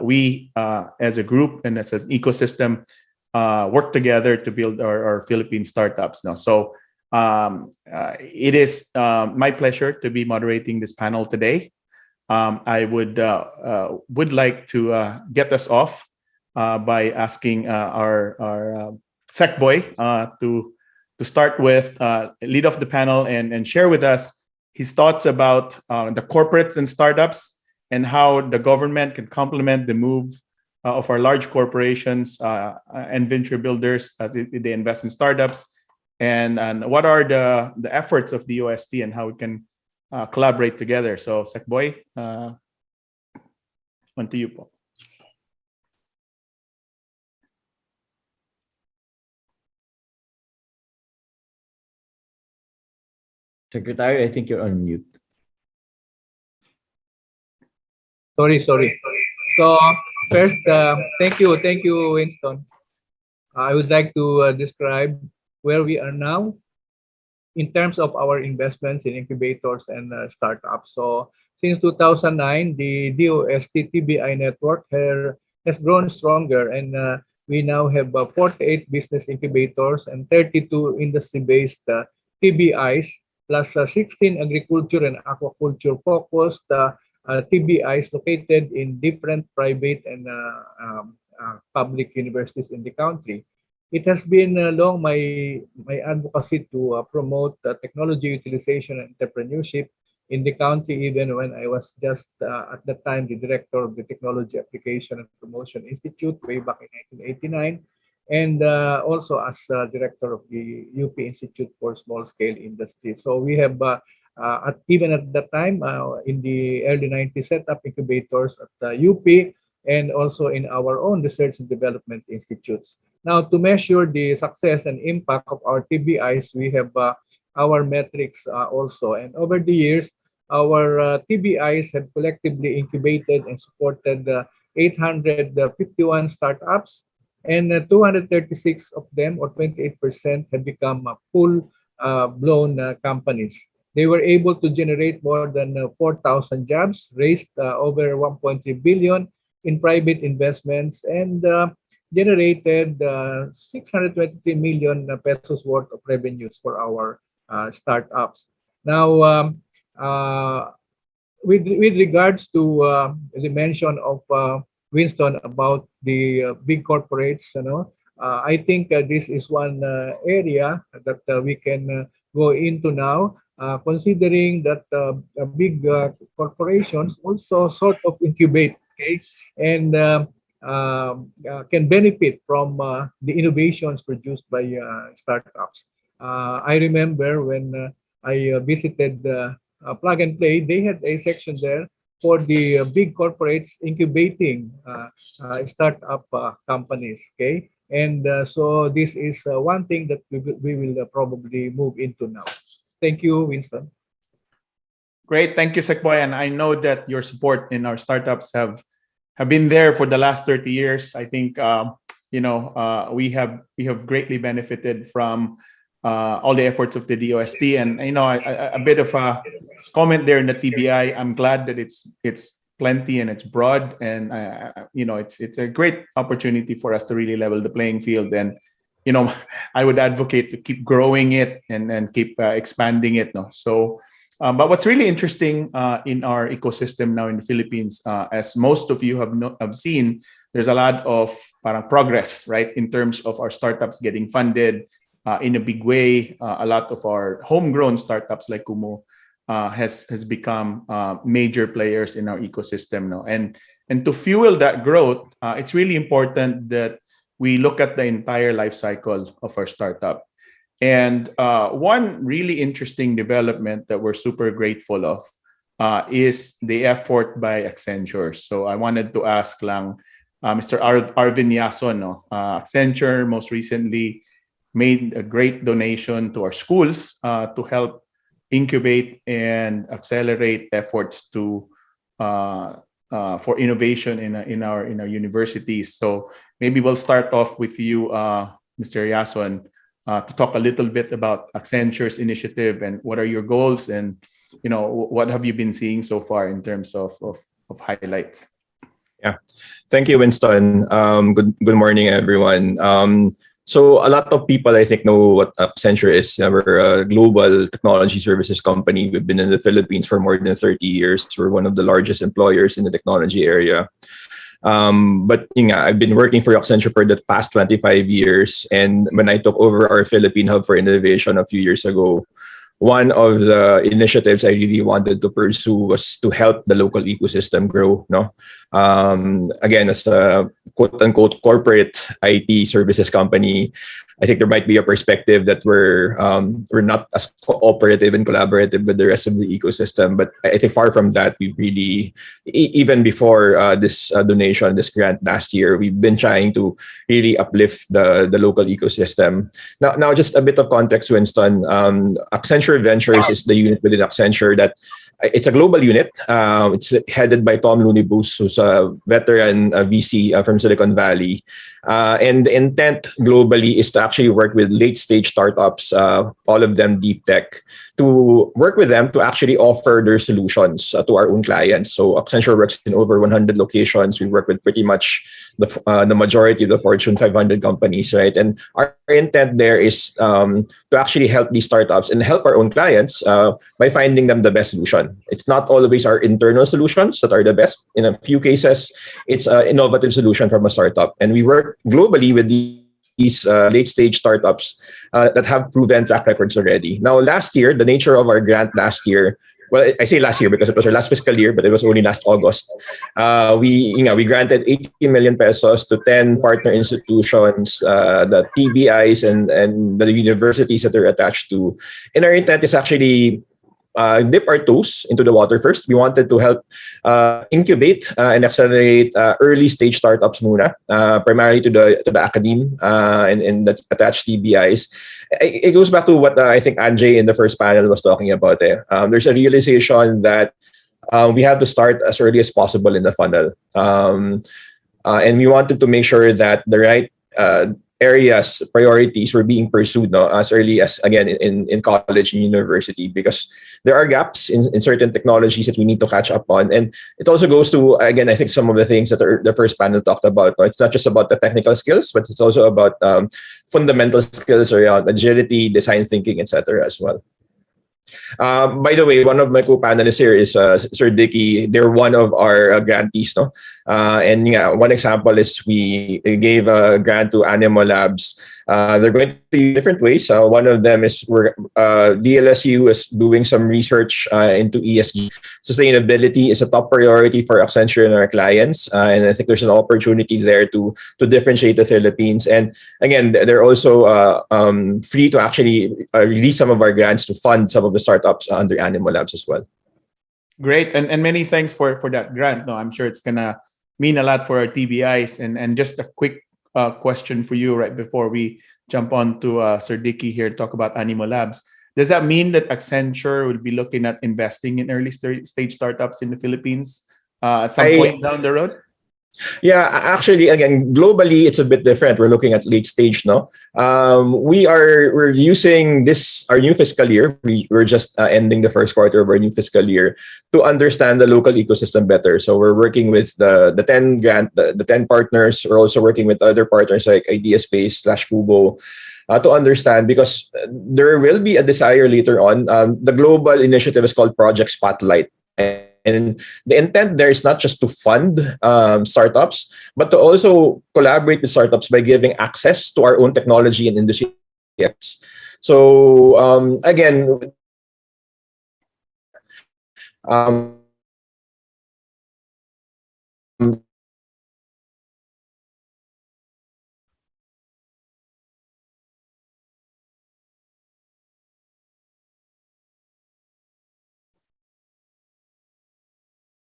we as a group and as an ecosystem work together to build our Philippine startups now. So it is my pleasure to be moderating this panel today. I would like to get us off by asking our Sec Boy to start with, lead off the panel and share with us his thoughts about the corporates and startups and how the government can complement the move of our large corporations and venture builders as they invest in startups, and what are the efforts of the OST and how we can collaborate together. So, Sec Boy, on to you, Paul. Secretary, I think you're on mute. Sorry. So first, thank you, Winston. I would like to describe where we are now in terms of our investments in incubators and startups. So since 2009, the DOST TBI network has grown stronger, and we now have 48 business incubators and 32 industry-based TBIs, plus 16 agriculture and aquaculture focused TBIs located in different private and public universities in the country. It has been long my advocacy to promote technology utilization and entrepreneurship in the country, even when I was just at that time the director of the Technology Application and Promotion Institute way back in 1989, and also as director of the UP Institute for Small Scale Industry. So we have even at that time in the early 90s set up incubators at UP and also in our own research and development institutes. Now, to measure the success and impact of our TBIs, we have our metrics also. And over the years, our TBIs have collectively incubated and supported 851 startups, and 236 of them, or 28%, have become full-blown companies. They were able to generate more than 4,000 jobs, raised over 1.3 billion in private investments, and generated 623 million pesos worth of revenues for our startups. Now, with regards to the mention of Winston about the big corporates, I think this is one area that we can go into now, considering that big corporations also sort of incubate, okay, and can benefit from the innovations produced by startups. I remember when I visited Plug and Play, they had a section there for the big corporates incubating startup companies, okay? And so this is one thing that we will probably move into now. Thank you, Winston. Great, thank you, Sekboy. And I know that your support in our startups have been there for the last 30 years. I think we have greatly benefited from all the efforts of the DOST, and a bit of a comment there in the TBI. I'm glad that it's plenty and it's broad, and it's a great opportunity for us to really level the playing field. And I would advocate to keep growing it and keep expanding it. No, so. But what's really interesting in our ecosystem now in the Philippines, as most of you have seen, there's a lot of progress, right, in terms of our startups getting funded, in a big way. A lot of our homegrown startups like Kumu has become major players in our ecosystem now. And to fuel that growth, it's really important that we look at the entire life cycle of our startup. And one really interesting development that we're super grateful of is the effort by Accenture. So I wanted to ask lang, Mr. Arvin Yason, no? Accenture most recently made a great donation to our schools to help incubate and accelerate efforts to for innovation in our universities. So maybe we'll start off with you, Mr. Yason, to talk a little bit about Accenture's initiative and what are your goals, and what have you been seeing so far in terms of highlights. Yeah, thank you, Winston. Good morning, everyone. So a lot of people, I think, know what Accenture is. We're a global technology services company. We've been in the Philippines for more than 30 years. We're one of the largest employers in the technology area. But I've been working for Accenture for the past 25 years. And when I took over our Philippine Hub for Innovation a few years ago, one of the initiatives I really wanted to pursue was to help the local ecosystem grow. No, again, as a quote unquote corporate IT services company, I think there might be a perspective that we're not as cooperative and collaborative with the rest of the ecosystem. But I think far from that, we really, even before this donation, this grant last year, we've been trying to really uplift the local ecosystem. Now, just a bit of context, Winston. Accenture Ventures is the unit within Accenture that it's a global unit. It's headed by Tom Looney-Booth, who's a veteran VC from Silicon Valley. And the intent globally is to actually work with late-stage startups, all of them deep tech, to work with them to actually offer their solutions to our own clients. So Accenture works in over 100 locations. We work with pretty much the majority of the Fortune 500 companies, right? And our intent there is to actually help these startups and help our own clients by finding them the best solution. It's not always our internal solutions that are the best. In a few cases, it's an innovative solution from a startup. And we work globally with these late-stage startups that have proven track records already. Now, last year, the nature of our grant last year, well, I say last year because it was our last fiscal year, but it was only last August. We granted 80 million pesos to 10 partner institutions, the TBIs and the universities that they're attached to. And our intent is actually dip our toes into the water first. We wanted to help incubate and accelerate early stage startups muna, primarily to the academe and the attached TBIs. It goes back to what I think Anjay in the first panel was talking about there. There's a realization that we have to start as early as possible in the funnel. And we wanted to make sure that the right areas, priorities were being pursued as early as, again, in college and university, because there are gaps in certain technologies that we need to catch up on. And it also goes to, again, I think some of the things that the first panel talked about. It's not just about the technical skills, but it's also about fundamental skills around agility, design thinking, etc. as well. By the way, one of my co-panelists here is Sir Dicky. They're one of our grantees, no? And one example is we gave a grant to Animal Labs. They're going to use different ways. One of them is DLSU is doing some research into ESG. Sustainability is a top priority for Accenture and our clients. And I think there's an opportunity there to differentiate the Philippines. And again, they're also free to actually release some of our grants to fund some of the startups under Animal Labs as well. Great. And many thanks for that grant. No, I'm sure it's going to mean a lot for our TBIs. And just a quick question for you right before we jump on to Sir Dicky here to talk about Animal Labs. Does that mean that Accenture will be looking at investing in early stage startups in the Philippines at some point down the road? Yeah, actually, again, globally, it's a bit different. We're looking at late stage now. We're using our new fiscal year. We're just ending the first quarter of our new fiscal year to understand the local ecosystem better. So we're working with the 10 the 10 partners. We're also working with other partners like Ideaspace / Kubo to understand, because there will be a desire later on. The global initiative is called Project Spotlight. And the intent there is not just to fund startups, but to also collaborate with startups by giving access to our own technology and industry apps. So again,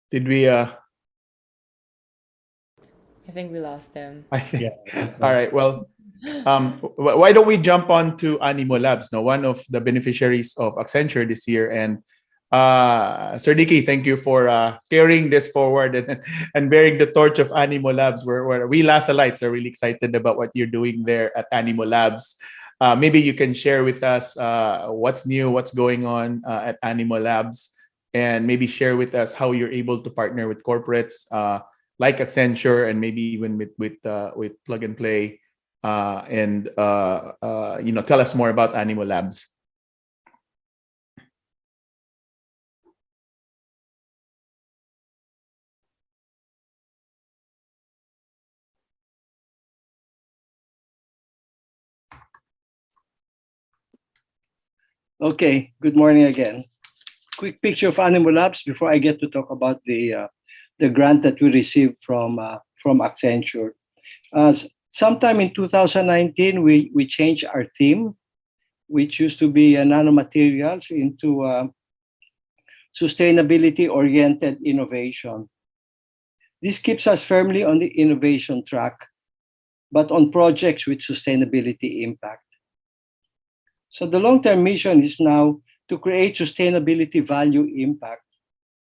Did we I think we lost them. Yeah, all right. Well, why don't we jump on to Animo Labs, no, one of the beneficiaries of Accenture this year. And Sir Dicky, thank you for carrying this forward and bearing the torch of Animo Labs, where we Lasalites are really excited about what you're doing there at Animo Labs. Maybe you can share with us what's new, what's going on at Animo Labs, and maybe share with us how you're able to partner with corporates like Accenture, and maybe even with Plug and Play, and tell us more about Animo Labs. Okay, good morning again. Quick picture of Animo Labs before I get to talk about the grant that we received from Accenture. Sometime in 2019, we changed our theme, which used to be nanomaterials, into sustainability-oriented innovation. This keeps us firmly on the innovation track, but on projects with sustainability impact. So the long-term mission is now to create sustainability value impact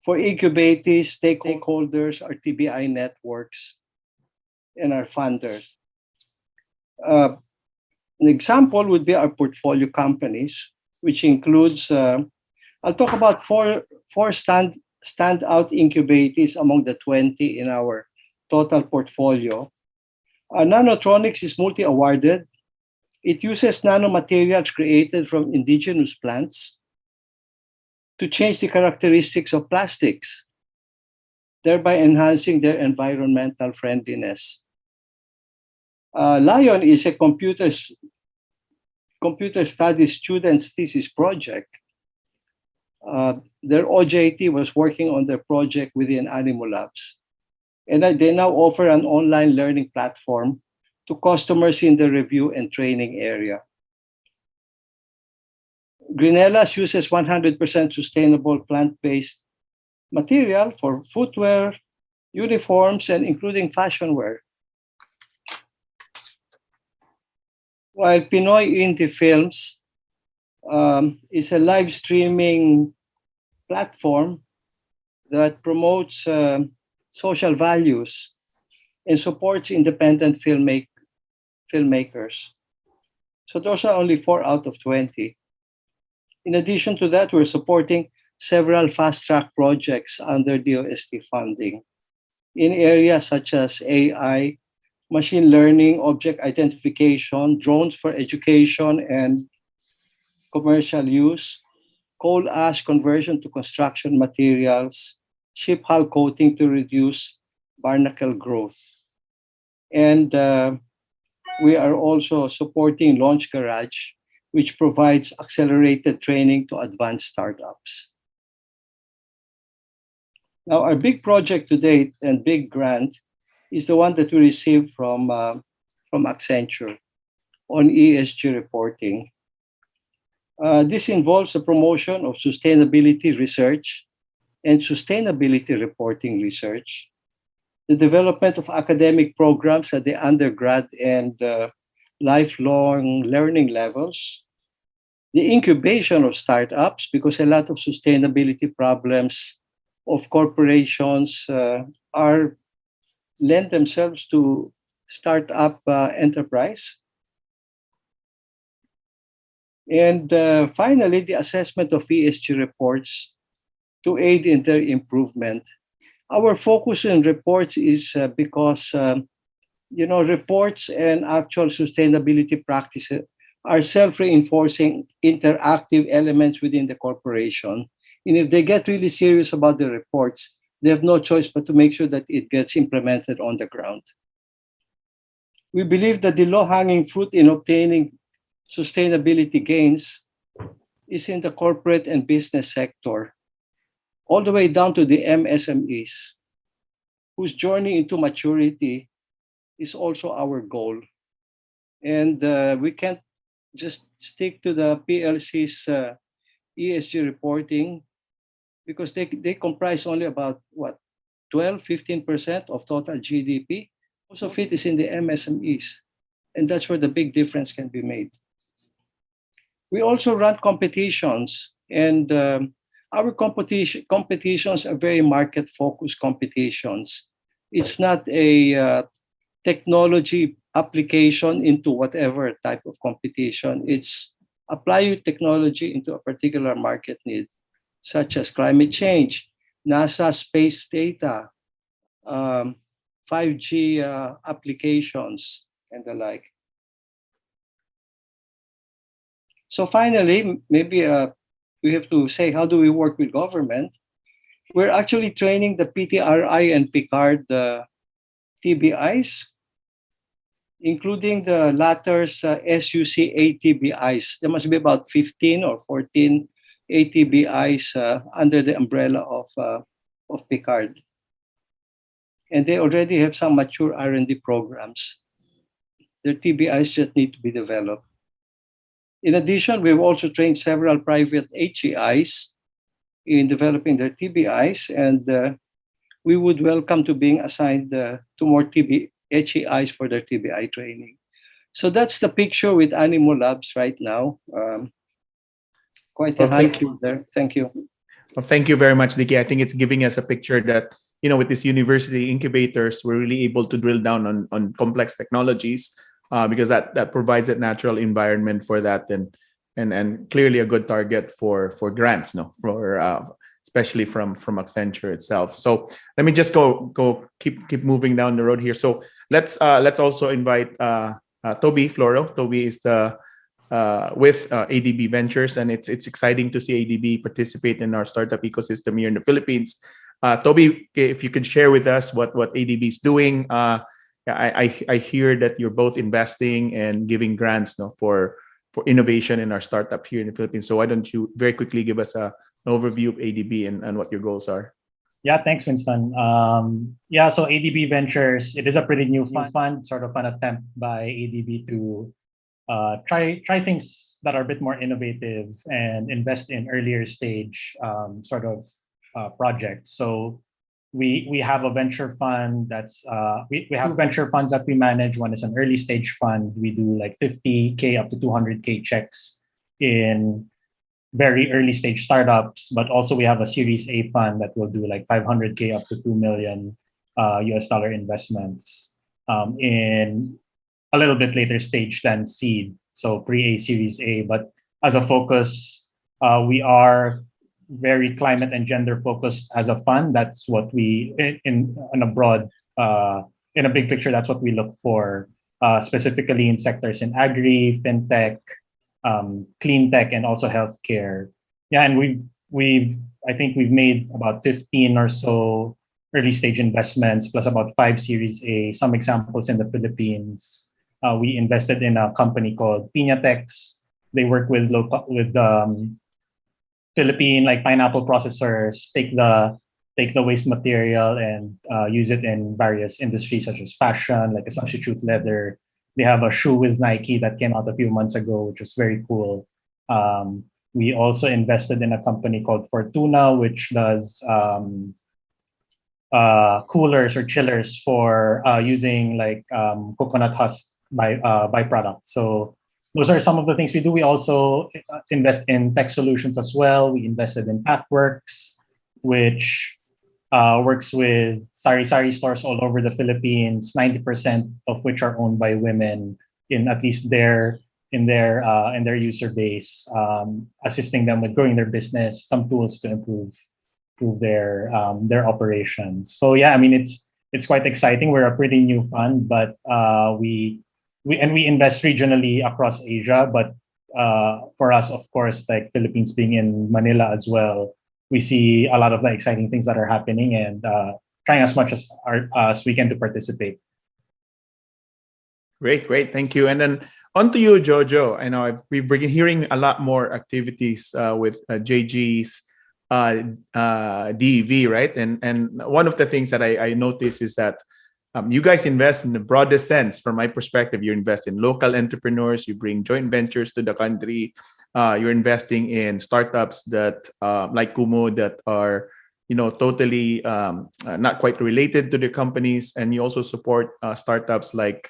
for incubators, stakeholders, our TBI networks, and our funders. An example would be our portfolio companies, which includes, I'll talk about four standout incubators among the 20 in our total portfolio. Nanotronics is multi-awarded. It uses nanomaterials created from indigenous plants to change the characteristics of plastics, thereby enhancing their environmental friendliness. Lion is a computer studies students' thesis project. Their OJT was working on their project within Animo Labs. And they now offer an online learning platform to customers in the review and training area. Greenellas uses 100% sustainable plant-based material for footwear, uniforms, and including fashion wear. While Pinoy Indie Films is a live streaming platform that promotes social values and supports independent filmmakers. So those are only 4 out of 20. In addition to that, we're supporting several fast-track projects under DOST funding in areas such as AI, machine learning, object identification, drones for education and commercial use, coal ash conversion to construction materials, ship hull coating to reduce barnacle growth. And we are also supporting Launch Garage, which provides accelerated training to advanced startups. Now, our big project to date and big grant is the one that we received from Accenture on ESG reporting. This involves the promotion of sustainability research and sustainability reporting research, the development of academic programs at the undergrad and lifelong learning levels, the incubation of startups, because a lot of sustainability problems of corporations lend themselves to startup enterprise. And finally, the assessment of ESG reports to aid in their improvement. Our focus in reports is because reports and actual sustainability practices are self-reinforcing interactive elements within the corporation. And if they get really serious about the reports, they have no choice but to make sure that it gets implemented on the ground. We believe that the low-hanging fruit in obtaining sustainability gains is in the corporate and business sector, all the way down to the MSMEs, whose journey into maturity is also our goal. And we can't just stick to the PLC's ESG reporting because they comprise only about what, 12-15% of total GDP. Most of it is in the MSMEs. And that's where the big difference can be made. We also run competitions, and our competitions are very market-focused competitions. It's not a technology application into whatever type of competition. It's apply your technology into a particular market need, such as climate change, NASA space data, 5G applications, and the like. So finally, maybe we have to say, how do we work with government? We're actually training the PTRI and PICARD TBIs, including the latter's SUC ATBIs. There must be about 15 or 14 ATBIs under the umbrella of PICARD. And they already have some mature R&D programs. Their TBIs just need to be developed. In addition, we've also trained several private HEIs in developing their TBIs, and we would welcome to being assigned to more HEIs for their TBI training. So that's the picture with Animo Labs right now. Quite a handful there. Thank you. Well, thank you very much, Dicky. I think it's giving us a picture that, with these university incubators, we're really able to drill down on complex technologies because that provides a natural environment for that and clearly a good target for grants, especially from Accenture itself. So let me just keep moving down the road here. So let's also invite Toby Floro. Toby is with ADB Ventures, and it's exciting to see ADB participate in our startup ecosystem here in the Philippines. Toby, if you could share with us what ADB is doing. I hear that you're both investing and giving grants for innovation in our startup here in the Philippines. So why don't you very quickly give us an overview of ADB and what your goals are? Yeah, thanks, Winston. So ADB Ventures, it is a pretty new fund, sort of an attempt by ADB to try things that are a bit more innovative and invest in earlier stage projects. So we have a venture fund that's we have venture funds that we manage. One is an early stage fund. We do like 50K up to 200K checks in very early stage startups, but also we have a Series A fund that will do like 500K up to $2 million US dollar investments in a little bit later stage than seed, so pre-A, Series A. But as a focus, we are very climate and gender focused as a fund. That's what we, in a big picture, that's what we look for, specifically in sectors in agri, fintech, clean tech, and also healthcare. Yeah, and I think we've made about 15 or so early stage investments, plus about 5 Series A. Some examples in the Philippines. We invested in a company called Piñatex. They work with Philippine pineapple processors, take the waste material and use it in various industries such as fashion, like a substitute leather. They have a shoe with Nike that came out a few months ago, which was very cool. We also invested in a company called Fortuna, which does coolers or chillers for using coconut husk byproducts. So those are some of the things we do. We also invest in tech solutions as well. We invested in Packworks, which works with sari-sari stores all over the Philippines, 90% of which are owned by women in at least their user base, assisting them with growing their business, some tools to improve their operations. So yeah, I mean it's quite exciting. We're a pretty new fund, but we invest regionally across Asia. But for us, of course, like Philippines being in Manila as well, we see a lot of the exciting things that are happening and trying as much as we can to participate. Great, great. Thank you. And then on to you, Jojo. I know we've been hearing a lot more activities with JG's DEV, right? And one of the things that I noticed is that you guys invest in the broadest sense. From my perspective, you invest in local entrepreneurs, you bring joint ventures to the country, you're investing in startups that like Kumu that are totally not quite related to the companies, and you also support startups like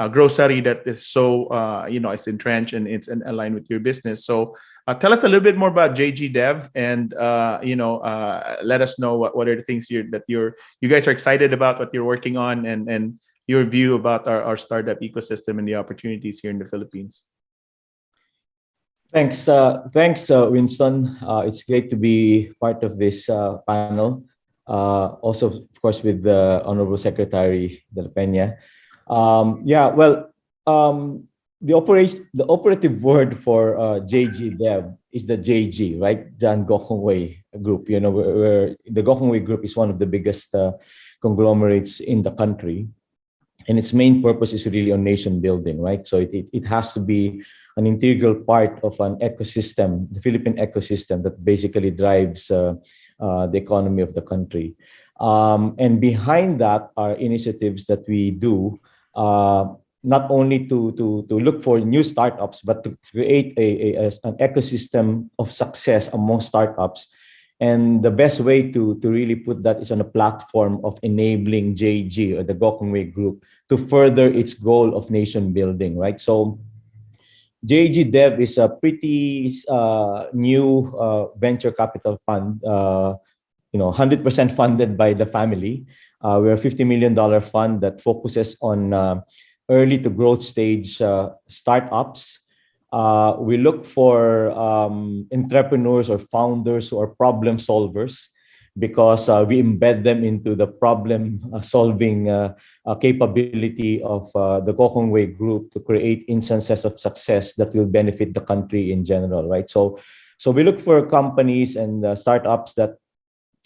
grocery that is so it's entrenched and it's aligned with your business. So tell us a little bit more about JG Dev, and let us know what are the things that you guys are excited about, what you're working on, and your view about our startup ecosystem and the opportunities here in the Philippines. Thanks, Winston. It's great to be part of this panel. Also, of course, with the Honorable Secretary De La Peña. The operative word for JG Dev is the JG, right? John Gokongwei Group. Where the Gokongwei Group is one of the biggest conglomerates in the country, and its main purpose is really on nation building, right? So it has to be an integral part of an ecosystem, the Philippine ecosystem that basically drives the economy of the country. And behind that are initiatives that we do, not only to look for new startups, but to create an ecosystem of success among startups. And the best way to really put that is on a platform of enabling JG, or the Gokongwei Group, to further its goal of nation building, right? So JG Dev is a pretty new venture capital fund, 100% funded by the family. We're a $50 million fund that focuses on early to growth stage startups. We look for entrepreneurs or founders who are problem solvers, because we embed them into the problem solving capability of the Gokongwei Group to create instances of success that will benefit the country in general, right? So we look for companies and startups that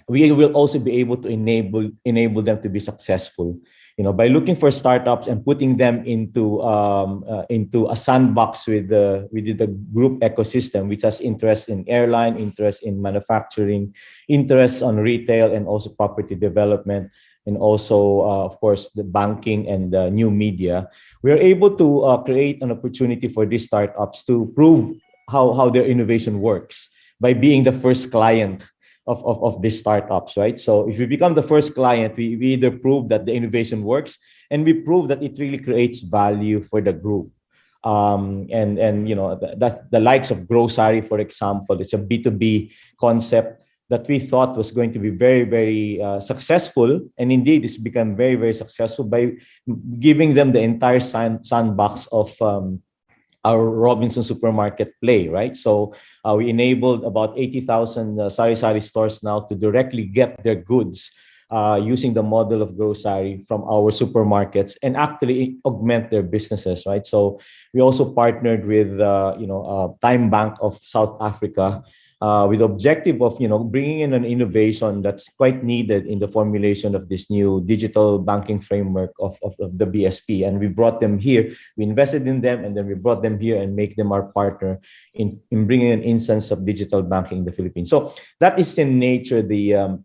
we will also be able to enable them to be successful. By looking for startups and putting them into a sandbox within the group ecosystem, which has interest in airline, interest in manufacturing, interest on retail, and also property development, and also, of course, the banking and new media. We are able to create an opportunity for these startups to prove how their innovation works by being the first client of these startups, right? So if we become the first client, we either prove that the innovation works, and we prove that it really creates value for the group. That the likes of grocery, for example, it's a B2B concept that we thought was going to be very, very successful, and indeed it's become very, very successful by giving them the entire sandbox of our Robinson supermarket play, right? So we enabled about 80,000 sari-sari stores now to directly get their goods using the model of grocery from our supermarkets and actually augment their businesses, right? So we also partnered with Time Bank of South Africa with the objective of bringing in an innovation that's quite needed in the formulation of this new digital banking framework of the BSP. And we brought them here, we invested in them, and then we brought them here and make them our partner in bringing an instance of digital banking in the Philippines. So that is in nature the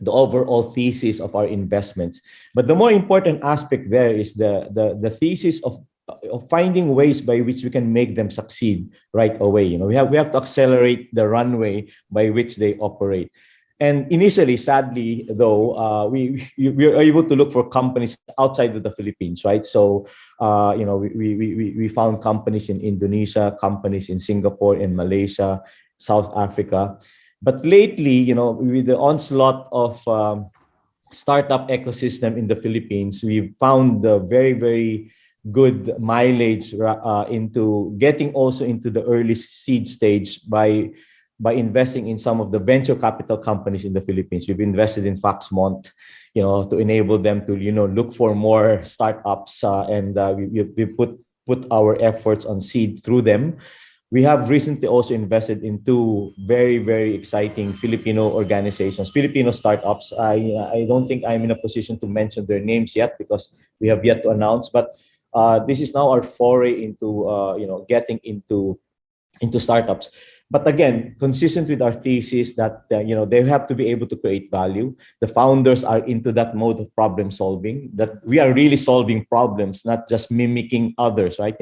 overall thesis of our investments. But the more important aspect there is the thesis of finding ways by which we can make them succeed right away. We have to accelerate the runway by which they operate. And initially, sadly, though, we are able to look for companies outside of the Philippines, right? So, we found companies in Indonesia, companies in Singapore, in Malaysia, South Africa. But lately, with the onslaught of startup ecosystem in the Philippines, we found the very, very good mileage into getting also into the early seed stage by investing in some of the venture capital companies in the Philippines. We've invested in Foxmont, to enable them to, look for more startups, and we put our efforts on seed through them. We have recently also invested in two very, very exciting Filipino organizations, Filipino startups. I don't think I'm in a position to mention their names yet because we have yet to announce, but This is now our foray into getting into startups. But again, consistent with our thesis that they have to be able to create value. The founders are into that mode of problem solving. That we are really solving problems, not just mimicking others, right?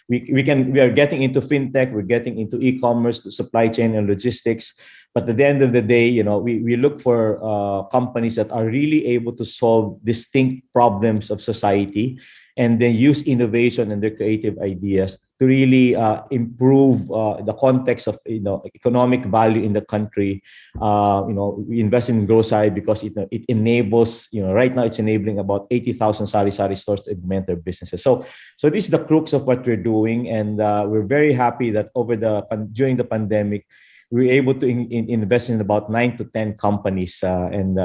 We are getting into fintech, we're getting into e-commerce, supply chain, and logistics. But at the end of the day, we look for companies that are really able to solve distinct problems of society, and then use innovation and their creative ideas to really improve the context of economic value in the country. We invest in Grocery because it enables, right now it's enabling about 80,000 sari-sari stores to augment their businesses. So this is the crux of what we're doing, and we're very happy that during the pandemic, we were able to invest in about 9 to 10 companies, and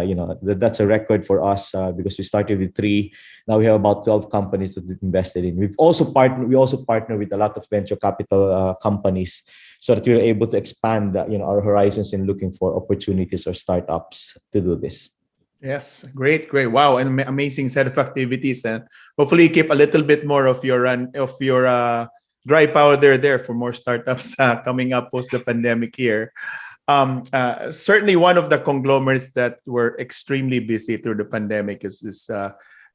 that's a record for us because we started with 3. Now we have about 12 companies that we invested in. We also partner with a lot of venture capital companies, so that we're able to expand our horizons in looking for opportunities or startups to do this. Yes, great. Wow, an amazing set of activities, and hopefully keep a little bit more of your dry powder there for more startups coming up post the pandemic here. Certainly, one of the conglomerates that were extremely busy through the pandemic is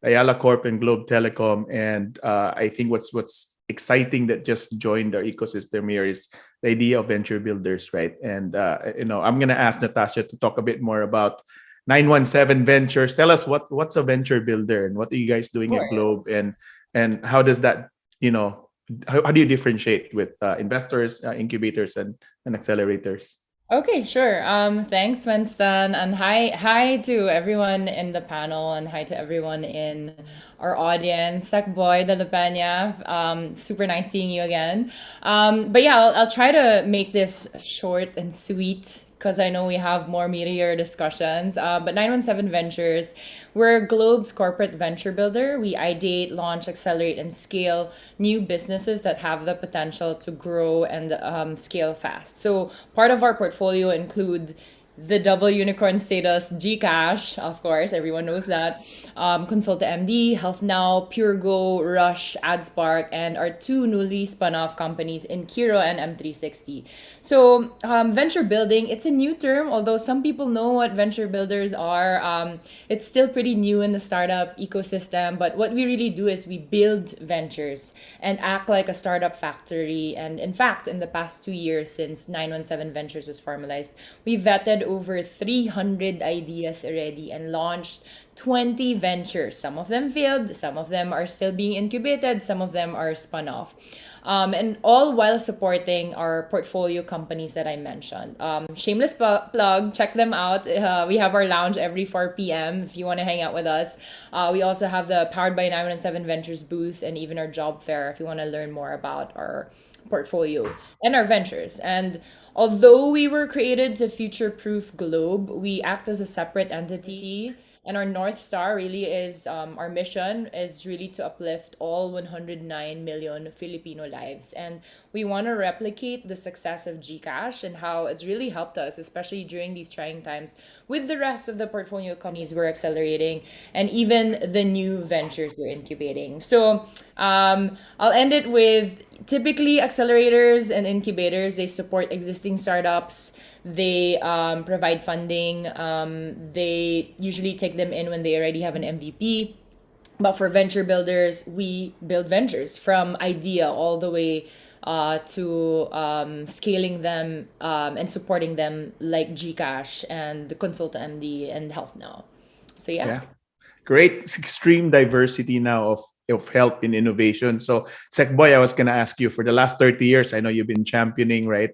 Ayala Corp and Globe Telecom, and I think what's exciting that just joined our ecosystem here is the idea of venture builders, right? And I'm gonna ask Natasha to talk a bit more about 917 Ventures. Tell us what's a venture builder and what are you guys doing at Globe, and how does that how do you differentiate with investors, incubators, and accelerators? Okay, sure. Thanks, Winston, and hi to everyone in the panel, and hi to everyone in our audience. Sec Boy de la Peña, super nice seeing you again. But yeah, I'll try to make this short and sweet, because I know we have more meatier discussions. But 917 Ventures, we're Globe's corporate venture builder. We ideate, launch, accelerate, and scale new businesses that have the potential to grow and scale fast. So part of our portfolio include the double unicorn status GCash, of course, everyone knows that. Consulta MD, Health Now, PureGo, Rush, AdSpark, and our 2 newly spun off companies, Inkiro and M360. So venture building, it's a new term, although some people know what venture builders are. It's still pretty new in the startup ecosystem, but what we really do is we build ventures and act like a startup factory. And in fact, in the past 2 years since 917 Ventures was formalized, we vetted over 300 ideas already and launched 20 ventures. Some of them failed, some of them are still being incubated, some of them are spun off. And all while supporting our portfolio companies that I mentioned. Shameless plug, check them out. We have our lounge every 4 p.m. if you want to hang out with us. We also have the Powered by 917 Ventures booth and even our job fair if you want to learn more about our portfolio and our ventures. And although we were created to future-proof Globe, we act as a separate entity. And our North Star really is, our mission is really to uplift all 109 million Filipino lives. And we want to replicate the success of GCash and how it's really helped us, especially during these trying times, with the rest of the portfolio companies we're accelerating and even the new ventures we're incubating. So I'll end it with, typically accelerators and incubators, they support existing startups. They provide funding. They usually take them in when they already have an MVP. But for venture builders, we build ventures from idea all the way to scaling them and supporting them, like GCash and the Consulta MD and Health Now. So yeah. Great extreme diversity now of help in innovation. So Sec Boy, I was gonna ask you, for the last 30 years, I know you've been championing, right?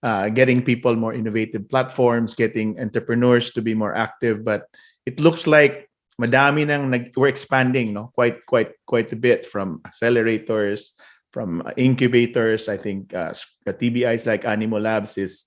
Getting people more innovative platforms, getting entrepreneurs to be more active, but it looks like we're expanding, no, quite a bit, from accelerators, from incubators. I think TBIs like Animo Labs is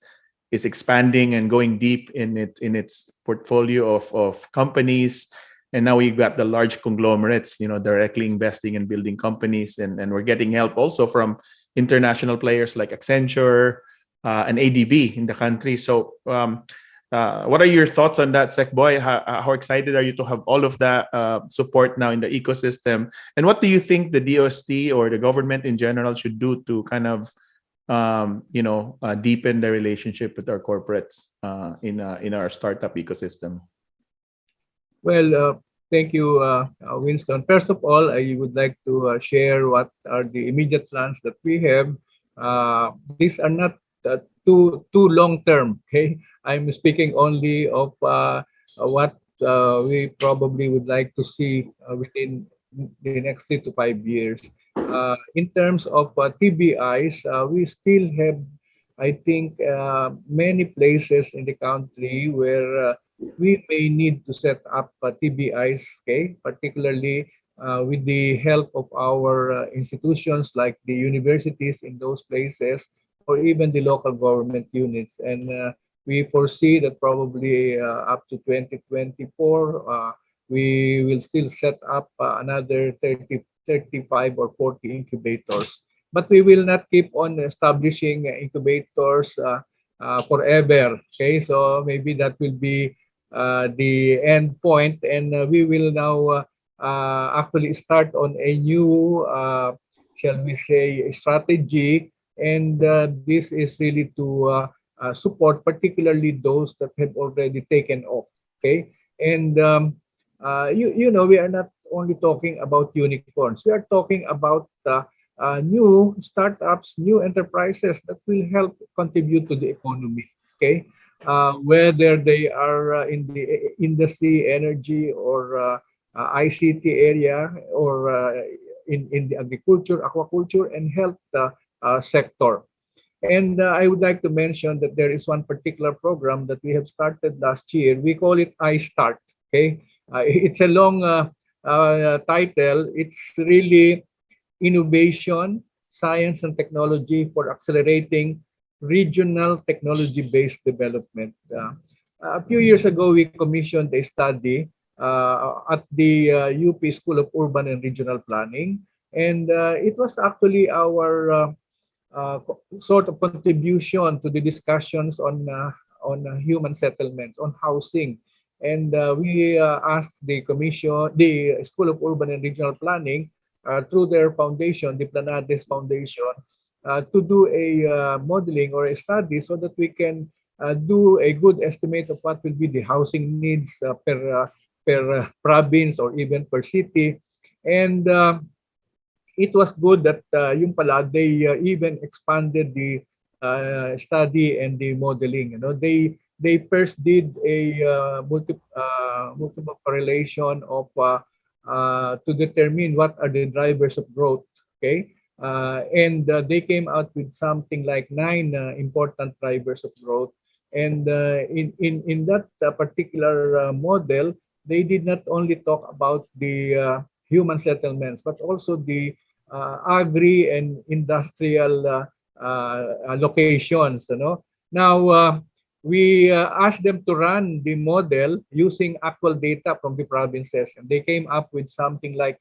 expanding and going deep in its portfolio of companies. And now we've got the large conglomerates, directly investing and building companies, and we're getting help also from international players like Accenture and ADB in the country. So What are your thoughts on that, Sec Boy? How excited are you to have all of that support now in the ecosystem? And what do you think the DOST or the government in general should do to kind of deepen the relationship with our corporates in our startup ecosystem? Well, thank you, Winston. First of all, I would like to share what are the immediate plans that we have. These are not too long term. Okay, I'm speaking only of what we probably would like to see within the next 3 to 5 years. In terms of TBIs, we still have, I think, many places in the country where we may need to set up TBIs, okay, particularly with the help of our institutions like the universities in those places or even the local government units. And we foresee that probably up to 2024, we will still set up another 35 or 40 incubators. But we will not keep on establishing incubators forever. Okay, so maybe that will be the end point, and we will now actually start on a new, shall we say, strategy. And this is really to support particularly those that have already taken off. Okay, and you know, we are not only talking about unicorns. We are talking about new startups, new enterprises that will help contribute to the economy. Okay, whether they are in the industry, energy, or ICT area, or in the agriculture, aquaculture, and health sector. And I would like to mention that there is one particular program that we have started last year. We call it iStart. Okay, it's a long title. It's really innovation, science, and technology for accelerating regional technology-based development. A few years ago, we commissioned a study at the UP School of Urban and Regional Planning, and it was actually our sort of contribution to the discussions on human settlements, on housing. And we asked the commission, the School of Urban and Regional Planning, through their foundation, the Planades Foundation, to do a modeling or a study so that we can do a good estimate of what will be the housing needs per province or even per city. And it was good that yung pala, they even expanded the study and the modeling. You know, they first did a multiple correlation of to determine what are the drivers of growth. Okay, and they came out with something like 9 important drivers of growth. And in that particular model, they did not only talk about the human settlements, but also the agri and industrial locations. You know, now we asked them to run the model using actual data from the provinces, and they came up with something like,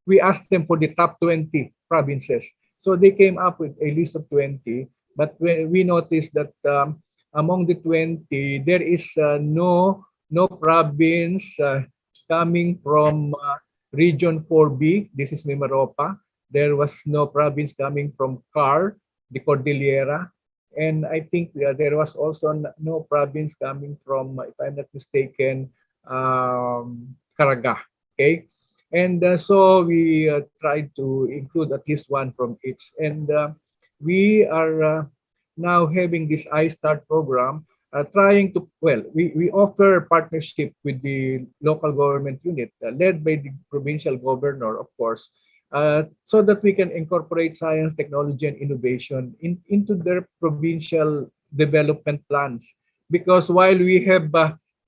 we asked them for the top 20 provinces. So they came up with a list of 20, but we noticed that among the 20, there is no province coming from Region 4B. This is Mimaropa. There was no province coming from CAR, the Cordillera. And I think there was also no province coming from, if I'm not mistaken, Caraga. Okay. And so we tried to include at least one from each. And we are now having this iStart program, trying to, well, we offer partnership with the local government unit, led by the provincial governor, of course, so that we can incorporate science, technology, and innovation into their provincial development plans. Because while we have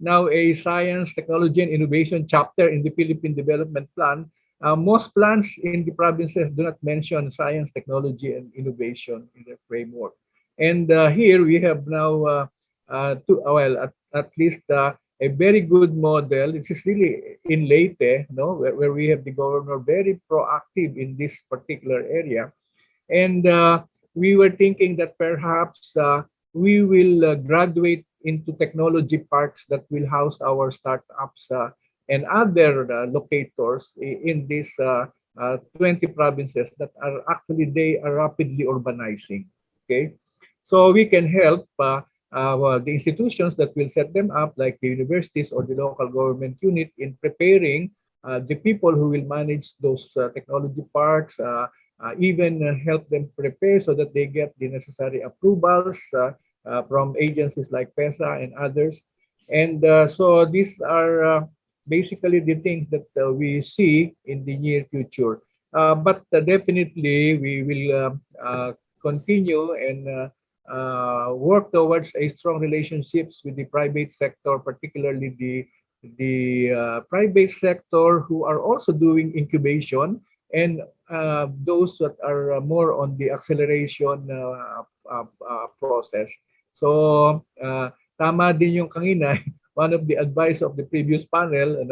now a science, technology, and innovation chapter in the Philippine Development Plan, most plans in the provinces do not mention science, technology, and innovation in their framework. And here we have now, at least a very good model. This is really in Leyte, no, where we have the governor very proactive in this particular area. And we were thinking that perhaps we will graduate into technology parks that will house our startups and other locators in these 20 provinces that are actually, they are rapidly urbanizing. Okay, so we can help the institutions that will set them up, like the universities or the local government unit, in preparing the people who will manage those technology parks, even help them prepare so that they get the necessary approvals from agencies like PESA and others. And so these are basically the things that we see in the near future. But definitely we will continue and work towards a strong relationships with the private sector, particularly the private sector who are also doing incubation, and those that are more on the acceleration process. So tama din yung kanina, one of the advice of the previous panel,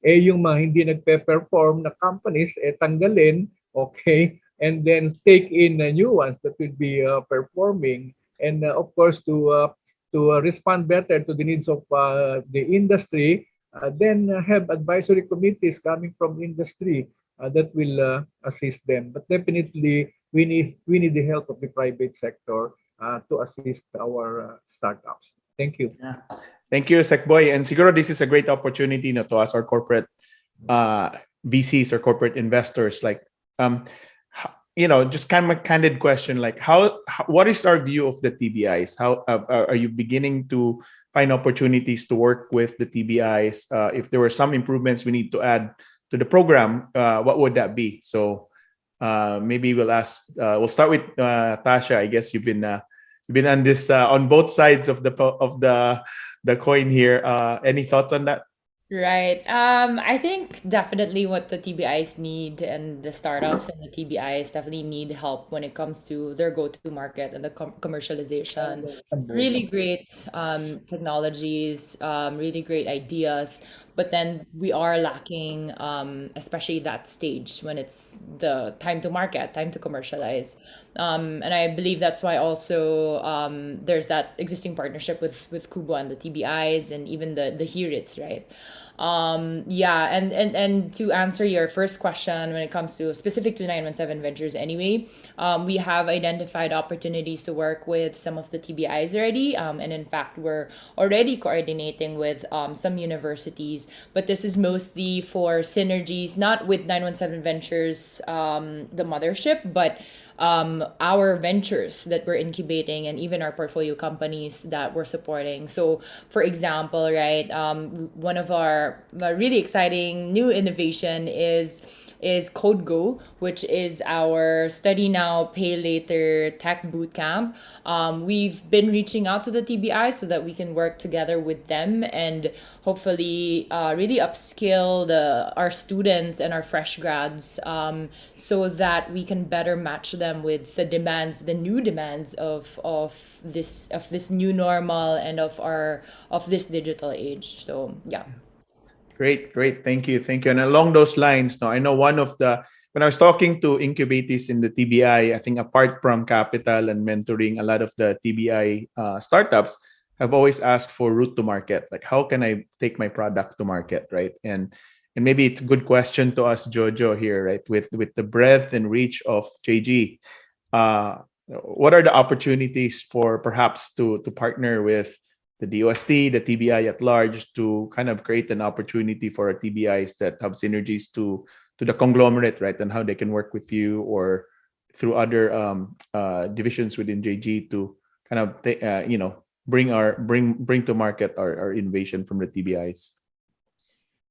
yung mga hindi nagpe-perform na companies, tanggalin, okay, and then take in new ones that will be performing, and of course to respond better to the needs of the industry, then have advisory committees coming from industry that will assist them. But definitely we need the help of the private sector to assist our startups. Thank you. Yeah. Thank you, Secboy. And siguro this is a great opportunity to ask our corporate VCs or corporate investors, like, just kind of a candid question, like what is our view of the TBIs? How are you beginning to find opportunities to work with the TBIs? If there were some improvements we need to add to the program, what would that be? So maybe we'll start with Tasha. I guess you've been on this on both sides of the coin here. Any thoughts on that? Right. I think definitely what the TBIs need, and the startups and the TBIs definitely need help when it comes to their go-to market and the commercialization. Really great technologies, really great ideas, but then we are lacking, especially that stage when it's the time to market, time to commercialize. And I believe that's why also there's that existing partnership with Kubo and the TBIs and even the HERITs, right? Yeah, and to answer your first question, when it comes to specific to 917 Ventures anyway, we have identified opportunities to work with some of the TBIs already, and in fact we're already coordinating with some universities, but this is mostly for synergies, not with 917 Ventures, the mothership, but our ventures that we're incubating, and even our portfolio companies that we're supporting. So for example, right, one of our really exciting new innovation is CodeGo, which is our study now, pay later tech bootcamp. We've been reaching out to the TBI so that we can work together with them and hopefully really upskill our students and our fresh grads, so that we can better match them with the new demands of this new normal and of this digital age. So yeah. Great. Thank you. And along those lines, I know when I was talking to incubators in the TBI, I think apart from capital and mentoring, a lot of the TBI startups have always asked for route to market. Like, how can I take my product to market, right? And maybe it's a good question to ask Jojo here, right? With the breadth and reach of JG, what are the opportunities for perhaps to partner with the DOST, the TBI at large, to kind of create an opportunity for our TBIs that have synergies to the conglomerate, right? And how they can work with you or through other divisions within JG to kind of bring to market our innovation from the TBIs.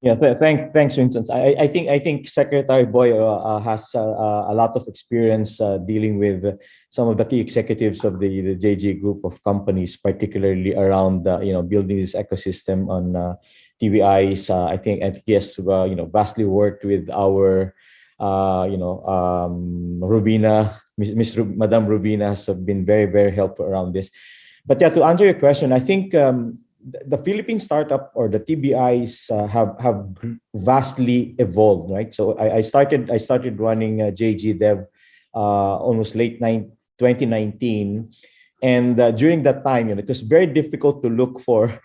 Yeah, thanks, Vincent. I think Secretary Boy has a lot of experience dealing with some of the key executives of the JG group of companies, particularly around building this ecosystem on TBIs. I think he has vastly worked with our Rubina, Madam Rubina has been very, very helpful around this. But yeah, to answer your question, I think the Philippine startup or the TBIs have vastly evolved, right? So I started running JG Dev almost late 2019, And during that time, it was very difficult to look for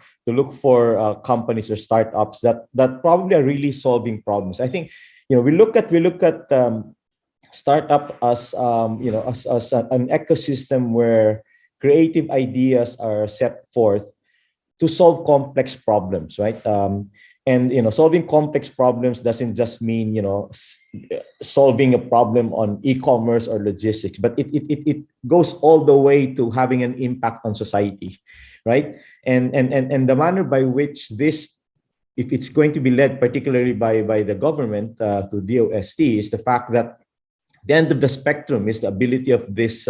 companies or startups that probably are really solving problems. I think we look at startup as as an ecosystem where creative ideas are set forth to solve complex problems, right? And solving complex problems doesn't just mean solving a problem on e-commerce or logistics, but it goes all the way to having an impact on society, right? And the manner by which this, if it's going to be led particularly by the government to DOST, is the fact that the end of the spectrum is the ability of these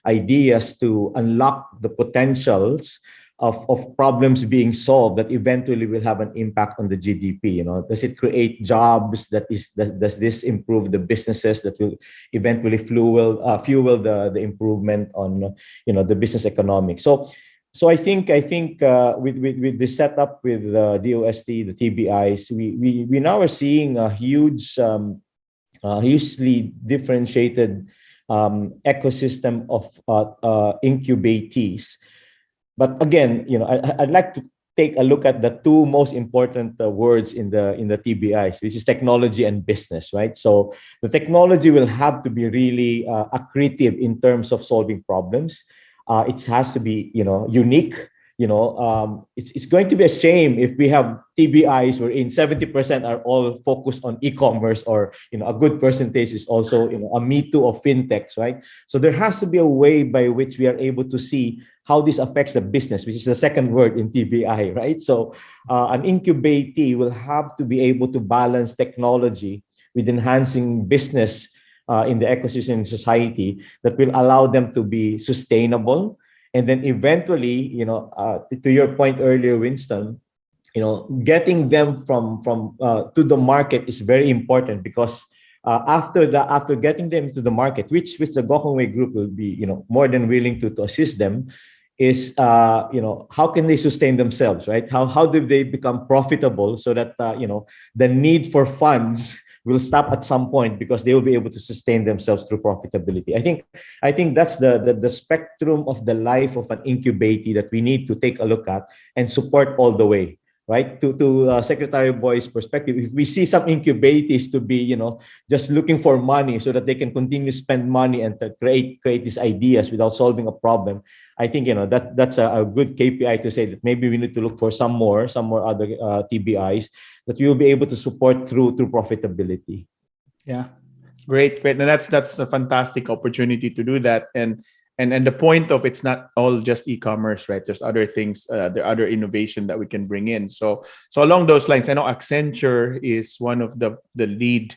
ideas to unlock the potentials of problems being solved that eventually will have an impact on the GDP. Does it create jobs? Does this improve the businesses that will eventually fuel the improvement on the business economics? So I think with the setup with DOST, the TBIs, we now are seeing a hugely differentiated ecosystem of incubatees. But again, I'd like to take a look at the two most important words in the TBIs, which is technology and business, right? So the technology will have to be really accretive in terms of solving problems. It has to be, unique. It's going to be a shame if we have TBIs wherein 70% are all focused on e-commerce, or a good percentage is also a me too of fintechs, right? So there has to be a way by which we are able to see how this affects the business, which is the second word in TBI, right? So an incubatee will have to be able to balance technology with enhancing business in the ecosystem society that will allow them to be sustainable. And then eventually, to your point earlier, Winston, getting them from to the market is very important, because after getting them to the market, which the Gokongwei Group will be more than willing to assist them, is how can they sustain themselves, right? How do they become profitable, so that the need for funds will stop at some point, because they will be able to sustain themselves through profitability. I think that's the spectrum of the life of an incubatee that we need to take a look at and support all the way, right? To Secretary Boy's perspective, if we see some incubatees to be just looking for money so that they can continue to spend money and to create these ideas without solving a problem, I think that's a good KPI to say that maybe we need to look for some more other TBIs that we will be able to support through profitability. Yeah, great. And that's a fantastic opportunity to do that. And the point of it's not all just e-commerce, right? There's other things, there are other innovation that we can bring in. So along those lines, I know Accenture is one of the lead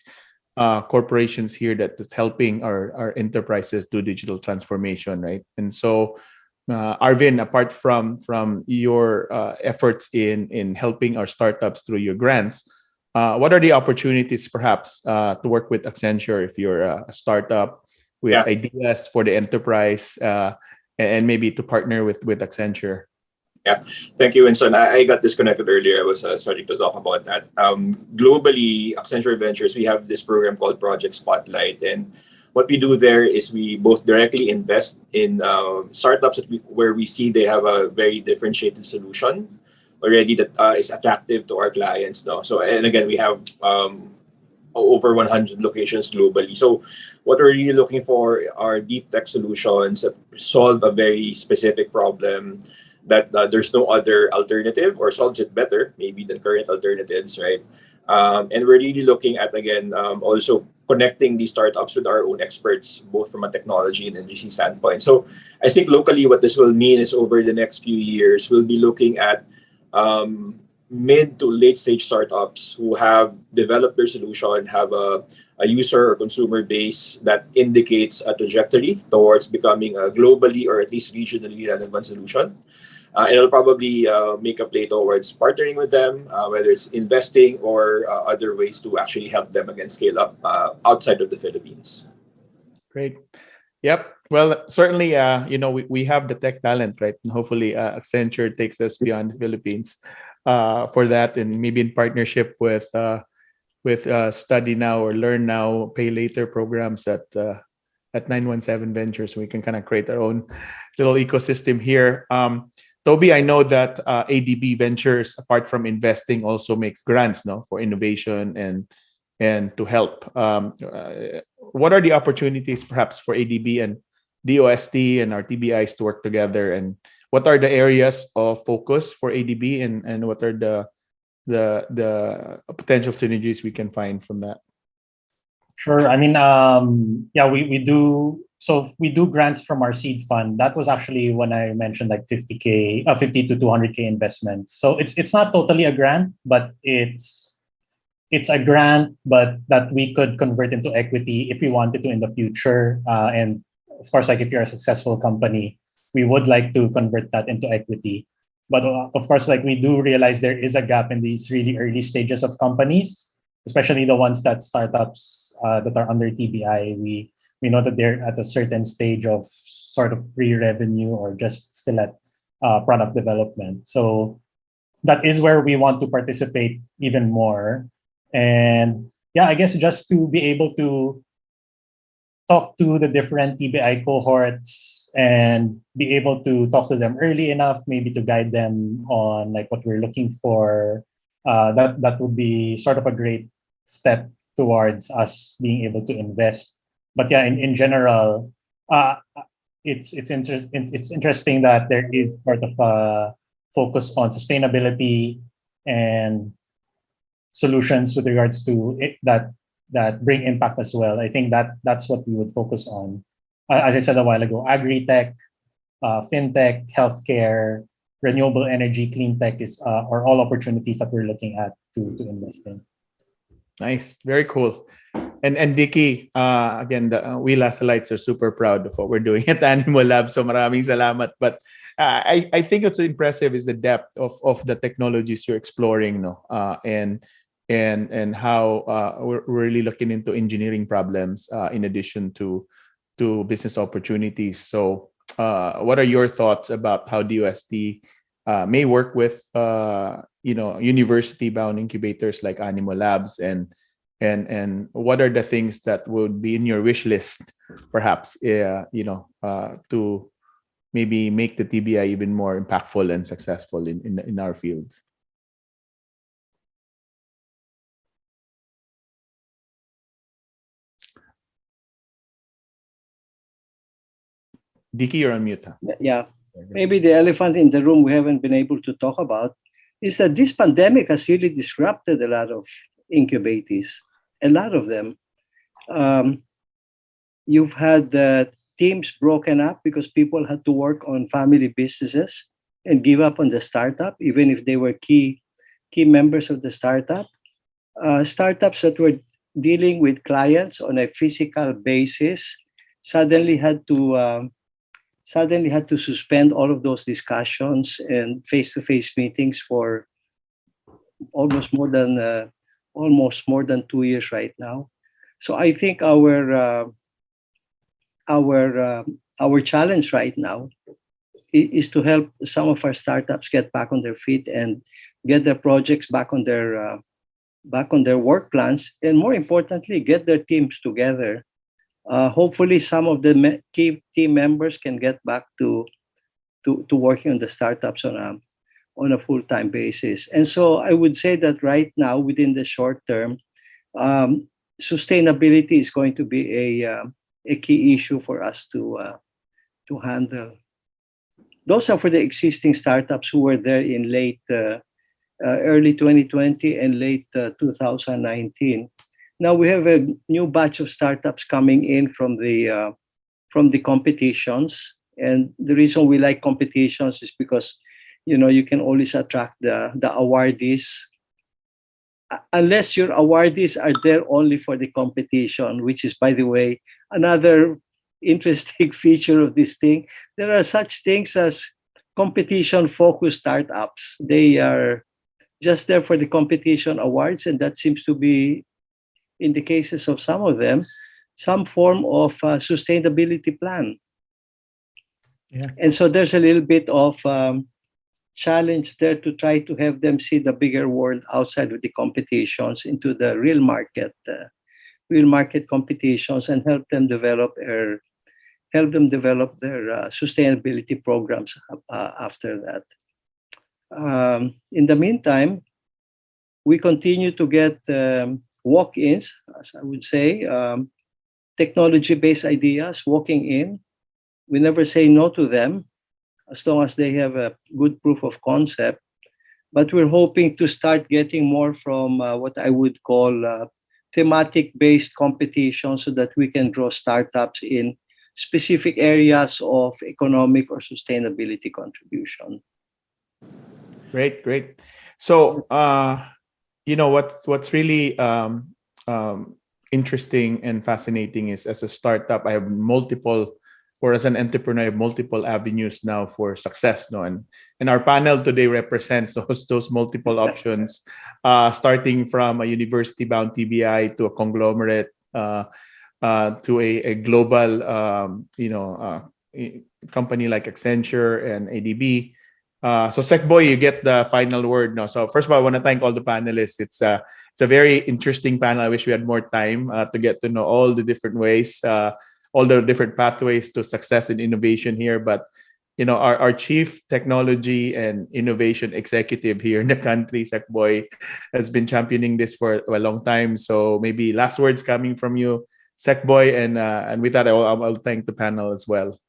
corporations here that is helping our enterprises do digital transformation, right? And so Arvin, apart from your efforts in helping our startups through your grants, what are the opportunities perhaps to work with Accenture if you're a startup with ideas for the enterprise, and maybe to partner with Accenture? Yeah, thank you, Winston. I got disconnected earlier. I was starting to talk about that. Globally, Accenture Ventures, we have this program called Project Spotlight, and what we do there is we both directly invest in startups where we see they have a very differentiated solution already that is attractive to our clients. So, and again, we have over 100 locations globally. So what we're really looking for are deep tech solutions that solve a very specific problem that there's no other alternative, or solves it better maybe than current alternatives, right? And we're really looking at, again, also connecting these startups with our own experts, both from a technology and industry standpoint. So I think locally what this will mean is over the next few years, we'll be looking at mid to late stage startups who have developed their solution, have a user or consumer base that indicates a trajectory towards becoming a globally or at least regionally relevant solution. And it'll probably make a play towards partnering with them, whether it's investing or other ways to actually help them again scale up outside of the Philippines. Great. Yep. Well, certainly, we have the tech talent, right? And hopefully, Accenture takes us beyond the Philippines for that, and maybe in partnership with Study Now or Learn Now, Pay Later programs that at 917 Ventures. We can kind of create our own little ecosystem here. Toby, I know that ADB Ventures, apart from investing, also makes grants, no, for innovation and to help. What are the opportunities, perhaps, for ADB and DOST and our TBIs to work together, and what are the areas of focus for ADB, and what are the potential synergies we can find from that? Sure. I mean, yeah, we do. So we do grants from our seed fund. That was actually when I mentioned like 50K, 50 to 200K investments. So it's not totally a grant, but it's a grant, but that we could convert into equity if we wanted to in the future. And of course, like if you're a successful company, we would like to convert that into equity. But of course, like we do realize there is a gap in these really early stages of companies, especially the ones that startups that are under TBI. We know that they're at a certain stage of sort of pre-revenue or just still at product development. So that is where we want to participate even more. And yeah, I guess just to be able to talk to the different TBI cohorts and be able to talk to them early enough, maybe to guide them on like what we're looking for. That would be sort of a great step towards us being able to invest. But yeah, in general, it's interesting that there is sort of a focus on sustainability and solutions with regards to it that bring impact as well. I think that's what we would focus on. As I said a while ago, agri-tech, fintech, healthcare, renewable energy, clean tech are all opportunities that we're looking at to invest in. Nice, very cool. And Dicky, again, we Lasalites are super proud of what we're doing at Animal Lab. So maraming salamat. But I think what's impressive is the depth of the technologies you're exploring, no, and how we're really looking into engineering problems in addition to business opportunities. So, what are your thoughts about how DOST may work with university-bound incubators like Animal Labs, and what are the things that would be in your wish list, perhaps, to maybe make the TBI even more impactful and successful in our fields? Dicky, you're on mute. Huh? Yeah. Maybe the elephant in the room we haven't been able to talk about is that this pandemic has really disrupted a lot of incubators, a lot of them. You've had teams broken up because people had to work on family businesses and give up on the startup, even if they were key members of the startup. Startups that were dealing with clients on a physical basis suddenly had to suspend all of those discussions and face-to-face meetings for almost more than 2 years right now. So I think our challenge right now is to help some of our startups get back on their feet and get their projects back on their work plans, and more importantly, get their teams together. Hopefully, some of the key team members can get back to working on the startups on a full-time basis. And so I would say that right now, within the short term, sustainability is going to be a key issue for us to handle. Those are for the existing startups who were there in early 2020 and late 2019. Now we have a new batch of startups coming in from the competitions, and the reason we like competitions is because you can always attract the awardees. Unless your awardees are there only for the competition, which is, by the way, another interesting feature of this thing. There are such things as competition-focused startups. They are just there for the competition awards, and that seems to be, in the cases of some of them, some form of sustainability plan. Yeah. And so there's a little bit of challenge there to try to have them see the bigger world outside of the competitions into the real market real market competitions and help them develop their sustainability programs after that. In the meantime, we continue to get walk-ins, as I would say, technology-based ideas walking in. We never say no to them as long as they have a good proof of concept. But we're hoping to start getting more from what I would call thematic-based competition so that we can draw startups in specific areas of economic or sustainability contribution. Great, great. So, what's really interesting and fascinating is, as a startup, I have multiple, or as an entrepreneur, I have multiple avenues now for success. No, and our panel today represents those multiple options, starting from a university-bound TBI to a conglomerate, to a global, company like Accenture and ADB. So Secboy, you get the final word now. So first of all, I want to thank all the panelists. It's a very interesting panel. I wish we had more time to get to know all the different ways, all the different pathways to success and innovation here. But our chief technology and innovation executive here in the country, Secboy, has been championing this for a long time. So maybe last words coming from you, Secboy, and with that, I'll thank the panel as well.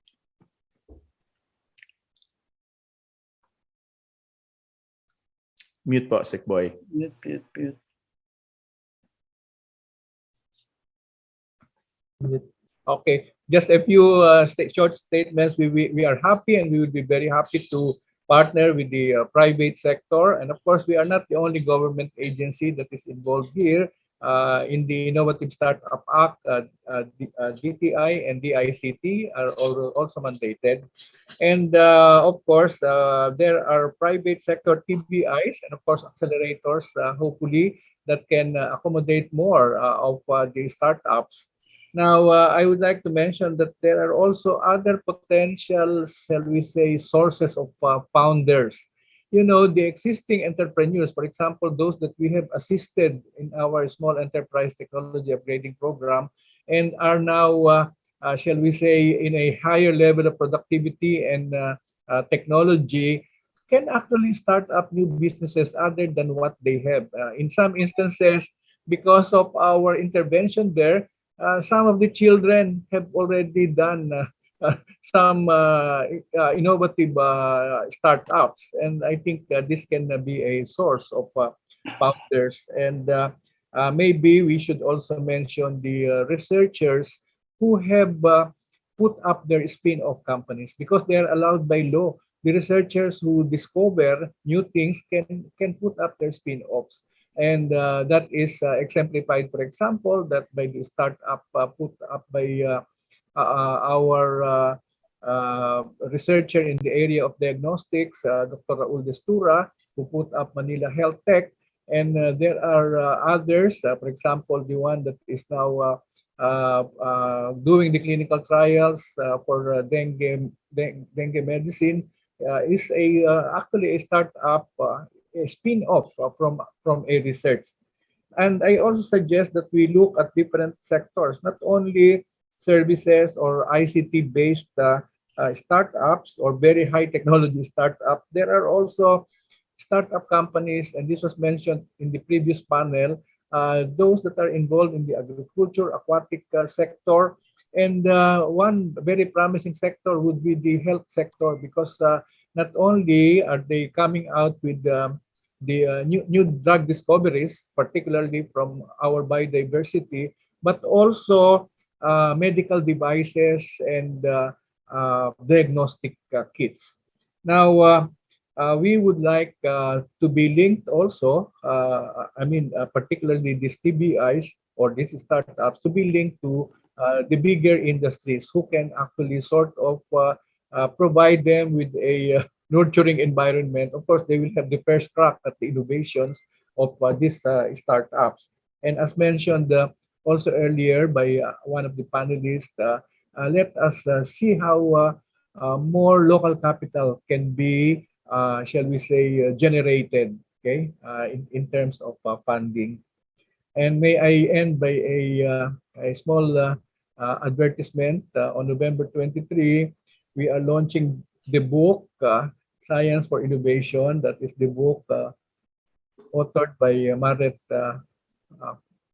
Mute po, Secboy. Mute. Okay, just a few short statements. We are happy, and we will be very happy to partner with the private sector. And of course, we are not the only government agency that is involved here. In the Innovative Startup Act, DTI and DICT are also mandated. And of course, there are private sector TBIs and of course accelerators, hopefully, that can accommodate more of the startups. Now, I would like to mention that there are also other potential, shall we say, sources of founders. The existing entrepreneurs, for example, those that we have assisted in our small enterprise technology upgrading program and are now, shall we say, in a higher level of productivity and technology, can actually start up new businesses other than what they have. In some instances, because of our intervention there, some of the children have already done some innovative startups, and I think this can be a source of founders. And maybe we should also mention the researchers who have put up their spin-off companies because they are allowed by law. The researchers who discover new things can put up their spin-offs. And that is exemplified, for example, that by the startup put up by our researcher in the area of diagnostics, Dr. Raul Destura, who put up Manila Health Tech. And there are others, for example, the one that is now doing the clinical trials for dengue medicine is actually a startup, a spin-off from a research. And I also suggest that we look at different sectors, not only services or ICT-based startups or very high technology startups. There are also startup companies, and this was mentioned in the previous panel, those that are involved in the agriculture, aquatic sector. And one very promising sector would be the health sector because not only are they coming out with the new drug discoveries, particularly from our biodiversity, but also medical devices and diagnostic kits. Now, we would like to be linked also, particularly these TBIs or these startups, to be linked to the bigger industries who can actually sort of provide them with a nurturing environment. Of course, they will have the first crack at the innovations of these startups. And as mentioned also earlier by one of the panelists, let us see how more local capital can be, shall we say, generated, okay, in terms of funding. And may I end by a small advertisement. On November 23, we are launching the book, Science for Innovation. That is the book authored by Maret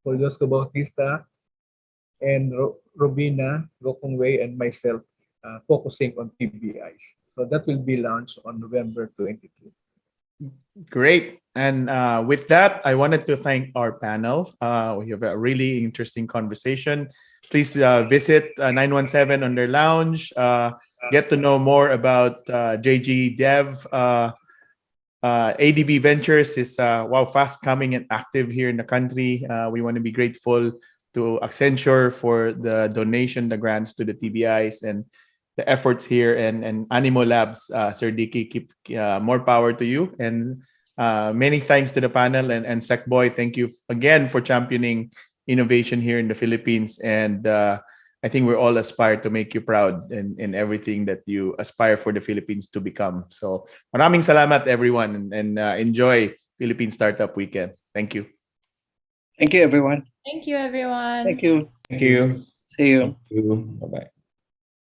Poliosco Bautista and Robina Gokongwei and myself, focusing on TBIs. So that will be launched on November 23. Great. And with that, I wanted to thank our panel. We have a really interesting conversation. Please visit 917 on their lounge. Get to know more about JG Dev. ADB Ventures is fast coming and active here in the country. We want to be grateful to Accenture for the donation, the grants to the TBIs and the efforts here, and Animo Labs. Sir Dicky, keep more power to you. And many thanks to the panel and Secboy. Thank you again for championing innovation here in the Philippines. And I think we're all aspire to make you proud in everything that you aspire for the Philippines to become. So maraming salamat everyone, and enjoy Philippine Startup Weekend. Thank you. Thank you, everyone. Thank you, everyone. Thank you. Thank you. See you. Bye-bye.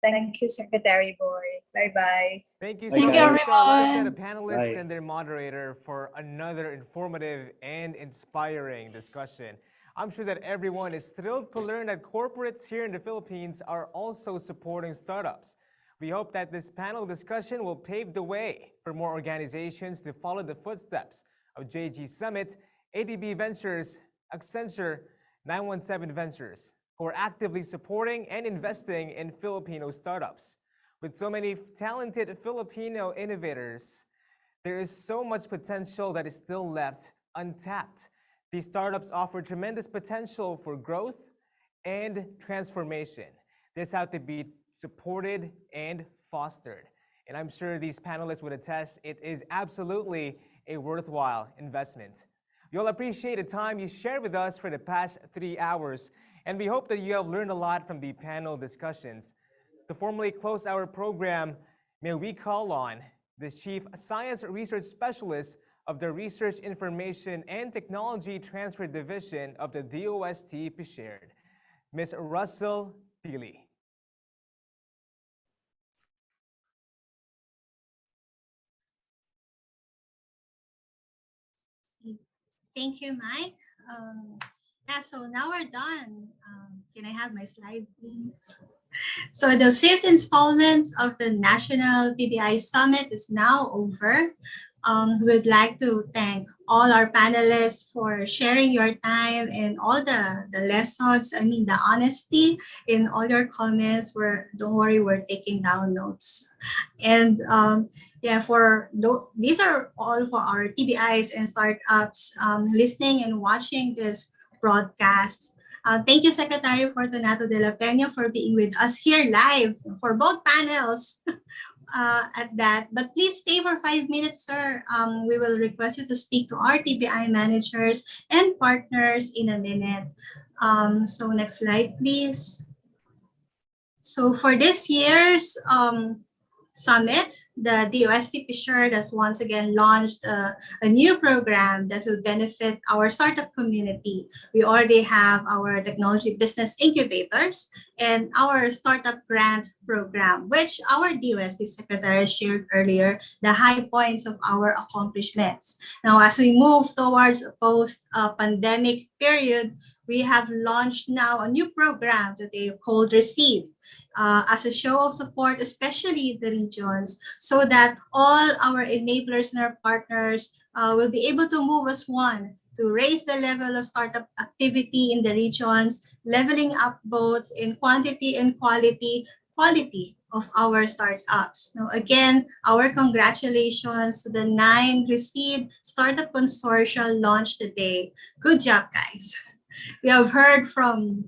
Thank you, Secretary Boy. Bye-bye. Thank you Bye, so guys. much to our last set everyone. of panelists Bye. and their moderator for another informative and inspiring discussion. I'm sure that everyone is thrilled to learn that corporates here in the Philippines are also supporting startups. We hope that this panel discussion will pave the way for more organizations to follow the footsteps of JG Summit, ADB Ventures, Accenture, 917 Ventures, who are actively supporting and investing in Filipino startups. With so many talented Filipino innovators, there is so much potential that is still left untapped. These startups offer tremendous potential for growth and transformation. This has to be supported and fostered. And I'm sure these panelists would attest it is absolutely a worthwhile investment. You'll appreciate the time you shared with us for the past 3 hours, and we hope that you have learned a lot from the panel discussions. To formally close our program, may we call on the Chief Science Research Specialist of the Research Information and Technology Transfer Division of the DOST PShared, Ms. Russell Pili. Thank you, Mike. Yeah, so now we're done. Can I have my slide, please? So the fifth installment of the National TBI Summit is now over. We'd like to thank all our panelists for sharing your time and all the lessons, the honesty in all your comments. Don't worry, we're taking down notes. And yeah, these are all for our TBIs and startups listening and watching this broadcast. Thank you, Secretary Fortunato de la Peña, for being with us here live for both panels at that. But please stay for 5 minutes, sir. We will request you to speak to our TBI managers and partners in a minute. So next slide, please. So for this year's Summit, the DOST PShared has once again launched a new program that will benefit our startup community. We already have our technology business incubators and our startup grant program, which our DOST secretary shared earlier, the high points of our accomplishments. Now, as we move towards a post-pandemic period, we have launched now a new program that they called Receive as a show of support, especially the regions, so that all our enablers and our partners will be able to move as one to raise the level of startup activity in the regions, leveling up both in quantity and quality of our startups. Now, again, our congratulations to the 9 Receive Startup Consortia launched today. Good job, guys. We have heard from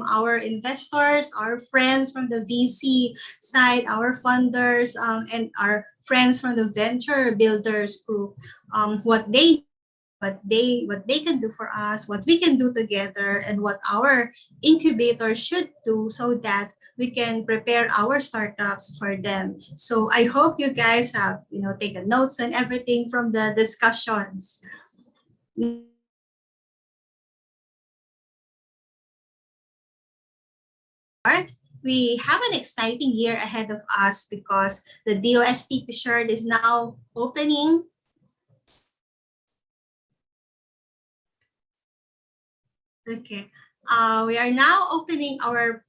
our investors, our friends from the VC side, our funders, and our friends from the venture builders group, what they can do for us, what we can do together, and what our incubator should do so that we can prepare our startups for them. So I hope you guys have taken notes and everything from the discussions. We have an exciting year ahead of us because the DOST shirt is now opening. Okay. We are now opening our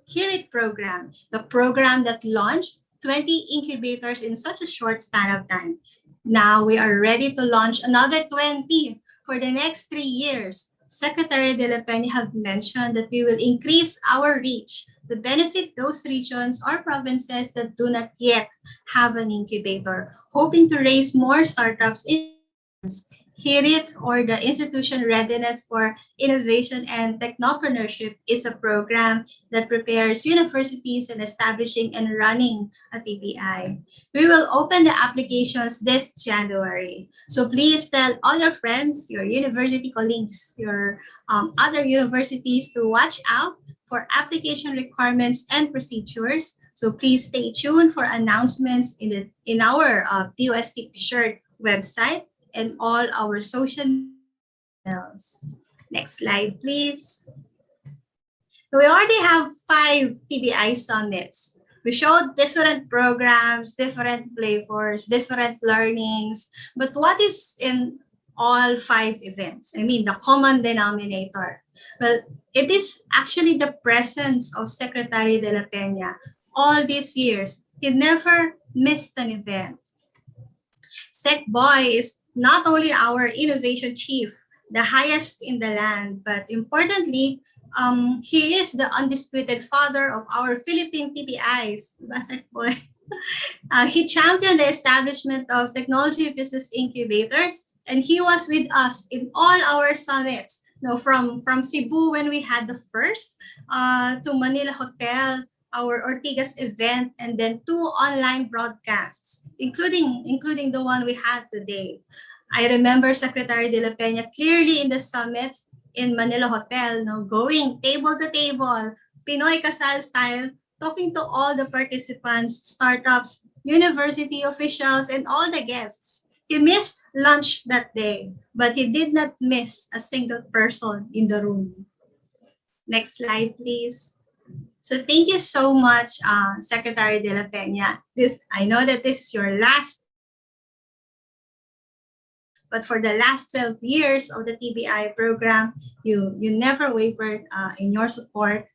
Hear It program, the program that launched 20 incubators in such a short span of time. Now we are ready to launch another 20 for the next 3 years. Secretary De La Peña have mentioned that we will increase our reach to benefit those regions or provinces that do not yet have an incubator, hoping to raise more startups in Hear It, or the Institution Readiness for Innovation and Technopreneurship, is a program that prepares universities in establishing and running a TBI. We will open the applications this January. So please tell all your friends, your university colleagues, your other universities to watch out for application requirements and procedures. So please stay tuned for announcements in our DOST shirt website and all our social channels. Next slide, please. We already have 5 TBI summits. We showed different programs, different flavors, different learnings. But what is in all 5 events? I mean, the common denominator. Well, it is actually the presence of Secretary De La Peña. All these years, he never missed an event. Sec Boy is not only our innovation chief, the highest in the land, but importantly, he is the undisputed father of our Philippine TBIs, Sec Boy. He championed the establishment of technology business incubators, and he was with us in all our summits. From Cebu when we had the first, to Manila Hotel, our Ortigas event, and then 2 online broadcasts, including the one we had today. I remember Secretary De La Peña clearly in the summit in Manila Hotel, going table to table, Pinoy Kasal style, talking to all the participants, startups, university officials, and all the guests. He missed lunch that day, but he did not miss a single person in the room. Next slide, please. So thank you so much, Secretary De La Peña. I know that this is your last, but for the last 12 years of the TBI program, you never wavered in your support.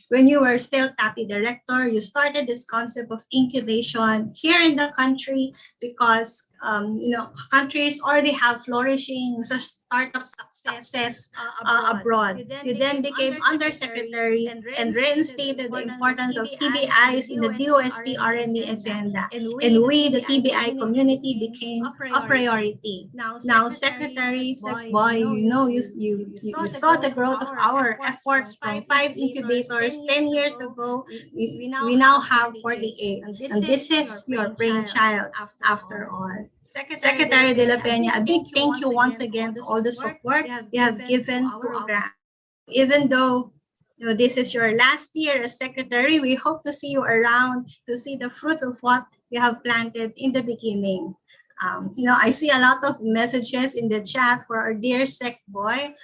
When you were still TAPI director, you started this concept of incubation here in the country because countries already have flourishing startup success abroad. You then became undersecretary and reinstated the importance of TBIs in the DOST R&D agenda. And we, the TBI community, became a priority. Now, Secretary Sec Boy, you saw the growth of our efforts from 5 incubators 10 years ago. We now have 48. And this is your brainchild after all. Secretary De La Peña, a big thank you once again to all the support you have given to program. Even though this is your last year as secretary, we hope to see you around to see the fruits of what you have planted in the beginning. I see a lot of messages in the chat for our dear Sec Boy.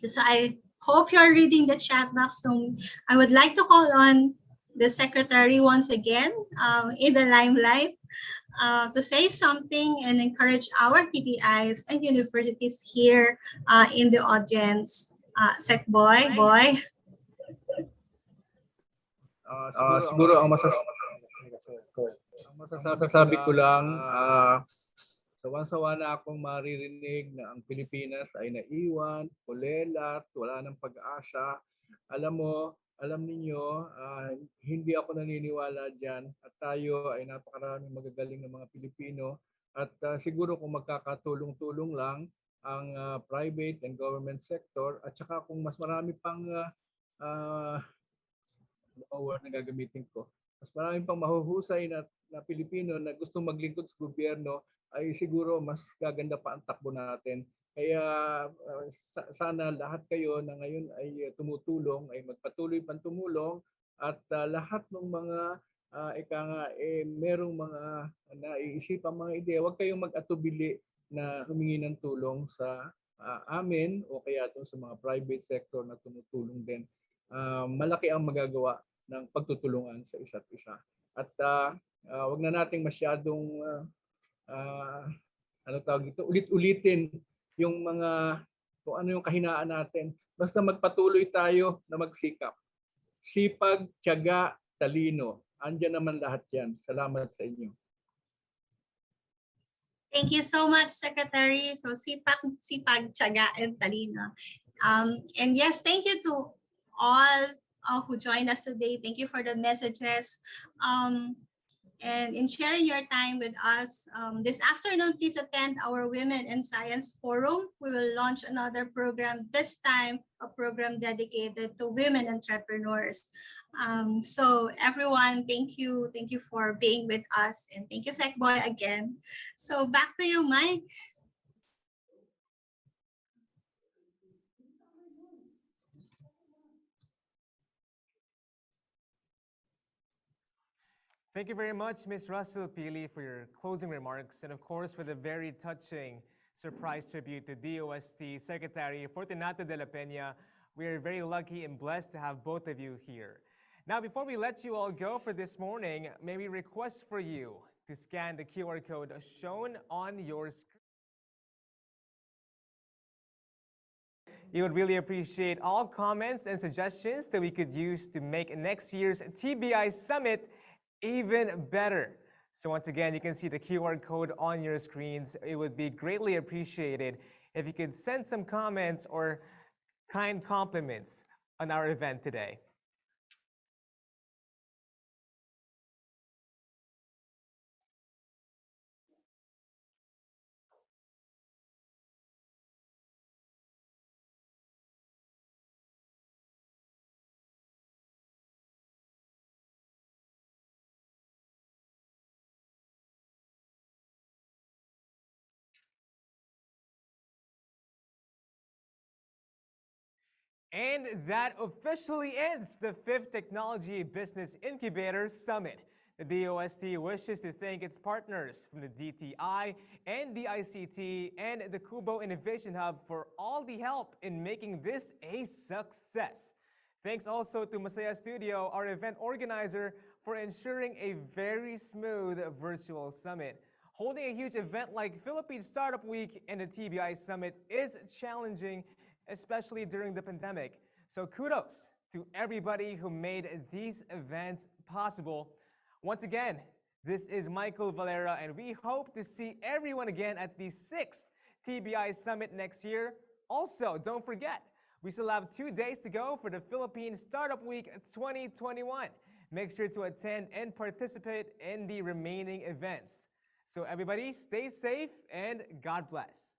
So I hope you're reading the chat box. So I would like to call on the secretary once again in the limelight to say something and encourage our TBIs and universities here in the audience. Sec Boy. Siguro ang masasabi ko lang, sawan-sawa na akong maririnig na ang Pilipinas ay naiwan, kulelat, wala ng pag-asa. Alam ninyo, hindi ako naniniwala dyan at tayo ay napakaraming magagaling ng mga Pilipino at siguro kung magkakatulong-tulong lang ang private and government sector at saka kung mas marami pang word na gagamitin ko, mas marami pang mahuhusay na Pilipino na gustong maglingkod sa gobyerno, ay siguro mas gaganda pa ang takbo natin. Kaya sana lahat kayo na ngayon ay tumutulong ay magpatuloy pang tumulong at lahat ng mga merong mga naiisipang mga ideya, huwag kayong mag-atubili na humingi ng tulong sa amin o kaya sa mga private sector na tumutulong din. malaki ang magagawa ng pagtutulungan sa isa't isa. At wag na nating masyadong ano tawag ito, ulit-ulitin yung mga kung ano yung kahinaan natin. Basta magpatuloy tayo na magsikap. Sipag, tiyaga, talino. Andiyan naman lahat yan. Salamat sa inyo. Thank you so much, Secretary. So sipag, tiyaga, and talino. And yes, thank you to all who joined us today. Thank you for the messages. And in sharing your time with us. This afternoon, please attend our Women in Science Forum. We will launch another program, this time a program dedicated to women entrepreneurs. So everyone, thank you. Thank you for being with us. And thank you, Secboy, again. So back to you, Mike. Thank you very much, Ms. Russell Pili, for your closing remarks, and of course for the very touching surprise tribute to DOST Secretary Fortunato de la Peña. We are very lucky and blessed to have both of you here. Now, before we let you all go for this morning, may we request for you to scan the QR code shown on your screen. You would really appreciate all comments and suggestions that we could use to make next year's TBI Summit even better. So once again, you can see the QR code on your screens. It would be greatly appreciated if you could send some comments or kind compliments on our event today. And that officially ends the 5th Technology Business Incubator Summit. The DOST wishes to thank its partners from the DTI and the ICT and the Kubo Innovation Hub for all the help in making this a success. Thanks also to Masaya Studio, our event organizer, for ensuring a very smooth virtual summit. Holding a huge event like Philippine Startup Week and the TBI Summit is challenging, especially during the pandemic. So kudos to everybody who made these events possible. Once again, this is Michael Valera, and we hope to see everyone again at the 6th TBI Summit next year. Also, don't forget, we still have 2 days to go for the Philippine Startup Week 2021. Make sure to attend and participate in the remaining events. So everybody, stay safe and God bless.